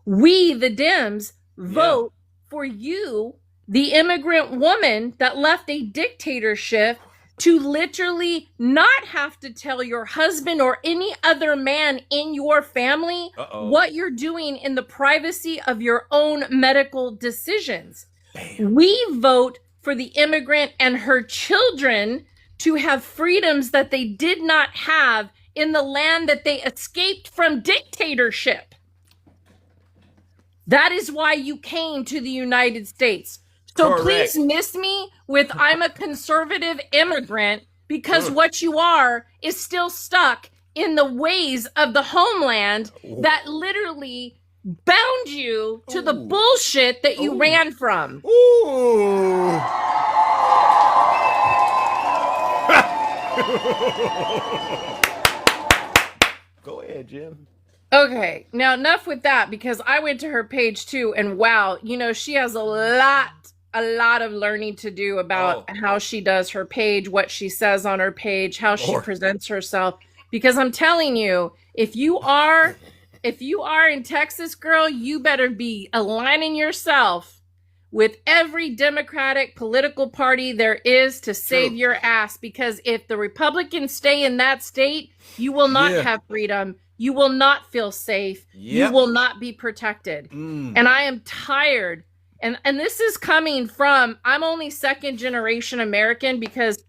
We, the Dems, vote for you, the immigrant woman that left a dictatorship, to literally not have to tell your husband or any other man in your family what you're doing in the privacy of your own medical decisions. Bam. We vote for the immigrant and her children to have freedoms that they did not have in the land that they escaped from dictatorship. That is why you came to the United States. So please miss me with I'm a conservative immigrant, because what you are is still stuck in the ways of the homeland that literally bound you to the bullshit that you ran from. Go ahead, Jim. Okay, now enough with that, because I went to her page too, and wow, you know, she has a lot of learning to do about how she does her page, what she says on her page, how she presents herself. Because I'm telling you, if you are in Texas, girl, you better be aligning yourself with every Democratic political party there is to save your ass. Because if the Republicans stay in that state, you will not have freedom. You will not feel safe. You will not be protected. And I am tired. And this is coming from, I'm only second generation American because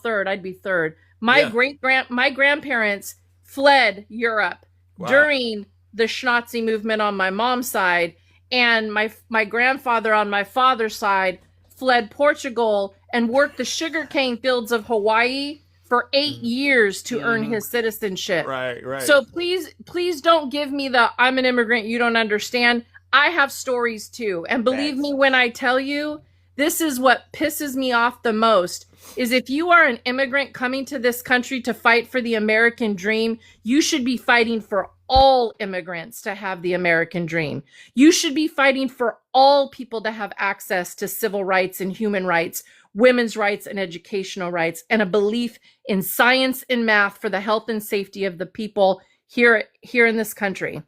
third, I'd be third. My grandparents fled Europe during the Schnazi movement on my mom's side. And my grandfather on my father's side fled Portugal and worked the sugarcane fields of Hawaii for 8 years to earn his citizenship. Right. So please don't give me the I'm an immigrant, you don't understand. I have stories too. And believe me when I tell you, this is what pisses me off the most, is if you are an immigrant coming to this country to fight for the American dream, you should be fighting for all immigrants to have the American dream. You should be fighting for all people to have access to civil rights and human rights, women's rights and educational rights, and a belief in science and math for the health and safety of the people here in this country.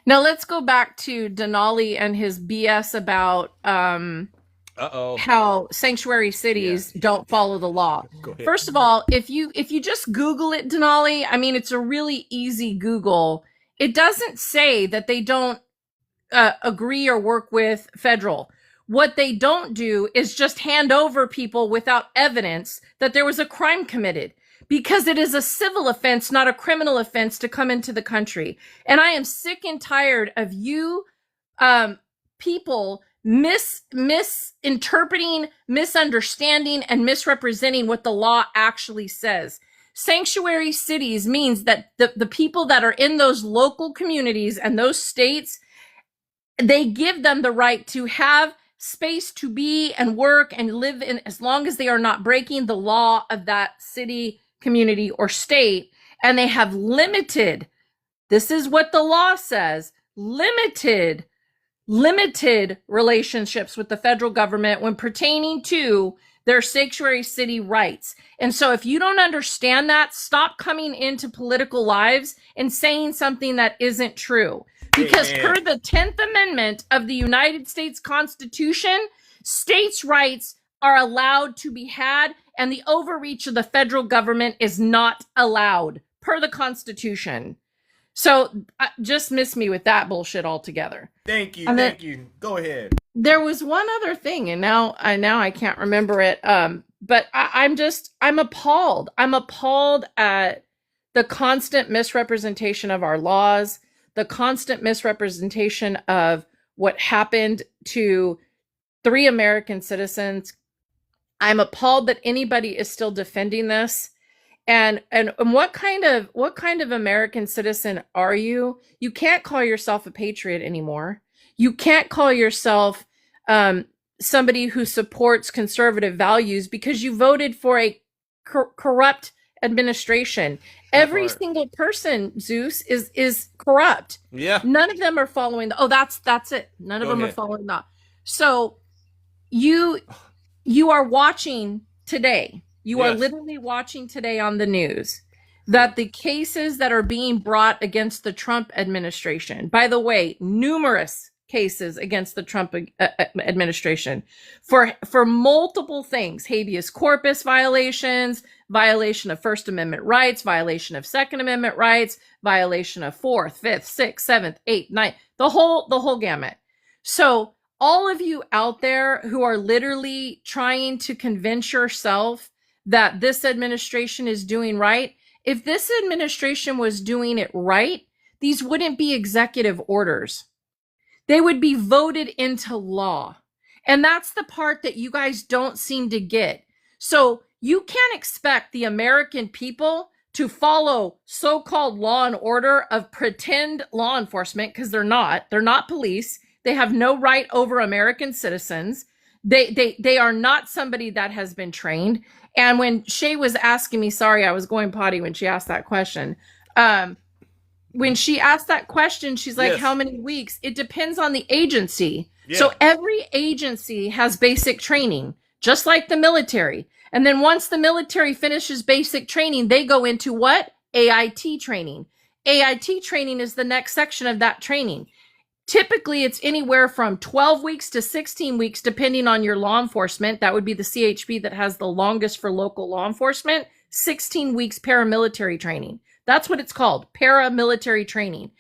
Now let's go back to Denali and his BS about how sanctuary cities don't follow the law. First of all, if you just Google it, Denali, I mean, it's a really easy Google. It doesn't say that they don't agree or work with federal. What they don't do is just hand over people without evidence that there was a crime committed, because it is a civil offense, not a criminal offense, to come into the country. And I am sick and tired of you people misinterpreting, misunderstanding, and misrepresenting what the law actually says. Sanctuary cities means that the people that are in those local communities and those states, they give them the right to have space to be and work and live in, as long as they are not breaking the law of that city, community, or state. And they have limited, this is what the law says, limited relationships with the federal government when pertaining to their sanctuary city rights. And so if you don't understand that, stop coming into political lives and saying something that isn't true. Because per the 10th Amendment of the United States Constitution, states' rights are allowed to be had, and the overreach of the federal government is not allowed per the Constitution. So just miss me with that bullshit altogether. Thank you. Thank you. Go ahead. There was one other thing, and now I can't remember it. But I'm appalled. I'm appalled at the constant misrepresentation of our laws, the constant misrepresentation of what happened to 3 American citizens. I'm appalled that anybody is still defending this. And what kind of American citizen are you? You can't call yourself a patriot anymore. You can't call yourself somebody who supports conservative values because you voted for a corrupt administration. Every single person, Zeus, is corrupt. Yeah. None of them are following that's it. None of them are following that. So you are watching today. You are literally watching today on the news that the cases that are being brought against the Trump administration, by the way, numerous cases against the Trump administration for multiple things: habeas corpus violations, violation of First Amendment rights, violation of Second Amendment rights, violation of 4th, 5th, 6th, 7th, 8th, 9th, the whole gamut. So all of you out there who are literally trying to convince yourself that this administration is doing right, if this administration was doing it right, these wouldn't be executive orders. They would be voted into law. And that's the part that you guys don't seem to get. So you can't expect the American people to follow so-called law and order of pretend law enforcement, because they're not police. They have no right over American citizens. They are not somebody that has been trained. And when Shay was asking me, sorry, I was going potty when she asked that question. When she asked that question, she's like, how many weeks? It depends on the agency. Yeah. So every agency has basic training, just like the military. And then once the military finishes basic training, they go into what? AIT training. AIT training is the next section of that training. Typically, it's anywhere from 12 weeks to 16 weeks, depending on your law enforcement. That would be the CHP that has the longest for local law enforcement. 16 weeks paramilitary training. That's what it's called, paramilitary training.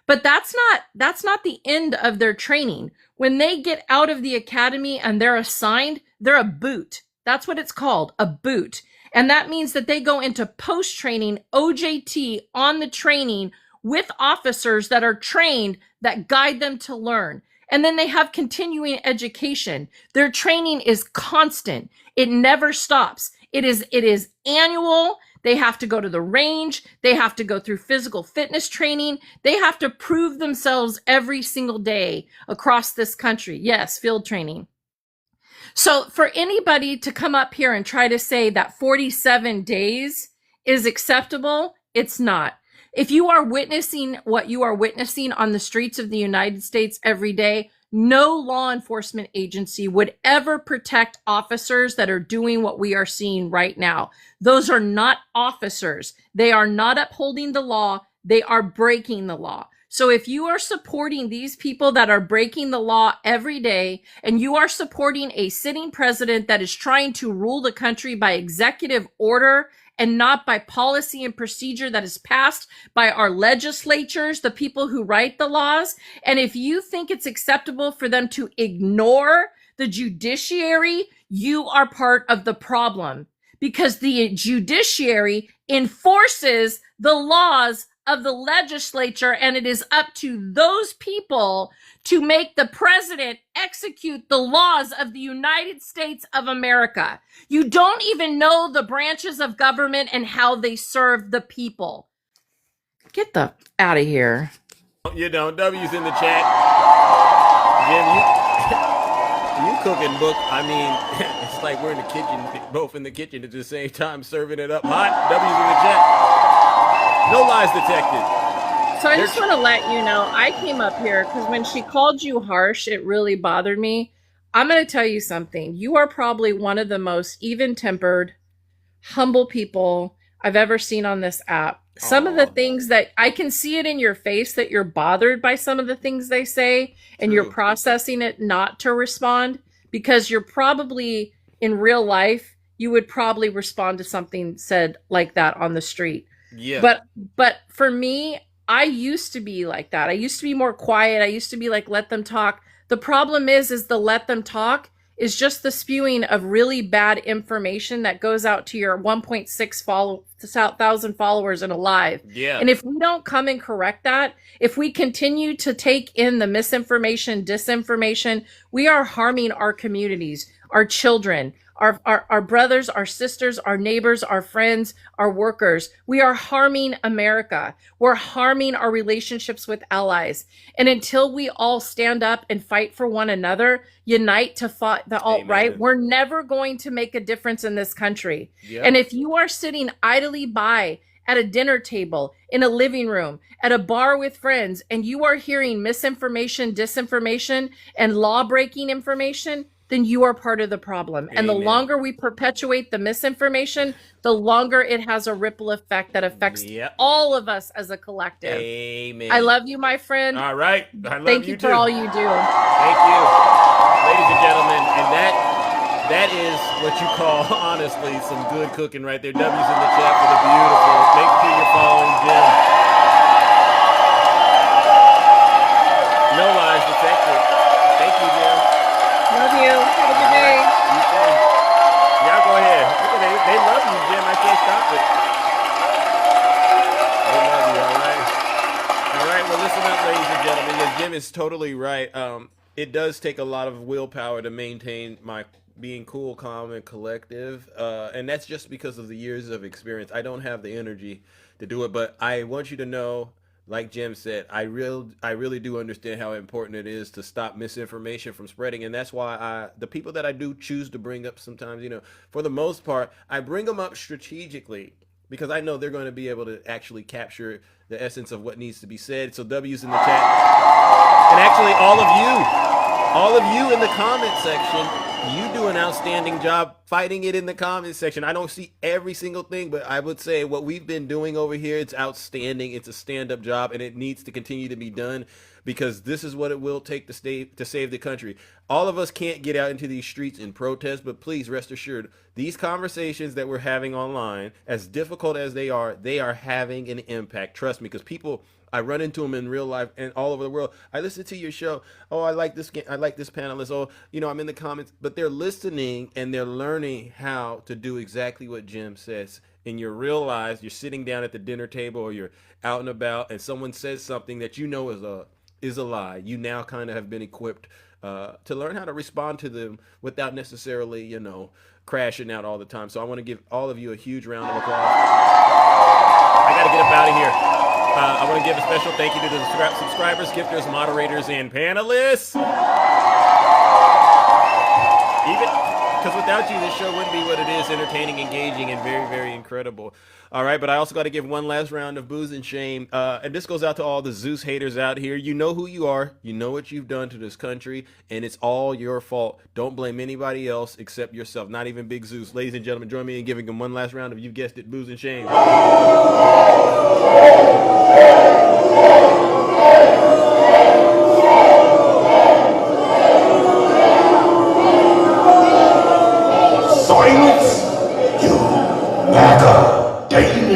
But that's not the end of their training. When they get out of the academy and they're assigned, they're a boot. That's what it's called, a boot. And that means that they go into post-training, OJT, on the training with officers that are trained, that guide them to learn. And then they have continuing education. Their training is constant. It never stops. It is annual. They have to go to the range. They have to go through physical fitness training. They have to prove themselves every single day across this country. Yes, field training. So for anybody to come up here and try to say that 47 days is acceptable, it's not. If you are witnessing what you are witnessing on the streets of the United States every day, no law enforcement agency would ever protect officers that are doing what we are seeing right now. Those are not officers. They are not upholding the law. They are breaking the law. So if you are supporting these people that are breaking the law every day, and you are supporting a sitting president that is trying to rule the country by executive order and not by policy and procedure that is passed by our legislatures, the people who write the laws, and if you think it's acceptable for them to ignore the judiciary, you are part of the problem, because the judiciary enforces the laws of the legislature, and it is up to those people to make the president execute the laws of the United States of America. You don't even know the branches of government and how they serve the people. Get the out of here. You know, W's in the chat. Jim, you cooking book. I mean, it's like we're in the kitchen, both in the kitchen at the same time, serving it up hot. W's in the chat. No lies detected. So I just want to let you know, I came up here because when she called you harsh, it really bothered me. I'm going to tell you something. You are probably one of the most even-tempered, humble people I've ever seen on this app. Some of the things that I can see it in your face that you're bothered by some of the things they say, and you're processing it not to respond, because you're probably in real life, you would probably respond to something said like that on the street. Yeah. But for me, I used to be like that. I used to be more quiet. I used to be like, let them talk. The problem is the let them talk is just the spewing of really bad information that goes out to your 1.6 thousand followers in a live. Yeah. And if we don't come and correct that, if we continue to take in the misinformation, disinformation, we are harming our communities, our children, our brothers, our sisters, our neighbors, our friends, our workers. We are harming America. We're harming our relationships with allies. And until we all stand up and fight for one another, unite to fight the alt-right, we're never going to make a difference in this country. Yep. And if you are sitting idly by at a dinner table, in a living room, at a bar with friends, and you are hearing misinformation, disinformation, and law-breaking information, then you are part of the problem. And the longer we perpetuate the misinformation, the longer it has a ripple effect that affects all of us as a collective. Amen. I love you, my friend. All right. I love Thank you too. for all you do. Thank you. Ladies and gentlemen, and that is what you call, honestly, some good cooking right there. W's in the chat for the beautiful. Make sure you're following Jim. No lies detected. Thank you, Jim. Love you. Have a good day. You too. Y'all go ahead. They love you, Jim. I can't stop it. They love you, all right? All right, well, listen up, ladies and gentlemen. Yeah, Jim is totally right. It does take a lot of willpower to maintain my being cool, calm, and collective. And that's just because of the years of experience. I don't have the energy to do it, but I want you to know, like Jim said, I really do understand how important it is to stop misinformation from spreading. And that's why the people that I do choose to bring up sometimes, for the most part, I bring them up strategically because I know they're going to be able to actually capture the essence of what needs to be said. So W's in the chat. And actually all of you in the comment section, you do an outstanding job fighting it in the comment section. I don't see every single thing, but I would say what we've been doing over here, it's outstanding. It's a stand-up job, and it needs to continue to be done because this is what it will take to save the country. All of us can't get out into these streets and protest, but please rest assured, these conversations that we're having online, as difficult as they are having an impact. Trust me, because people, I run into them in real life and all over the world. I listen to your show. Oh, I like this panelist. Oh, I'm in the comments. But they're listening and they're learning how to do exactly what Jim says. In your real lives, you're sitting down at the dinner table or you're out and about and someone says something that you know is a lie. You now kind of have been equipped to learn how to respond to them without necessarily, you know, crashing out all the time. So I want to give all of you a huge round of applause. I got to get up out of here. I want to give a special thank you to the subscribers, gifters, moderators, and panelists. Even because without you, this show wouldn't be what it is, entertaining, engaging, and very, very incredible. All right, but I also got to give one last round of booze and shame. And this goes out to all the Zeus haters out here. You know who you are. You know what you've done to this country, and it's all your fault. Don't blame anybody else except yourself, not even Big Zeus. Ladies and gentlemen, join me in giving him one last round of, you guessed it, booze and shame.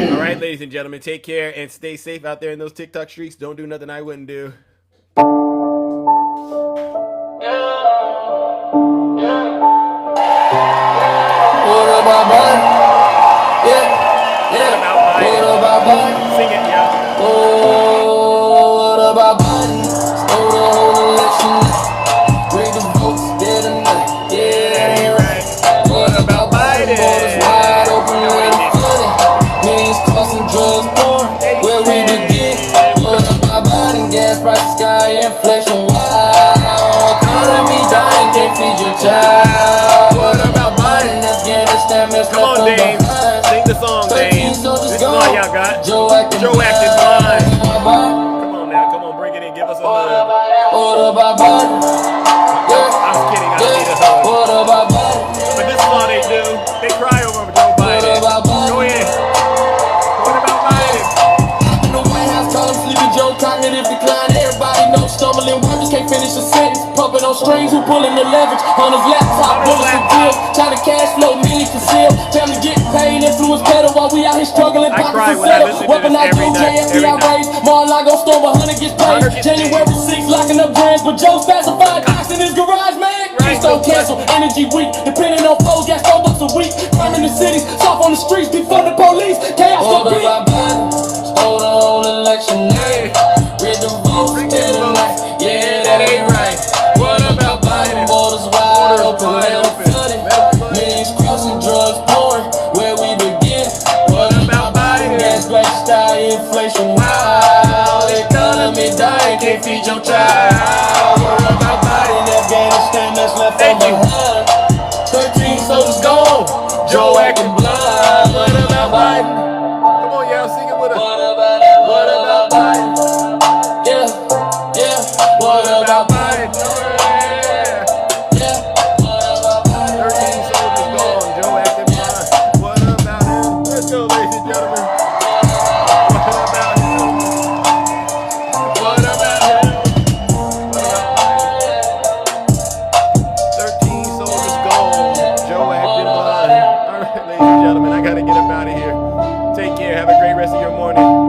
All right, ladies and gentlemen, take care and stay safe out there in those TikTok streets. Don't do nothing I wouldn't do. What about Biden? Sing it, yeah. Oh, what about Biden? Stole the whole election. Read the votes, dead or not. Yeah, that ain't right. What about Biden? Borders wide open and flooded. Millions crossing, drugs pouring. Where we begin? What about Biden? Gas prices sky, inflation wild. Economy dying, can't feed your child. What about Biden? Afghanistan, come on, Dave. Sing the song, Dave. This is all y'all got. Joe acting blind. Come on now, come on, bring it in. Give us a hug. What about Biden? I was kidding. I don't need a hug. What about Biden? But this is all they do. They cry over Joe Biden. Go ahead. What about Biden? In the White House, call him sleeping Joe, cognitive decline. Everybody knows stumbling words, can't finish a sentence. Pumping on strings, who pulling the leverage? On his laptop, bullets and pills. Trying to cash flow, millions concealed. Family getting paid, influence pedal while we out here struggling. I cry when I listen to this every night. FBI raids, Mar-a-Lago store, 100 gets paid. January 6th, locking up brands, but Joe specified docs in his garage, man. Keystone cancel, energy weak, depending on foes, gas $4 a week. Crime in the cities, soft on the streets, defund the police. Chaos the beat. Stole the whole election night. Read the votes, dead or not. Yeah, that ain't right. What about Biden? Borders wide open, metal flooded. Millions crossing, drugs pouring. Where we begin? What about Biden? Gas prices sky, inflation wild. Economy dying, can't feed your child. What about Biden? Afghanistan that's left on behind. 13 soldiers gone. Joe acting blind. What about Biden? Come on, y'all, sing it with us. What about Biden? Yeah, yeah. What about Biden? Yeah, what about Biden? 13 soldiers gone. Joe acting blind. What about him? Let's go, ladies and gentlemen. What about him? What about him? 13 soldiers gone. Joe acting blind. All right, ladies and gentlemen, I gotta get up out of here. Take care. Have a great rest of your morning.